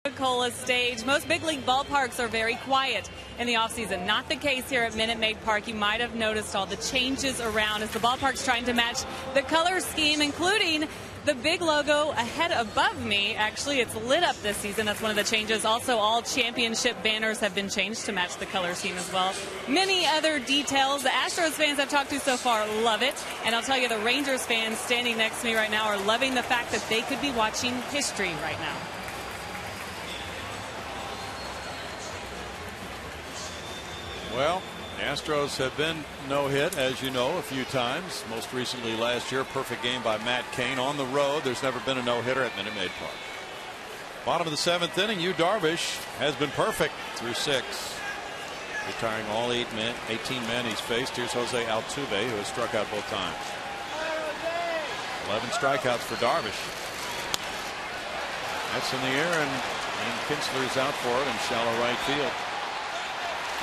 Coca-Cola stage. Most big league ballparks are very quiet in the offseason. Not the case here at Minute Maid Park. You might have noticed all the changes around as the ballpark's trying to match the color scheme, including the big logo ahead above me. Actually, it's lit up this season. That's one of the changes. Also, all championship banners have been changed to match the color scheme as well. Many other details. The Astros fans I've talked to so far love it. And I'll tell you, the Rangers fans standing next to me right now are loving the fact that they could be watching history right now. Well, Astros have been no-hit, as you know, a few times. Most recently last year, perfect game by Matt Cain on the road. There's never been a no-hitter at Minute Maid Park. Bottom of the 7th inning, Yu Darvish has been perfect through 6. Retiring all 18 men he's faced. Here's Jose Altuve, who has struck out both times. 11 strikeouts for Darvish. That's in the air, and Kinsler's out for it in shallow right field.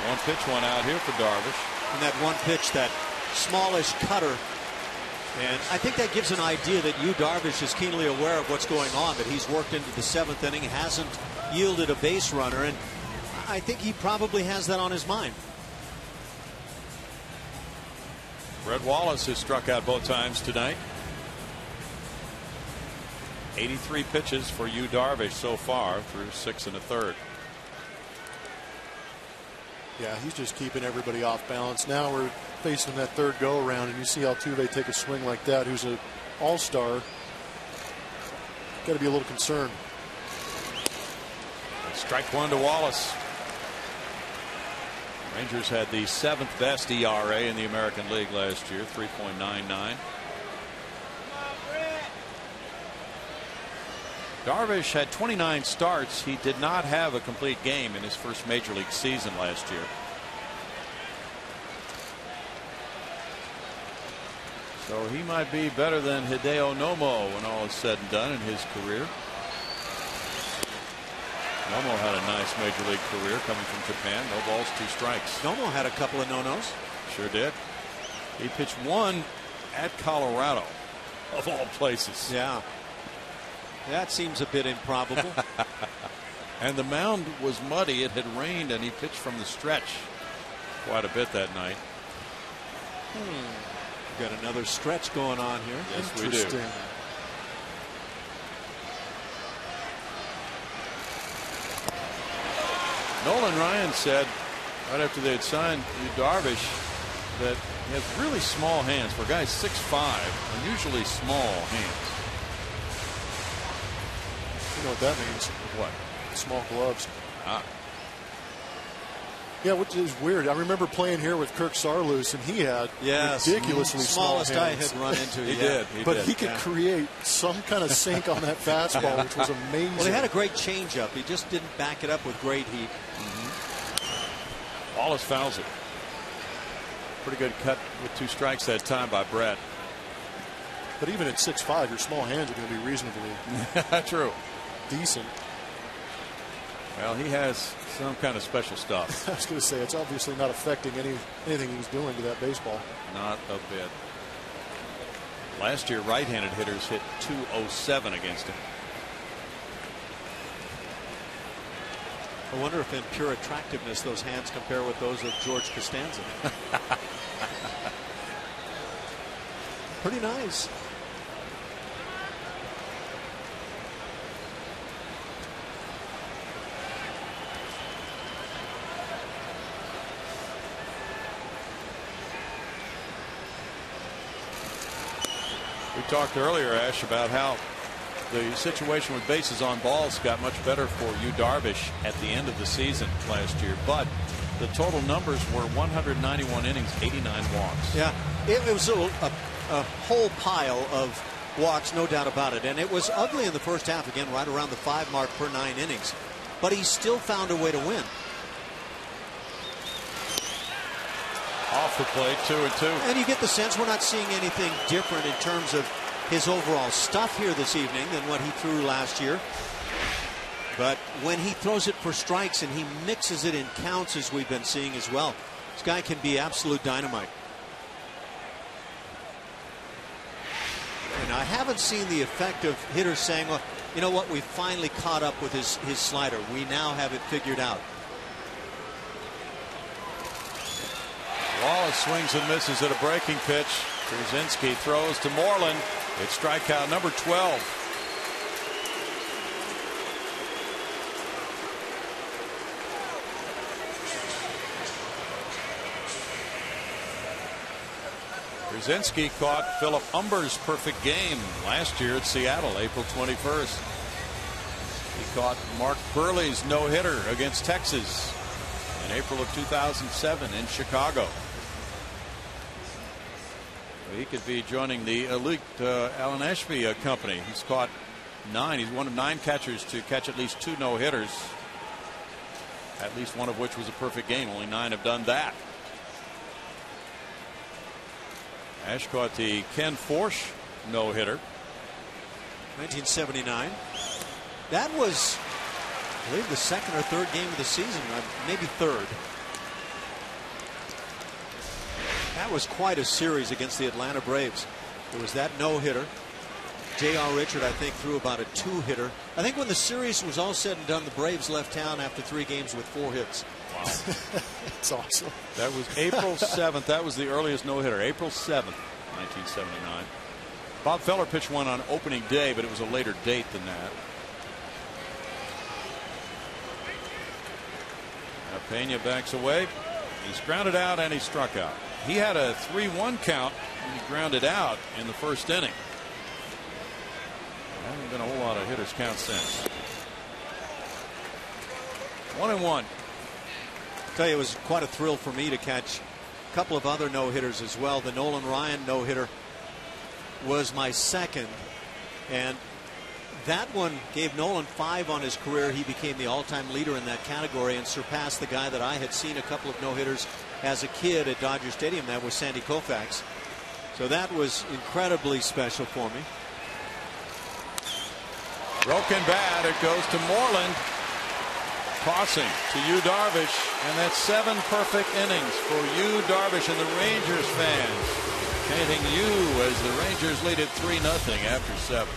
One pitch, one out here for Darvish. And that one pitch, that smallish cutter. And I think that gives an idea that Yu Darvish is keenly aware of what's going on, that he's worked into the 7th inning, hasn't yielded a base runner, and I think he probably has that on his mind. Red Wallace has struck out both times tonight. 83 pitches for Yu Darvish so far through 6 1/3. Yeah, he's just keeping everybody off balance. Now we're facing that third go around, and you see Altuve take a swing like that, who's an all-star. Got to be a little concerned. Strike one to Wallace. Rangers had the 7th best ERA in the American League last year, 3.99. Darvish had 29 starts. He did not have a complete game in his first major league season last year. So he might be better than Hideo Nomo when all is said and done in his career. Nomo had a nice major league career coming from Japan. No balls, 2 strikes. Nomo had a couple of no-nos. Sure did. He pitched one at Colorado, of all places. Yeah. That seems a bit improbable. And the mound was muddy. It had rained, and he pitched from the stretch quite a bit that night. We've got another stretch going on here. Yes, we do. Nolan Ryan said right after they had signed Yu Darvish that he has really small hands. For a guy 6'5", unusually small hands. You know what that means? What? Small gloves. Ah. Yeah, which is weird. I remember playing here with Kirk Sarloos, and he had ridiculously small smallest hands. I had run into. He did. But he could create some kind of sink on that fastball, which was amazing. Well, he had a great changeup. He just didn't back it up with great heat. Wallace fouls it. Pretty good cut with 2 strikes that time by Brett. But even at 6'5", your small hands are going to be reasonably true. Decent. Well, he has some kind of special stuff. I was going to say, it's obviously not affecting anything he's doing to that baseball. Not a bit. Last year, right-handed hitters hit .207 against him. I wonder if in pure attractiveness those hands compare with those of George Costanza. Pretty nice. We talked earlier, Ash, about how the situation with bases on balls got much better for Yu Darvish at the end of the season last year, but the total numbers were 191 innings, 89 walks. Yeah, it was a whole pile of walks, no doubt about it, and it was ugly in the first half, again right around the 5 mark per 9 innings, but he still found a way to win. Off the plate, 2-2. And you get the sense we're not seeing anything different in terms of his overall stuff here this evening than what he threw last year. But when he throws it for strikes and he mixes it in counts, as we've been seeing as well, this guy can be absolute dynamite. And I haven't seen the effect of hitters saying, well, you know what, we finally caught up with his slider. We now have it figured out. Wallace swings and misses at a breaking pitch. Krasinski throws to Moreland. It's strikeout number 12. Krasinski caught Philip Humber's perfect game last year at Seattle, April 21st. He caught Mark Burley's no-hitter against Texas in April of 2007 in Chicago. He could be joining the elite Alan Ashby company. He's caught 9. He's one of 9 catchers to catch at least 2 no-hitters, at least one of which was a perfect game. Only 9 have done that. Ash caught the Ken Forsch no-hitter. 1979. That was, I believe, the second or third game of the season, maybe third. That was quite a series against the Atlanta Braves. There was that no-hitter. J.R. Richard, I think, threw about a 2-hitter. I think when the series was all said and done, the Braves left town after 3 games with 4 hits. Wow. That's awesome. That was April 7th. That was the earliest no-hitter. April 7th, 1979. Bob Feller pitched one on opening day, but it was a later date than that. Now Pena backs away. He's grounded out and he struck out. He had a 3-1 count when he grounded out in the first inning. There hasn't been a whole lot of hitters count since. 1-1. I tell you, it was quite a thrill for me to catch a couple of other no-hitters as well. The Nolan Ryan no-hitter was my second, and that one gave Nolan 5 on his career. He became the all-time leader in that category and surpassed the guy that I had seen a couple of no-hitters as a kid at Dodger Stadium. That was Sandy Koufax. So that was incredibly special for me. Broken bat. It goes to Moreland. Crossing to Yu Darvish, and that's 7 perfect innings for Yu Darvish and the Rangers fans. Chanting "you" as the Rangers lead it 3-0 after 7.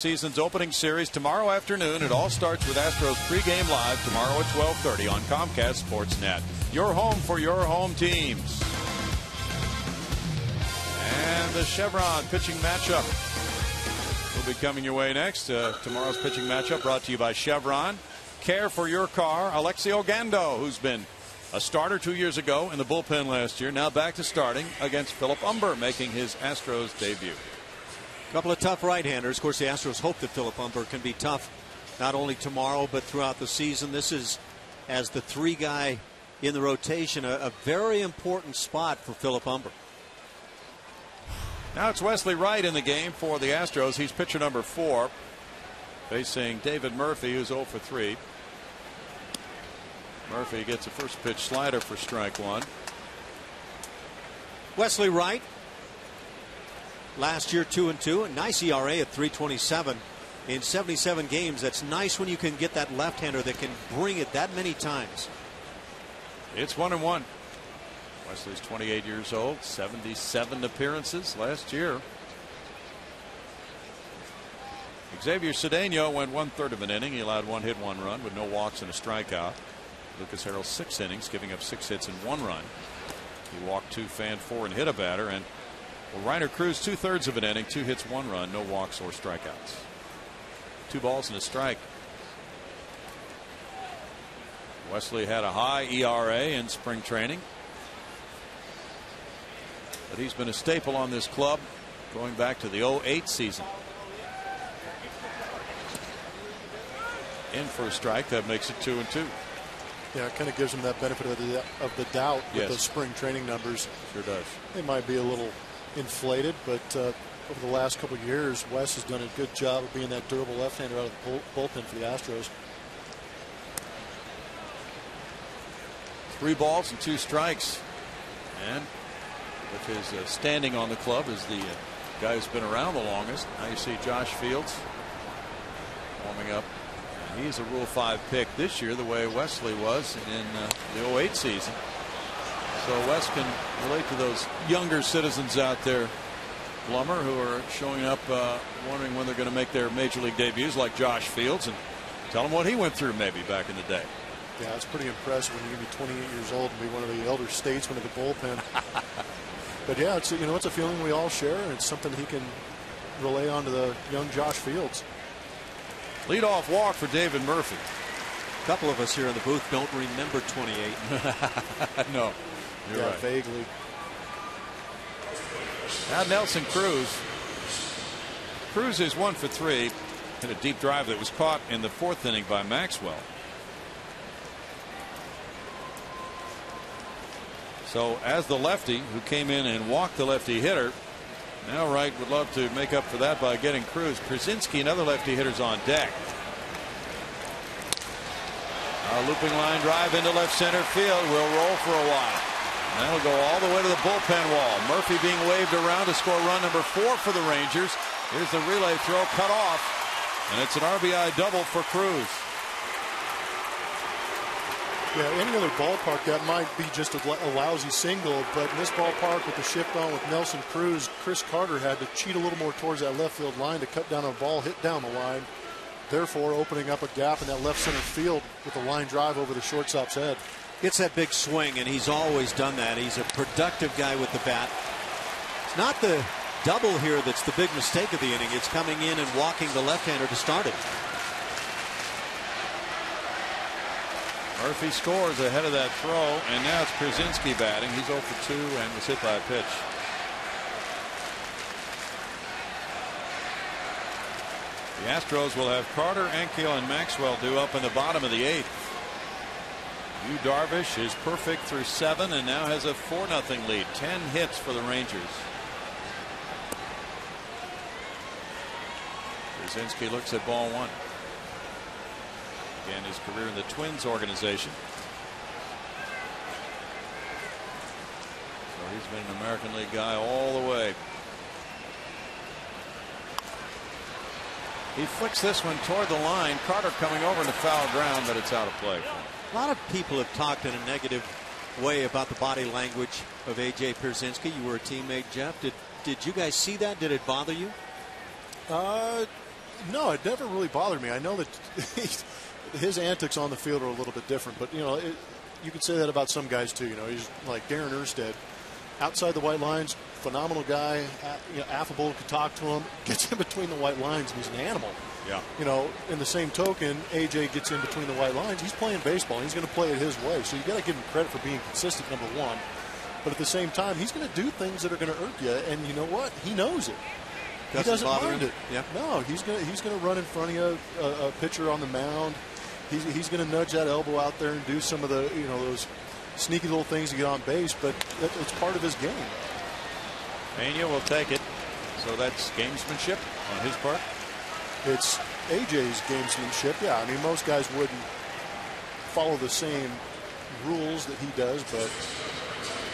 Season's opening series tomorrow afternoon. It all starts with Astros pregame live tomorrow at 12:30 on Comcast Sportsnet. Your home for your home teams. And the Chevron pitching matchup will be coming your way next. Tomorrow's pitching matchup brought to you by Chevron. Care for your car. Alexi Ogando, who's been a starter 2 years ago in the bullpen last year, now back to starting against Philip Umber, making his Astros debut. Couple of tough right-handers. Of course, the Astros hope that Philip Umber can be tough not only tomorrow but throughout the season. This is, as the 3 guy in the rotation, a very important spot for Philip Umber. Now it's Wesley Wright in the game for the Astros. He's pitcher number 4, facing David Murphy, who's 0 for 3. Murphy gets a first pitch slider for strike 1. Wesley Wright, last year 2-2, a nice ERA at 3.27 in 77 games. That's nice when you can get that left-hander that can bring it that many times. It's 1-1. Wesley's 28 years old, 77 appearances last year. Xavier Cedeno went 1/3 of an inning. He allowed 1 hit, 1 run with no walks and a strikeout. Lucas Harrell 6 innings, giving up 6 hits and 1 run. He walked 2, fanned 4, and hit a batter. And Reiner Cruz 2/3 of an inning, 2 hits, 1 run, no walks or strikeouts. 2 balls and a strike. Wesley had a high ERA in spring training. but he's been a staple on this club going back to the 08 season. In for a strike. That makes it 2-2. Yeah, it kind of gives him that benefit of the doubt with those spring training numbers. Sure does. They might be a little inflated, but over the last couple of years, Wes has done a good job of being that durable left-hander out of the bullpen for the Astros. 3 balls and 2 strikes. And with his standing on the club as the guy who's been around the longest. Now you see Josh Fields warming up. And he's a Rule 5 pick this year, the way Wesley was in the 08 season. So Wes can relate to those younger citizens out there, Blummer, who are showing up wondering when they're going to make their major league debuts, like Josh Fields, and tell them what he went through maybe back in the day. Yeah, it's pretty impressive when you're going to be 28 years old and be one of the elder statesmen of the bullpen. But yeah, it's a feeling we all share, and it's something he can relay on to the young Josh Fields. Leadoff walk for David Murphy. A couple of us here in the booth don't remember 28. No, you're right. Vaguely. Now Nelson Cruz. Cruz is 1 for 3. Hit a deep drive that was caught in the 4th inning by Maxwell. So as the lefty who came in and walked the lefty hitter, now Wright would love to make up for that by getting Cruz. Przinsky, another lefty hitter's on deck. A looping line drive into left center field will roll for a while. And that'll go all the way to the bullpen wall. Murphy being waved around to score run number 4 for the Rangers. Here's the relay throw cut off, and it's an RBI double for Cruz. Yeah, any other ballpark that might be just a lousy single, but in this ballpark with the shift on with Nelson Cruz, Chris Carter had to cheat a little more towards that left field line to cut down a ball hit down the line, therefore opening up a gap in that left center field with a line drive over the shortstop's head. It's that big swing, and he's always done that. He's a productive guy with the bat. It's not the double here that's the big mistake of the inning. It's coming in and walking the left-hander to start it. Murphy scores ahead of that throw, and now it's Przinsky batting. He's 0 for 2 and was hit by a pitch. The Astros will have Carter, Ankiel, and Maxwell due up in the bottom of the 8th. Yu Darvish is perfect through 7 and now has a 4-0 lead. 10 hits for the Rangers. Przinsky looks at ball 1. Again, his career in the Twins organization. So he's been an American League guy all the way. He flicks this one toward the line. Carter coming over into foul ground, but it's out of play. A lot of people have talked in a negative way about the body language of A.J. Przinsky. You were a teammate, Jeff. Did you guys see that? Did it bother you? No, it never really bothered me. I know that his antics on the field are a little bit different, but you could say that about some guys too. He's like Darren Erstad, outside the white lines, phenomenal guy, affable, could talk to him, gets in between the white lines, and he's an animal. Yeah. In the same token, AJ gets in between the white lines. He's playing baseball. He's going to play it his way. So you got to give him credit for being consistent, number 1. But at the same time, he's going to do things that are going to irk you. And you know what? He knows it. He doesn't mind it. Yeah. No, he's going to run in front of you, a pitcher on the mound. He's going to nudge that elbow out there and do some of the those sneaky little things to get on base. But it's part of his game. Pena will take it. So that's gamesmanship on his part. It's AJ's gamesmanship. Yeah, I mean, most guys wouldn't follow the same rules that he does, but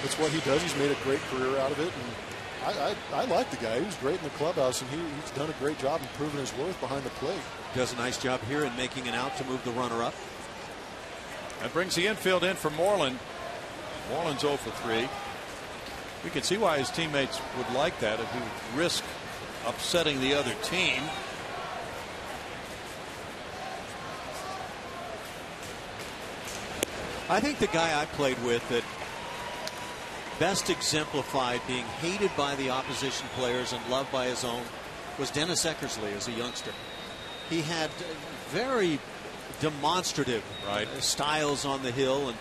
it's what he does. He's made a great career out of it, and I like the guy. He was great in the clubhouse, and he's done a great job in proving his worth behind the plate. Does a nice job here in making an out to move the runner up. That brings the infield in for Moreland. Moreland's 0 for 3. We can see why his teammates would like that if he would risk upsetting the other team. I think the guy I played with that best exemplified being hated by the opposition players and loved by his own was Dennis Eckersley as a youngster. He had very demonstrative styles on the hill, and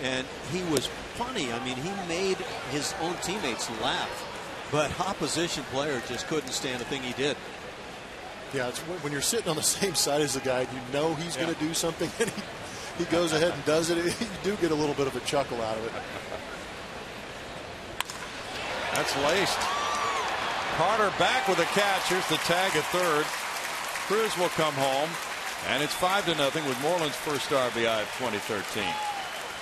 and he was funny. I mean, he made his own teammates laugh, but opposition player just couldn't stand a thing he did. Yeah, it's when you're sitting on the same side as the guy, you know he's going to do something, and he goes ahead and does it. You do get a little bit of a chuckle out of it. That's laced. Carter back with a catch. Here's the tag at third. Cruz will come home, and it's 5-0 with Moreland's first RBI of 2013.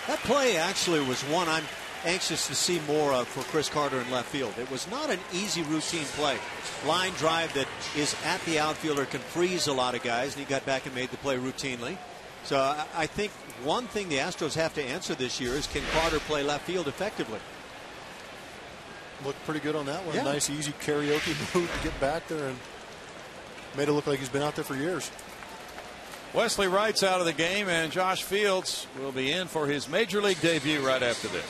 That play actually was one I'm anxious to see more of for Chris Carter in left field. It was not an easy routine play. Line drive that is at the outfielder can freeze a lot of guys, and he got back and made the play routinely. So I think one thing the Astros have to answer this year is, can Carter play left field effectively? Looked pretty good on that one. Yeah. Nice, easy karaoke move to get back there and made it look like he's been out there for years. Wesley Wright's out of the game, and Josh Fields will be in for his major league debut right after this.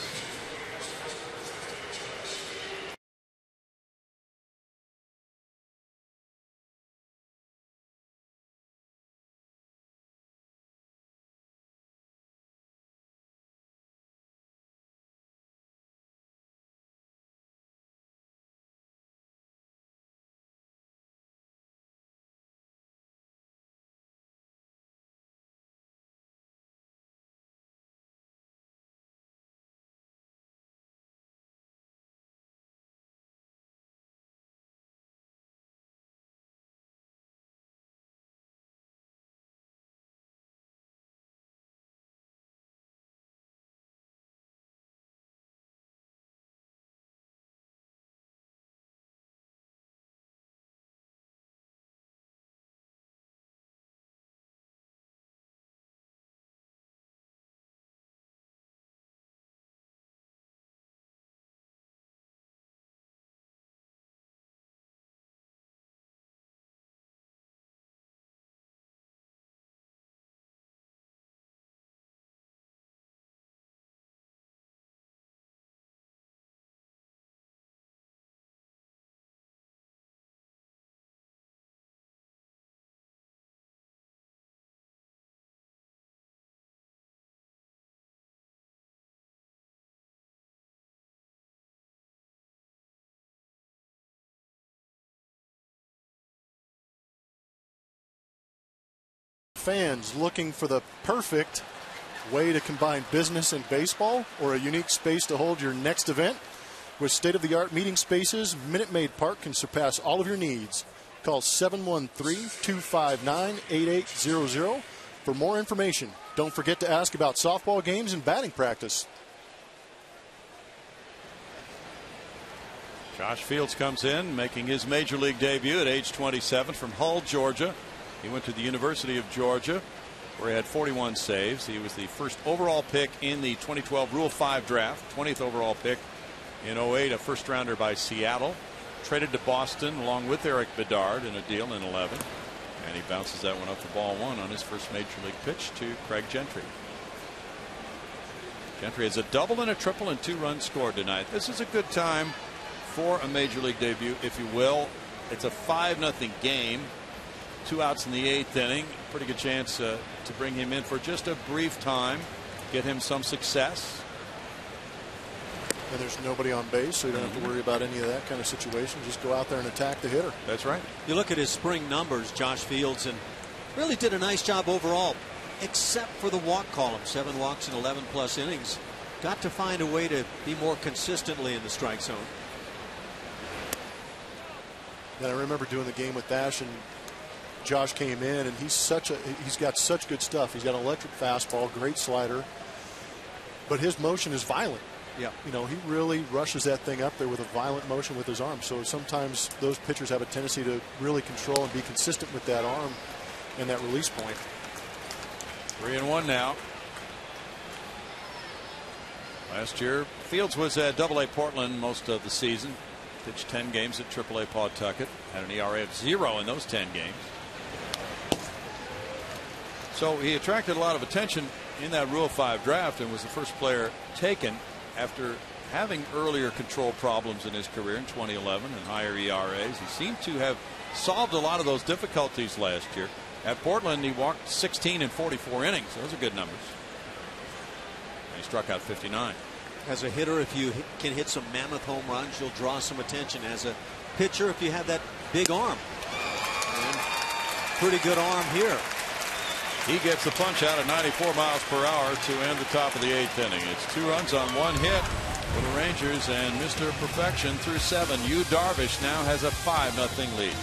Fans looking for the perfect way to combine business and baseball, or a unique space to hold your next event? With state-of-the-art meeting spaces, Minute Maid Park can surpass all of your needs. Call 713-259-8800 for more information. Don't forget to ask about softball games and batting practice. Josh Fields comes in, making his major league debut at age 27 from Hull, Georgia. He went to the University of Georgia, where he had 41 saves. He was the first overall pick in the 2012 Rule 5 draft, 20th overall pick in 08, a first rounder by Seattle. Traded to Boston along with Eric Bedard in a deal in 11. And he bounces that one up for ball one on his first major league pitch to Craig Gentry. Gentry has a double and a triple and 2 runs scored tonight. This is a good time for a major league debut, if you will. It's a 5-0 game. 2 outs in the 8th inning. Pretty good chance to bring him in for just a brief time, get him some success. And there's nobody on base, so you don't have to worry about any of that kind of situation. Just go out there and attack the hitter. That's right. You look at his spring numbers, Josh Fields, and really did a nice job overall, except for the walk column. 7 walks in 11+ innings. Got to find a way to be more consistently in the strike zone. And I remember doing the game with Dash, and Josh came in, and he's got such good stuff. He's got an electric fastball, great slider, but his motion is violent. Yeah. You know, he really rushes that thing up there with a violent motion with his arm. So sometimes those pitchers have a tendency to really control and be consistent with that arm and that release point. 3-1 now. Last year, Fields was at AA Portland most of the season. Pitched 10 games at AAA Pawtucket. Had an ERA of 0 in those 10 games. So he attracted a lot of attention in that Rule 5 draft and was the first player taken after having earlier control problems in his career in 2011 and higher ERAs. He seemed to have solved a lot of those difficulties last year. At Portland, he walked 16 in 44 innings. Those are good numbers. He struck out 59. As a hitter, if you can hit some mammoth home runs, you'll draw some attention. As a pitcher, if you have that big arm. And pretty good arm here. He gets the punch out at 94 miles per hour to end the top of the 8th inning. It's 2 runs on 1 hit for the Rangers, and Mr. Perfection through 7. Yu Darvish now has a 5-0 lead.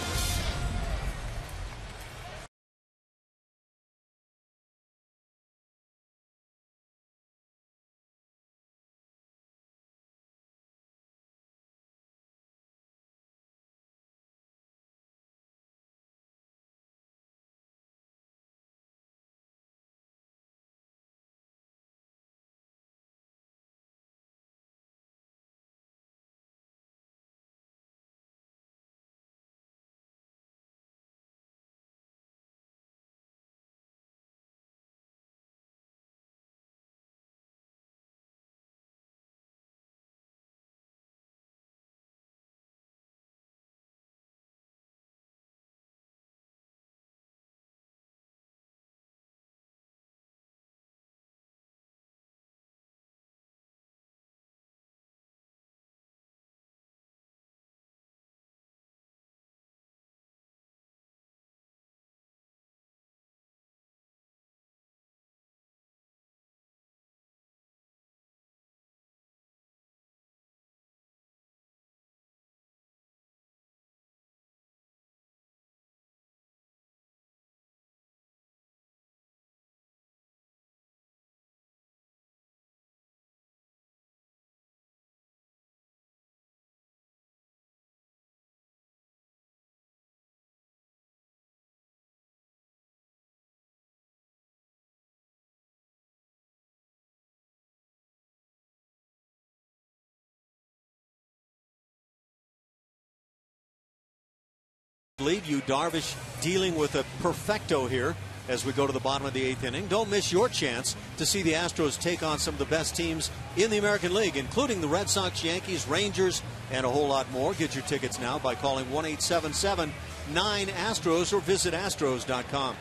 Lead. Yu Darvish dealing with a perfecto here as we go to the bottom of the 8th inning. Don't miss your chance to see the Astros take on some of the best teams in the American League, including the Red Sox, Yankees, Rangers, and a whole lot more. Get your tickets now by calling 1-877-9-ASTROS or visit Astros.com.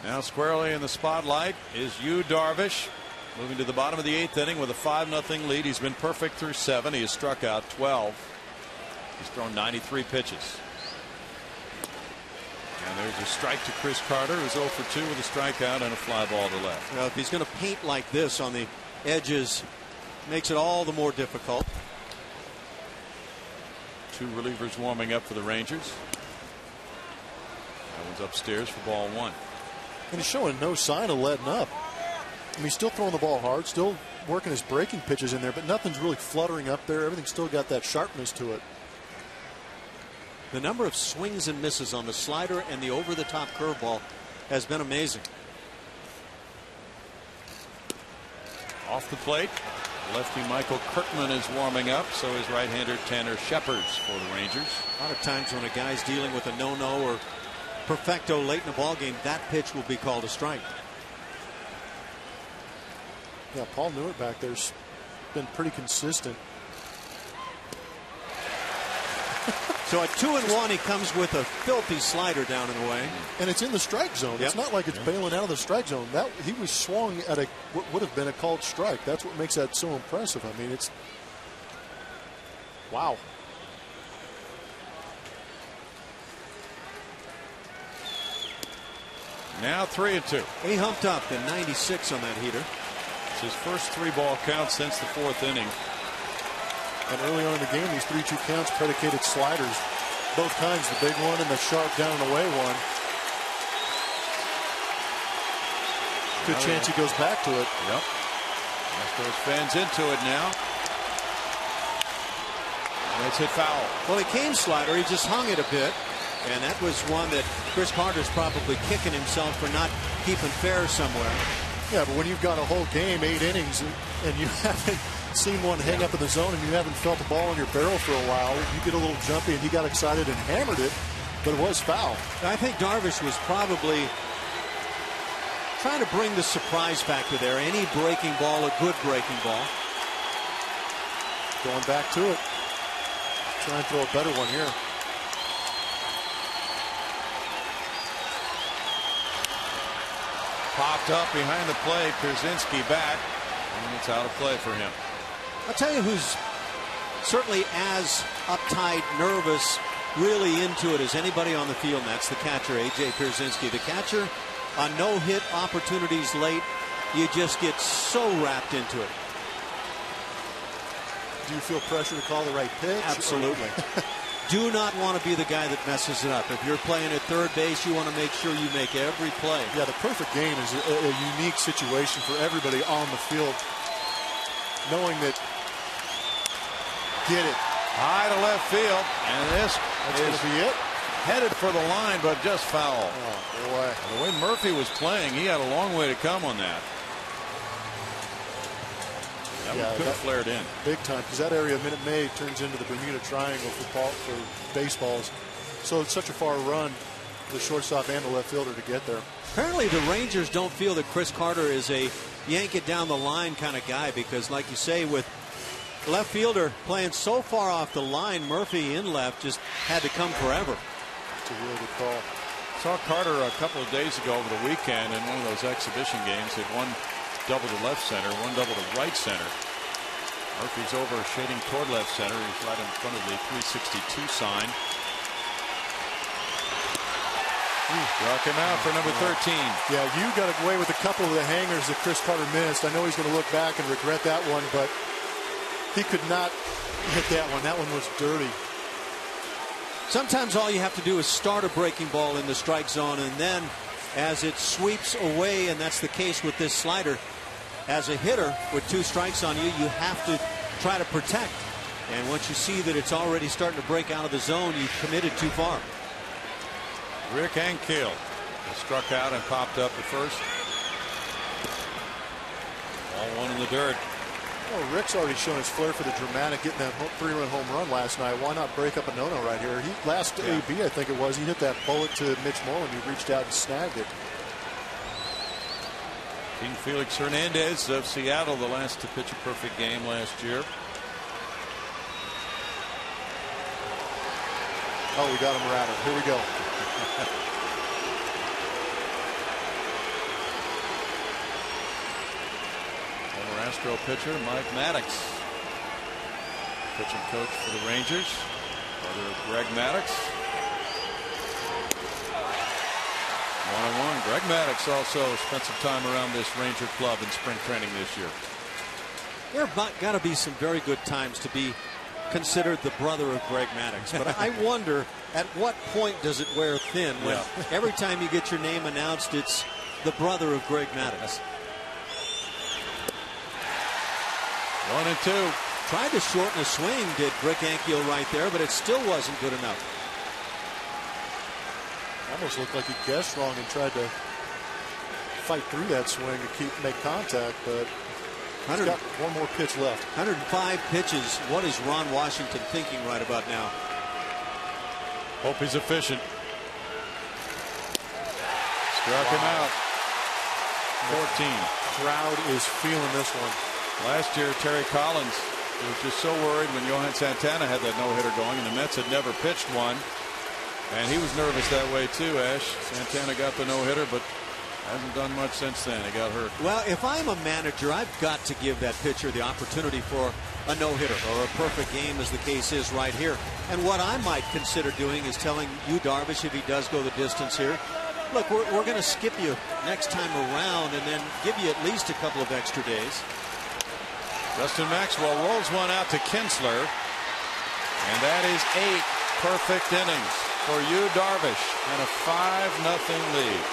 Now squarely in the spotlight is Yu Darvish, moving to the bottom of the 8th inning with a 5-0 lead. He's been perfect through 7. He has struck out 12. He's thrown 93 pitches. And there's a strike to Chris Carter, who's 0 for 2 with a strikeout and a fly ball to left. Well, if he's going to paint like this on the edges, makes it all the more difficult. 2 relievers warming up for the Rangers. That one's upstairs for ball 1. And he's showing no sign of letting up. I mean, he's still throwing the ball hard, still working his breaking pitches in there, but nothing's really fluttering up there. Everything's still got that sharpness to it. The number of swings and misses on the slider and the over-the-top curveball has been amazing. Off the plate, lefty Michael Kirkman is warming up. So is right-hander Tanner Shepherds for the Rangers. A lot of times when a guy's dealing with a no-no or perfecto late in the ball game, that pitch will be called a strike. Yeah, Paul Newert back there's been pretty consistent. So at 2-1, he comes with a filthy slider down and away. And it's in the strike zone. Yep. It's not like it's bailing out of the strike zone. That he was swung at a what would have been a called strike. That's what makes that so impressive. I mean, it's wow. Now 3-2. He humped up in 96 on that heater. It's his first 3-ball count since the 4th inning. And early on in the game, these 3-2 counts predicated sliders. Both kinds, the big one and the sharp down and away one. Good chance he goes back to it. Yep. Astros fans into it now. And it's hit foul. Well, he came slider. He just hung it a bit. And that was one that Chris Carter's probably kicking himself for not keeping fair somewhere. Yeah, but when you've got a whole game, 8 innings, and you haven't seen one hang up in the zone and you haven't felt the ball in your barrel for a while, you get a little jumpy, and he got excited and hammered it, but it was foul. I think Darvish was probably trying to bring the surprise factor there. Any breaking ball, a good breaking ball. Going back to it. Try and throw a better one here. Popped up behind the play. Pierzynski back. And it's out of play for him. I'll tell you who's certainly as uptight, nervous, really into it as anybody on the field, and that's the catcher, A.J. Pierzynski. The catcher on no-hit opportunities late, you just get so wrapped into it. Do you feel pressure to call the right pitch? Absolutely. Do not want to be the guy that messes it up. If you're playing at third base, you want to make sure you make every play. Yeah, the perfect game is a unique situation for everybody on the field, knowing that get it. High to left field, and this That's is going to be it. headed for the line, but just foul. Oh, boy. The way Murphy was playing, he had a long way to come on that. That one could have flared in. Big time, because that area of Minute Maid turns into the Bermuda Triangle for baseballs. So it's such a far run for the shortstop and the left fielder to get there. Apparently the Rangers don't feel that Chris Carter is a yank it down the line kind of guy, because like you say, with left fielder playing so far off the line, Murphy in left just had to come forever. It's a really good call. Saw Carter a couple of days ago over the weekend in one of those exhibition games. Hit one double to left center, one double to right center. Murphy's over shading toward left center. He's right in front of the 362 sign. Struck him out for number 13. Yeah, you got away with a couple of the hangers that Chris Carter missed. I know he's going to look back and regret that one, but he could not hit that one. That one was dirty. Sometimes all you have to do is start a breaking ball in the strike zone, and then as it sweeps away, and that's the case with this slider, as a hitter with two strikes on you, you have to try to protect. And once you see that it's already starting to break out of the zone, you've committed too far. Rick Ankiel struck out and popped up at first. All one in the dirt. Well, Rick's already shown his flair for the dramatic, getting that three-run home run last night. Why not break up a no-no right here? Last AB, I think it was, he hit that bullet to Mitch Moreland. He reached out and snagged it. King Felix Hernandez of Seattle, the last to pitch a perfect game last year. Oh, we got him rattled. Here we go. Former Astro pitcher Mike Maddox, pitching coach for the Rangers. Brother Greg Maddox. 1-1. Greg Maddox also spent some time around this Ranger club in spring training this year. There have got to be some very good times to be considered the brother of Greg Maddox, but I wonder at what point does it wear thin when every time you get your name announced it's the brother of Greg Maddox. 1-2. Tried to shorten a swing, did Rick Ankiel right there, but it still wasn't good enough. Almost looked like he guessed wrong and tried to fight through that swing to make contact, but he's got one more pitch left. 105 pitches. What is Ron Washington thinking right about now? Hope he's efficient. Struck him out. 14. Crowd is feeling this one. Last year, Terry Collins was just so worried when Johan Santana had that no-hitter going, and the Mets had never pitched one. And he was nervous that way too, Ash. Santana got the no-hitter, but hasn't done much since then. He got hurt. Well, if I'm a manager, I've got to give that pitcher the opportunity for a no-hitter or a perfect game, as the case is right here. And what I might consider doing is telling you, Darvish, if he does go the distance here, look, we're going to skip you next time around and then give you at least a couple of extra days. Justin Maxwell rolls one out to Kinsler, and that is 8 perfect innings for you, Darvish, and a 5-0 lead.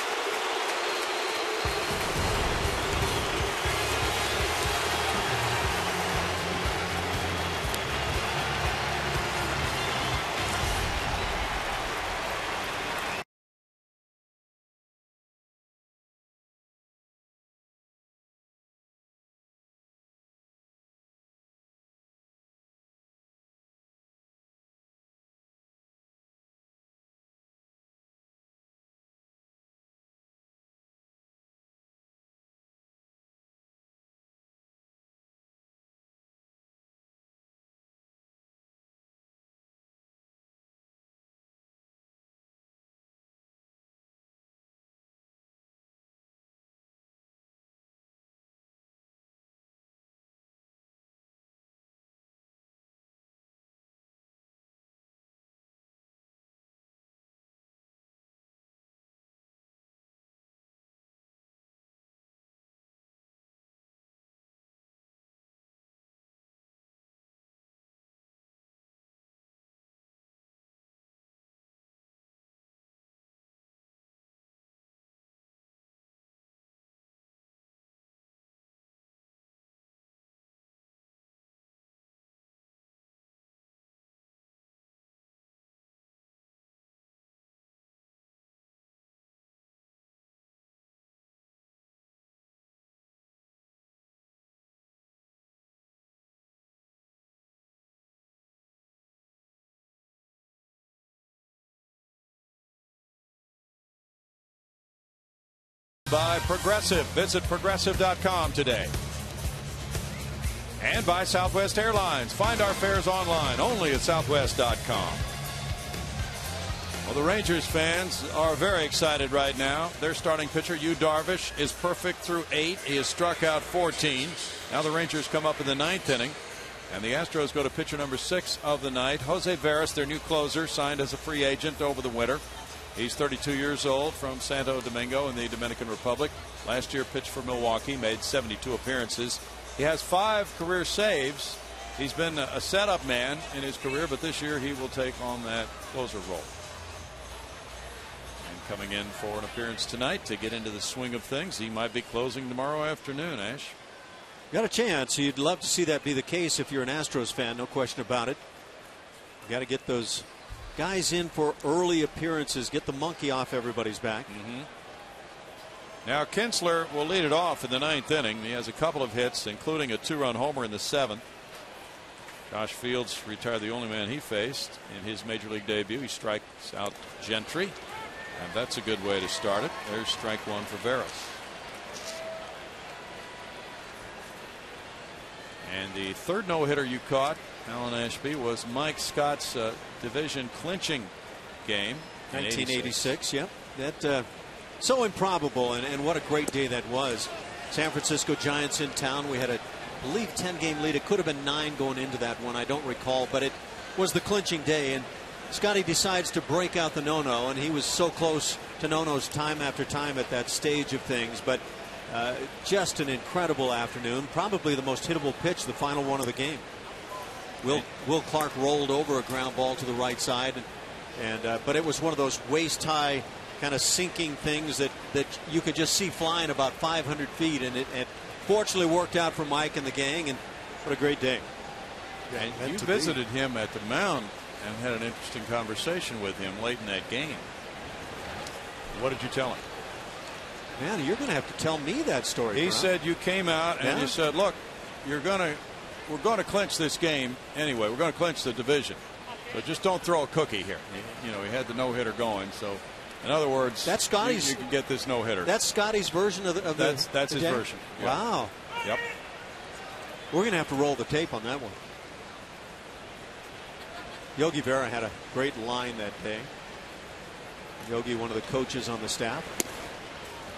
By Progressive. Visit progressive.com today. And by Southwest Airlines. Find our fares online only at southwest.com. Well, the Rangers fans are very excited right now. Their starting pitcher, Yu Darvish, is perfect through 8. He has struck out 14. Now the Rangers come up in the 9th inning. And the Astros go to pitcher number 6 of the night. Jose Veras, their new closer, signed as a free agent over the winter. He's 32 years old from Santo Domingo in the Dominican Republic. Last year pitched for Milwaukee, made 72 appearances. He has 5 career saves. He's been a setup man in his career, but this year he will take on that closer role. And coming in for an appearance tonight to get into the swing of things, he might be closing tomorrow afternoon, Ash. Got a chance. You'd love to see that be the case if you're an Astros fan, no question about it. You got to get those guys in for early appearances, get the monkey off everybody's back. Now Kinsler will lead it off in the 9th inning. He has a couple of hits, including a 2-run homer in the 7th. Josh Fields retired the only man he faced in his major league debut. He strikes out Gentry, and that's a good way to start it. There's strike 1 for Veras. And the third no-hitter you caught, Alan Ashby, was Mike Scott's division clinching game. 1986, yep. That so improbable, and what a great day that was. San Francisco Giants in town. We had a, I believe, 10-game lead. It could have been 9 going into that one. I don't recall, but it was the clinching day, and Scotty decides to break out the no-no, and he was so close to no-nos time after time at that stage of things, but just an incredible afternoon. Probably the most hittable pitch, the final one of the game. Will Clark rolled over a ground ball to the right side, but it was one of those waist-high kind of sinking things that you could just see flying about 500 feet, and it fortunately worked out for Mike and the gang, and what a great day. Yeah, and you visited him at the mound and had an interesting conversation with him late in that game. What did you tell him? Man, you're going to have to tell me that story. He said you came out and you said, look, we're going to clinch this game anyway. We're going to clinch the division. So just don't throw a cookie here. You know, he had the no-hitter going. So, in other words, that's Scotty's, you can get this no-hitter. That's Scotty's version of the That's his version. Yeah. Wow. Yep. We're going to have to roll the tape on that one. Yogi Berra had a great line that day. Yogi, one of the coaches on the staff.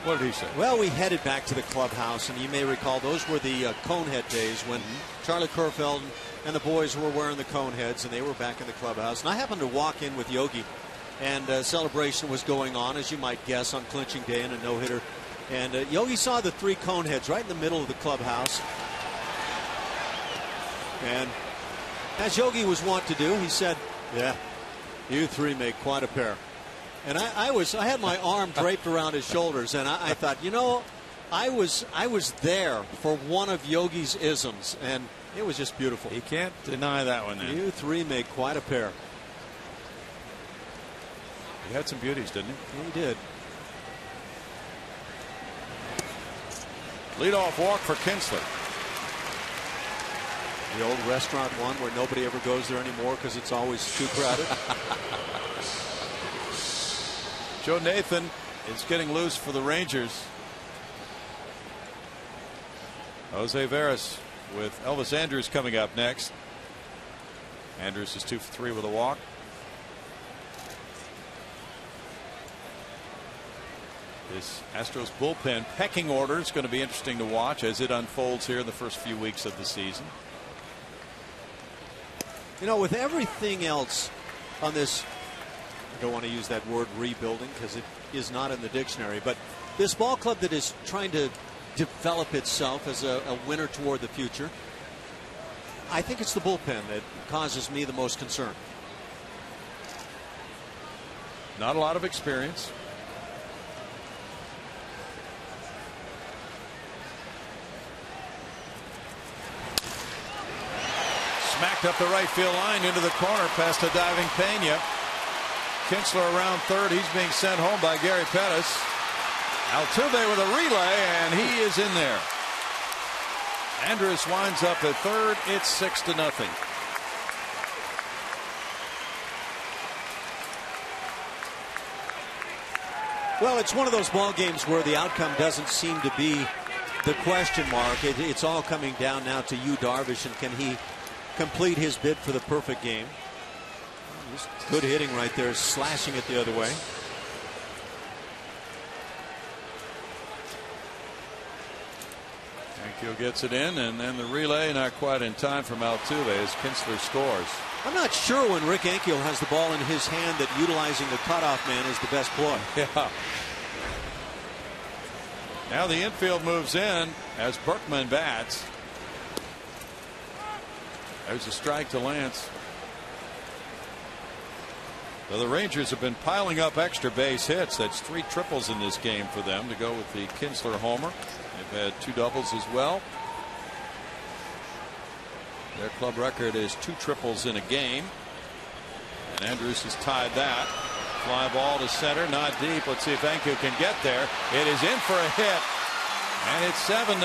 What did he say? Well, we headed back to the clubhouse, and you may recall those were the conehead days when Charlie Kerfeld and the boys were wearing the coneheads, and they were back in the clubhouse. And I happened to walk in with Yogi, and celebration was going on, as you might guess, on clinching day and a no-hitter. And Yogi saw the 3 coneheads right in the middle of the clubhouse. And as Yogi was wont to do, he said, "Yeah, you 3 make quite a pair." And I had my arm draped around his shoulders, and I thought, you know, I was there for one of Yogi's isms, and it was just beautiful. He can't deny that one. Then you 3 make quite a pair. He had some beauties, didn't he? He did. Leadoff walk for Kinsler. The old restaurant one where nobody ever goes there anymore because it's always too crowded. Joe Nathan is getting loose for the Rangers. Jose Veras with Elvis Andrus coming up next. Andrus is 2 for 3 with a walk. This Astros bullpen pecking order is going to be interesting to watch as it unfolds here in the first few weeks of the season. You know, with everything else on this, I don't want to use that word rebuilding because it is not in the dictionary, but this ball club that is trying to develop itself as a winner toward the future, I think it's the bullpen that causes me the most concern. Not a lot of experience. Smacked up the right field line into the corner past a diving Pena. Kinsler around third. He's being sent home by Gary Pettis. Altuve with a relay, and he is in there. Andrus winds up at third. It's 6-0. Well, it's one of those ball games where the outcome doesn't seem to be the question mark. It's all coming down now to Yu Darvish, and can he complete his bid for the perfect game? Good hitting right there, slashing it the other way. Thank gets it in, and then the relay not quite in time from Altuve as Kinsler scores. I'm not sure when Rick Ankiel has the ball in his hand that utilizing the cutoff man is the best ploy. Yeah. Now the infield moves in as Berkman bats. There's a strike to Lance. So the Rangers have been piling up extra base hits. That's 3 triples in this game for them to go with the Kinsler homer. They've had 2 doubles as well. Their club record is 2 triples in a game. And Andrews has tied that. Fly ball to center, not deep. Let's see if Ankiel can get there. It is in for a hit. And it's 7-0.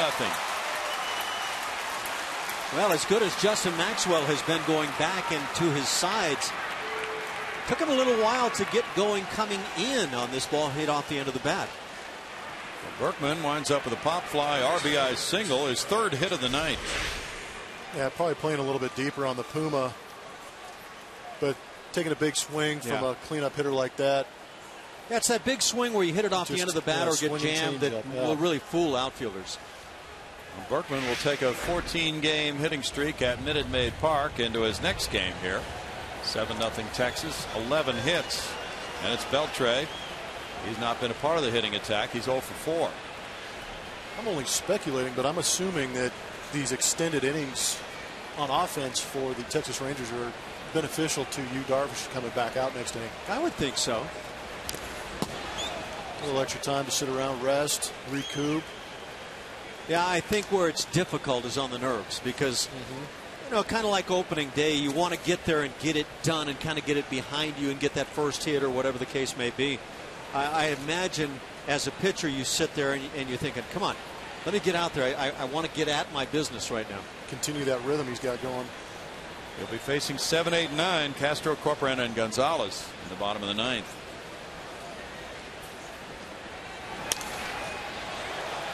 Well, as good as Justin Maxwell has been going back into his sides, took him a little while to get going coming in on this ball hit off the end of the bat. Berkman winds up with a pop fly RBI single, his 3rd hit of the night. Yeah, probably playing a little bit deeper on the Puma, but taking a big swing from a cleanup hitter like that. Yeah, it's that big swing where you hit it off the end of the bat or get jammed that will really fool outfielders. Well, Berkman will take a 14-game hitting streak at Minute Maid Park into his next game here. 7-0 Texas, 11 hits, and it's Beltre. He's not been a part of the hitting attack. He's 0 for 4. I'm only speculating, but I'm assuming that these extended innings on offense for the Texas Rangers are beneficial to Yu Darvish coming back out next inning. I would think so. A little extra time to sit around, rest, recoup. Yeah, I think where it's difficult is on the nerves because, you know, kind of like opening day, you want to get there and get it done and kind of get it behind you and get that first hit or whatever the case may be. I imagine as a pitcher you sit there and you're thinking, come on, let me get out there. I want to get at my business right now. Continue that rhythm he's got going. He'll be facing 7, 8, 9. Castro, Corporana, and Gonzalez in the bottom of the 9th.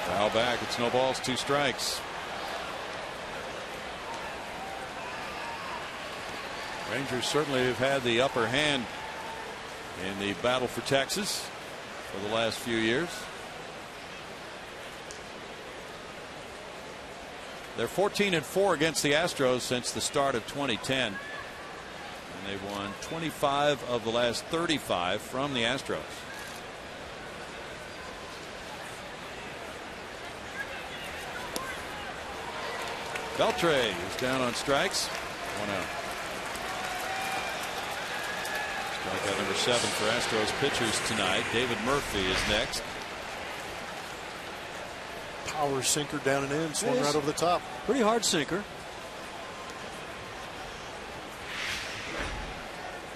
Foul back. It's no balls, 2 strikes. Rangers certainly have had the upper hand in the battle for Texas for the last few years. They're 14-4 against the Astros since the start of 2010. And they've won 25 of the last 35 from the Astros. Beltre is down on strikes. 1 out. Strikeout number 7 for Astros pitchers tonight. David Murphy is next. Power sinker down and in, swung right over the top. Pretty hard sinker.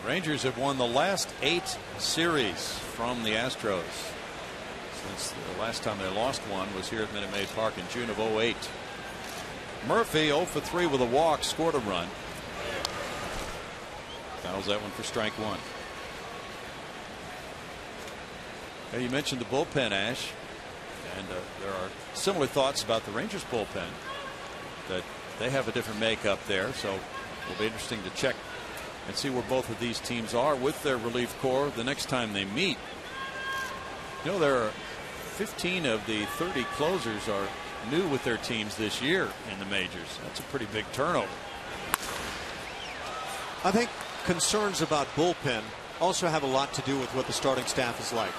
Rangers have won the last 8 series from the Astros. Since the last time they lost one was here at Minute Maid Park in June of 2008. Murphy 0 for 3 with a walk, scored a run. Fouls that one for strike 1. Now you mentioned the bullpen, Ash, and there are similar thoughts about the Rangers bullpen, that they have a different makeup there, so it'll be interesting to check and see where both of these teams are with their relief corps the next time they meet. You know, there are 15 of the 30 closers are new with their teams this year in the majors. That's a pretty big turnover. I think concerns about bullpen also have a lot to do with what the starting staff is like.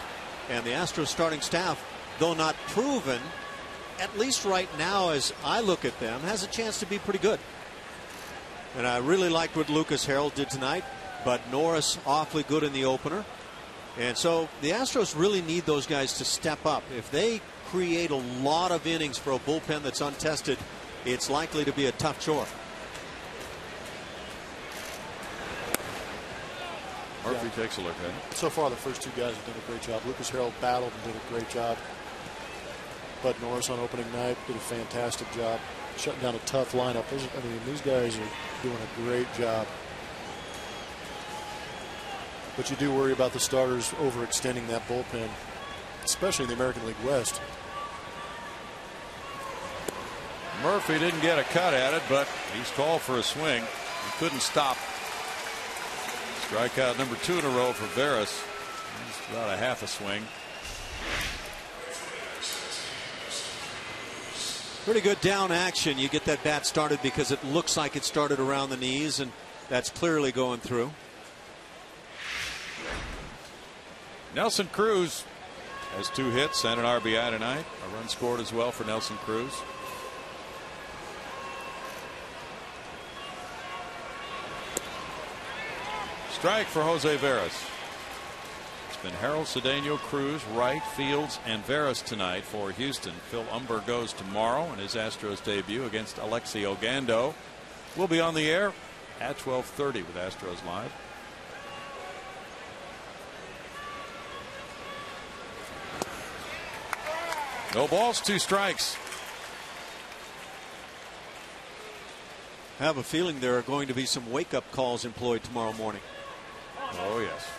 And the Astros starting staff, though not proven, at least right now as I look at them, has a chance to be pretty good. And I really liked what Lucas Harrell did tonight, but Norris awfully good in the opener. And so the Astros really need those guys to step up. If they create a lot of innings for a bullpen that's untested, it's likely to be a tough chore. Murphy takes a look at it. So far, the first 2 guys have done a great job. Lucas Harrell battled and did a great job. Bud Norris on opening night did a fantastic job shutting down a tough lineup. I mean, these guys are doing a great job. But you do worry about the starters overextending that bullpen. especially in the American League West. Murphy didn't get a cut at it, but he's called for a swing. He couldn't stop. Strikeout number 2 in a row for Veras. He's about a half a swing. Pretty good down action. You get that bat started because it looks like it started around the knees, and that's clearly going through. Nelson Cruz has 2 hits and an RBI tonight. A run scored as well for Nelson Cruz. Strike for Jose Veras. It's been Harold, Cedeno, Cruz, Wright, Fields, and Veras tonight for Houston. Phil Umber goes tomorrow in his Astros debut against Alexi Ogando. We'll be on the air at 12:30 with Astros Live. No balls, 2 strikes. I have a feeling there are going to be some wake-up calls employed tomorrow morning. Oh, yes.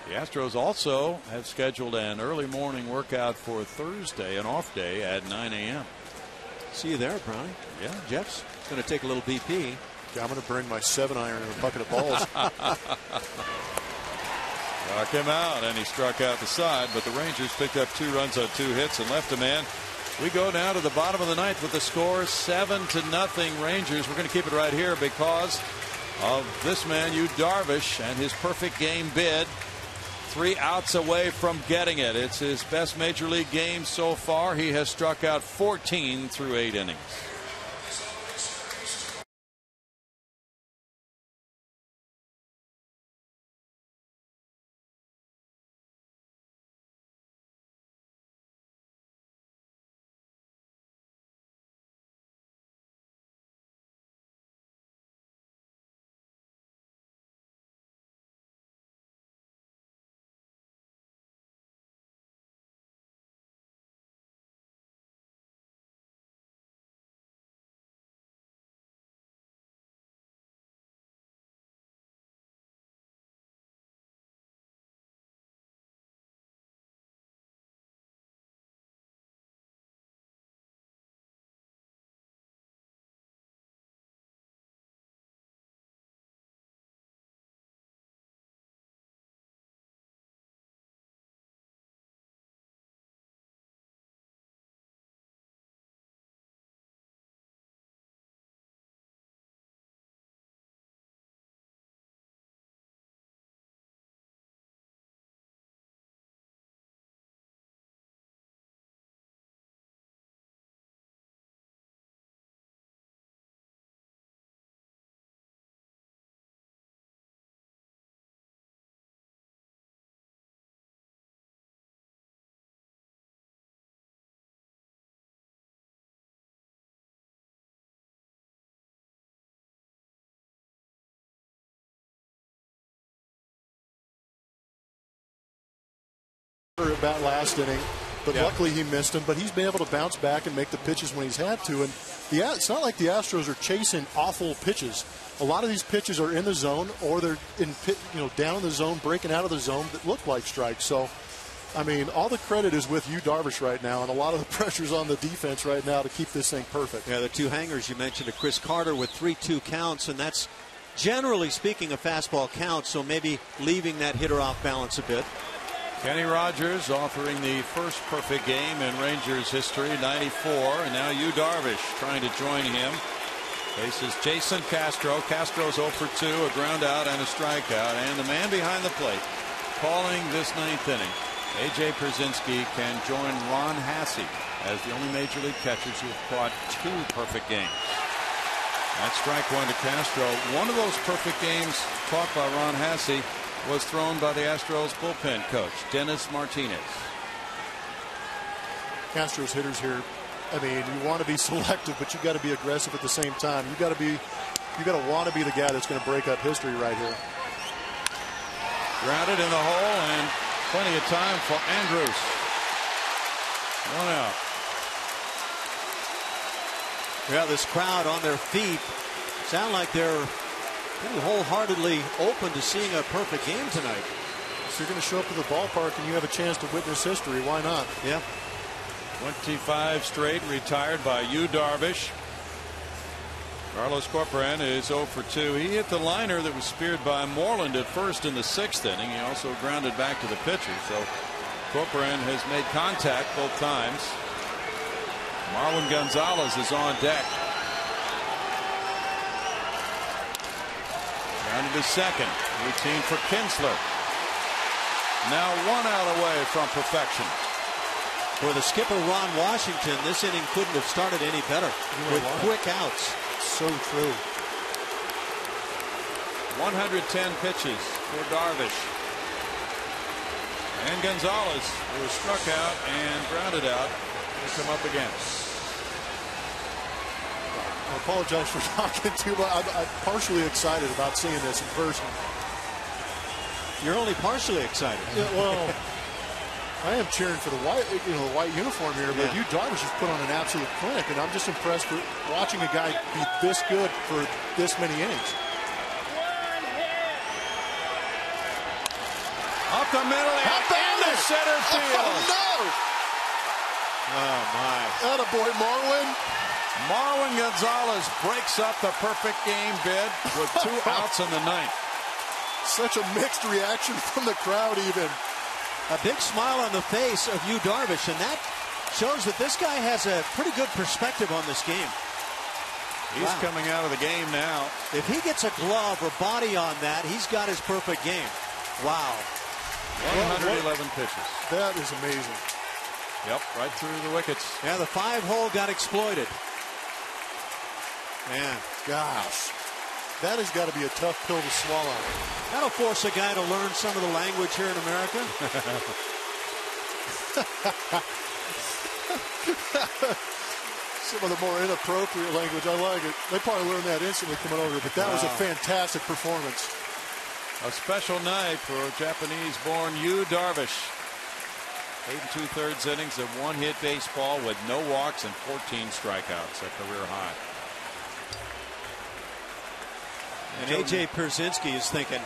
The Astros also have scheduled an early morning workout for Thursday, an off day at 9 a.m. See you there, Brownie. Yeah. Jeff's going to take a little BP. Yeah, I'm going to bring my 7-iron and a bucket of balls. Struck him out, and he struck out the side, but the Rangers picked up 2 runs on 2 hits and left a man. We go now to the bottom of the 9th with the score 7-0 Rangers. We're going to keep it right here because of this man, Yu Darvish, and his perfect game bid. 3 outs away from getting it. It's his best major league game so far. He has struck out 14 through 8 innings. At bat last inning, but luckily he missed him. But he's been able to bounce back and make the pitches when he's had to. And it's not like the Astros are chasing awful pitches. A lot of these pitches are in the zone, or they're in down in the zone, breaking out of the zone that look like strikes. So, I mean, all the credit is with Yu Darvish right now, and a lot of the pressure's on the defense right now to keep this thing perfect. Yeah, the 2 hangers you mentioned, to Chris Carter with 3-2 counts, and that's generally speaking a fastball count. So maybe leaving that hitter off balance a bit. Kenny Rogers offering the first perfect game in Rangers history, 94, and now Yu Darvish trying to join him. Faces Jason Castro. Castro's 0 for 2, a ground out and a strikeout, and the man behind the plate calling this 9th inning. A.J. Pierzynski can join Ron Hassey as the only major league catchers who have caught 2 perfect games. That's strike 1 to Castro. One of those perfect games caught by Ron Hassey was thrown by the Astros bullpen coach, Dennis Martinez. Astros hitters here, I mean, you want to be selective, but you got to be aggressive at the same time. You got to want to be the guy that's going to break up history right here. Grounded in the hole, and plenty of time for Andrus. 1 out. Yeah, this crowd on their feet sound like they're pretty wholeheartedly open to seeing a perfect game tonight. If you're going to show up to the ballpark and you have a chance to witness history, why not? Yeah. 25 straight retired by Yu Darvish. Carlos Corcoran is 0 for 2. He hit the liner that was speared by Moreland at first in the 6th inning. He also grounded back to the pitcher. So Corcoran has made contact both times. Marwin Gonzalez is on deck. Grounded to second. Routine for Kinsler. Now 1 out away from perfection. For the skipper Ron Washington, this inning couldn't have started any better with quick outs. So true. 110 pitches for Darvish. And Gonzalez, who was struck out and grounded out, will come up again. I apologize for talking too much. I'm partially excited about seeing this in person. You're only partially excited. Yeah, well, I am cheering for the white, the white uniform here, but Yu Darvish has put on an absolute clinic, and I'm just impressed for watching a guy be this good for this many innings. Up the middle, into center field. Oh, no! Oh, my. Attaboy, Marwin. Marwin Gonzalez breaks up the perfect game bid with 2 outs in the 9th. Such a mixed reaction from the crowd even. A big smile on the face of Yu Darvish, and that shows that this guy has a pretty good perspective on this game. He's coming out of the game now. If he gets a glove or body on that, he's got his perfect game. Wow. 111 pitches. That is amazing. Yep, right through the wickets. Yeah, the 5-hole got exploited. Man, gosh. That has got to be a tough pill to swallow. That'll force a guy to learn some of the language here in America. Some of the more inappropriate language. I like it. They probably learned that instantly coming over, but that was a fantastic performance. A special night for Japanese-born Yu Darvish. 8 2/3 innings of 1-hit baseball with no walks and 14 strikeouts, a career high. And A.J. Pierzynski is thinking,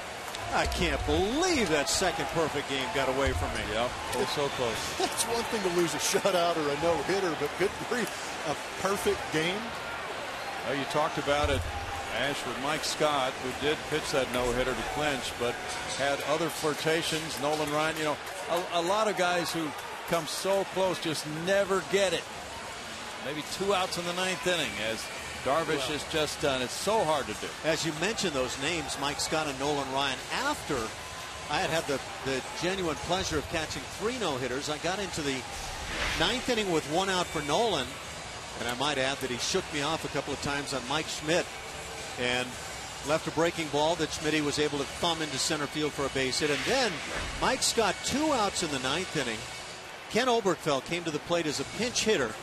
I can't believe that second perfect game got away from me. Yep, oh, so close. It's one thing to lose a shutout or a no-hitter, but good grief, a perfect game. Well, you talked about it, Ash, with Mike Scott, who did pitch that no-hitter to clinch, but had other flirtations. Nolan Ryan, a lot of guys who come so close just never get it. Maybe 2 outs in the 9th inning as Darvish has just done. It's so hard to do. As you mentioned those names, Mike Scott and Nolan Ryan, after I had the genuine pleasure of catching 3 no-hitters, I got into the 9th inning with 1 out for Nolan, and I might add that he shook me off a couple of times on Mike Schmidt and left a breaking ball that Schmidt was able to thumb into center field for a base hit. And then Mike Scott 2 outs in the 9th inning. Ken Oberkfell came to the plate as a pinch hitter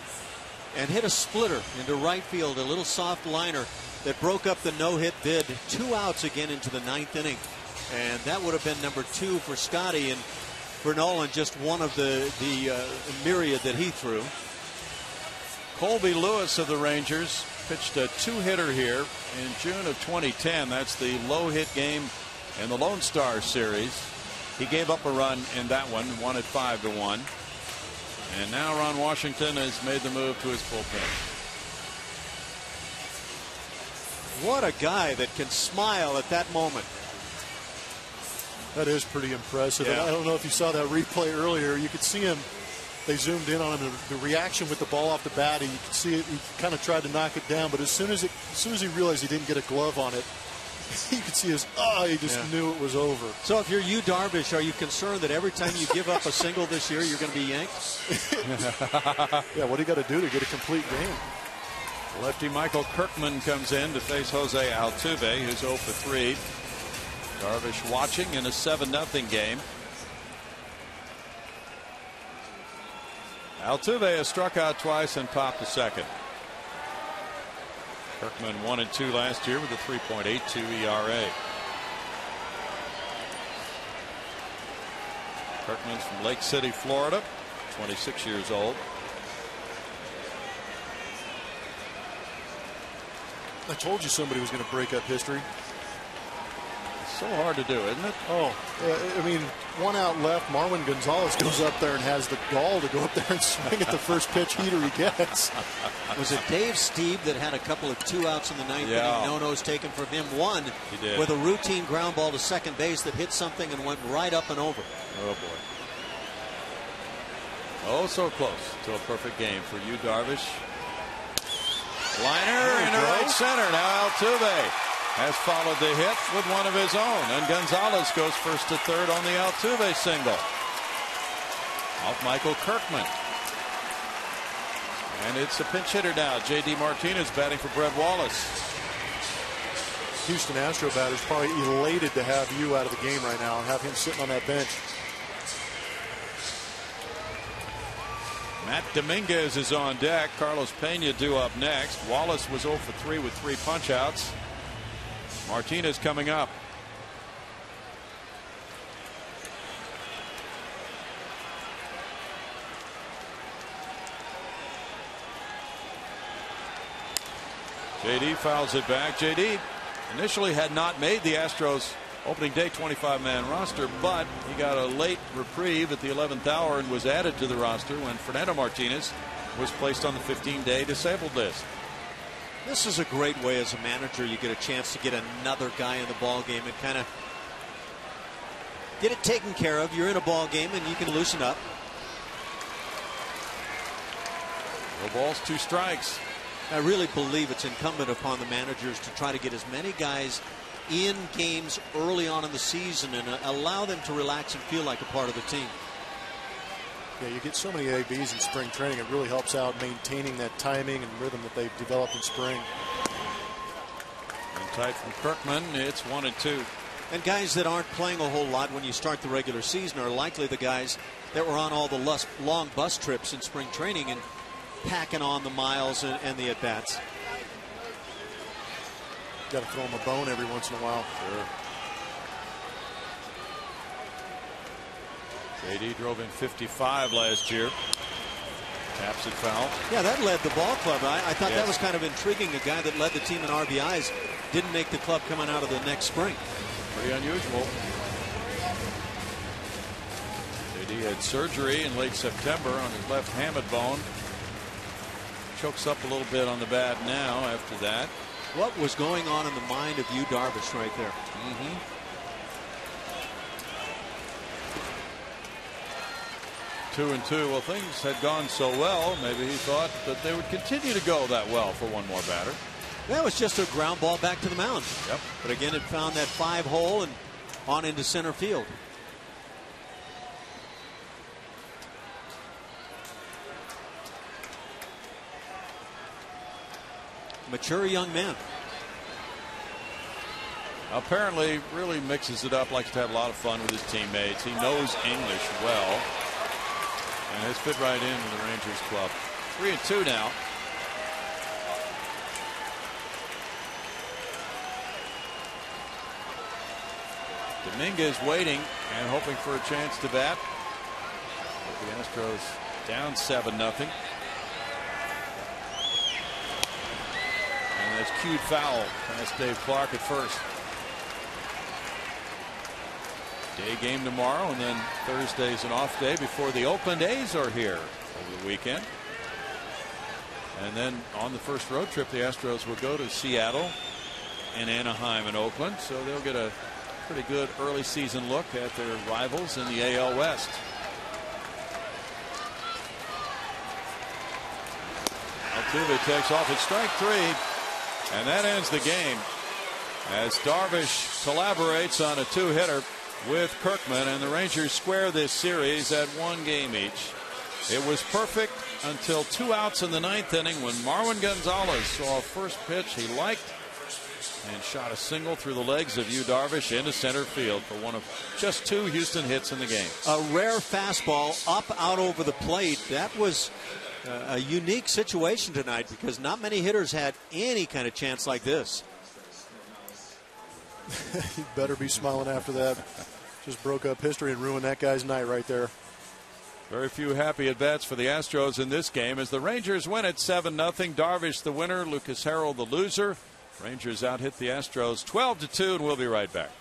and hit a splitter into right field, a little soft liner that broke up the no-hit bid. 2 outs again into the 9th inning, and that would have been number 2 for Scotty, and for Nolan just one of the myriad that he threw. Colby Lewis of the Rangers pitched a 2-hitter here in June of 2010. That's the low-hit game in the Lone Star Series. He gave up a run in that one, won it 5-1. And now Ron Washington has made the move to his bullpen. What a guy that can smile at that moment. That is pretty impressive. Yeah. And I don't know if you saw that replay earlier. You could see him. They zoomed in on him. The reaction with the ball off the bat. You could see it. He kind of tried to knock it down, but as soon as he realized he didn't get a glove on it, you could see his he just knew it was over. So if you're Yu Darvish, are you concerned that every time you give up a single this year, you're going to be yanked? Yeah, what do you got to do to get a complete game? Lefty Michael Kirkman comes in to face Jose Altuve, who's 0 for 3. Darvish watching in a 7-0 game. Altuve has struck out twice and popped a second. Kirkman 1-2 last year with a 3.82 ERA. Kirkman's from Lake City, Florida, 26 years old. I told you somebody was going to break up history. So hard to do, isn't it? Oh, I mean, one out left. Marwin Gonzalez goes up there and has the gall to go up there and swing at the first pitch heater he gets. Was it Dave Steve that had a couple of 2 outs in the ninth inning? No-nos taken from him. One with a routine ground ball to second base that hit something and went right up and over. Oh, boy. Oh, so close to a perfect game for you, Darvish. Liner into right center. Now Altuve has followed the hit with one of his own, and Gonzalez goes first to third on the Altuve single off Michael Kirkman. And it's a pinch hitter now. J.D. Martinez batting for Brett Wallace. Houston Astro batters probably elated to have you out of the game right now and have him sitting on that bench. Matt Dominguez is on deck. Carlos Pena due up next. Wallace was 0 for 3 with 3 punch-outs. Martinez coming up. JD fouls it back. JD initially had not made the Astros opening day 25-man roster, but he got a late reprieve at the 11th hour and was added to the roster when Fernando Martinez was placed on the 15-day disabled list. This is a great way as a manager. You get a chance to get another guy in the ball game and kind of get it taken care of. You're in a ball game and you can loosen up. No balls, 2 strikes. I really believe it's incumbent upon the managers to try to get as many guys in games early on in the season and allow them to relax and feel like a part of the team. Yeah, you get so many ABs in spring training. It really helps out maintaining that timing and rhythm that they've developed in spring. And tight from Kirkman. It's 1-2. And guys that aren't playing a whole lot when you start the regular season are likely the guys that were on all the long bus trips in spring training and packing on the miles and the at-bats. Got to throw him a bone every once in a while. Sure. JD drove in 55 last year. Taps it foul. Yeah, that led the ball club. I thought that was kind of intriguing. A guy that led the team in RBIs didn't make the club coming out of the next spring. Pretty unusual. JD had surgery in late September on his left hamate bone. Chokes up a little bit on the bat now after that. What was going on in the mind of Yu Darvish right there? 2-2. Well, things had gone so well, maybe he thought that they would continue to go that well for one more batter. That was just a ground ball back to the mound. Yep. But again, it found that 5-hole and on into center field. Mature young man. Apparently really mixes it up, likes to have a lot of fun with his teammates. He knows English well and has fit right into the Rangers club. 3-2 now. Dominguez waiting and hoping for a chance to bat. But the Astros down 7-0. And that's cued foul past Dave Clark at first. Day game tomorrow, and then Thursday's an off day before the Oakland A's are here over the weekend. And then on the first road trip, the Astros will go to Seattle and Anaheim and Oakland, so they'll get a pretty good early season look at their rivals in the AL West. Altuve takes off at strike 3, and that ends the game as Darvish collaborates on a 2-hitter with Kirkman, and the Rangers square this series at 1 game each. It was perfect until 2 outs in the 9th inning when Marwin Gonzalez saw a first pitch he liked and shot a single through the legs of Yu Darvish into center field for one of just 2 Houston hits in the game. A rare fastball up out over the plate. That was a unique situation tonight because not many hitters had any kind of chance like this. You better be smiling after that. Just broke up history and ruined that guy's night right there. Very few happy at-bats for the Astros in this game as the Rangers win at 7-0. Darvish the winner, Lucas Harrell the loser. Rangers out-hit the Astros 12-2, and we'll be right back.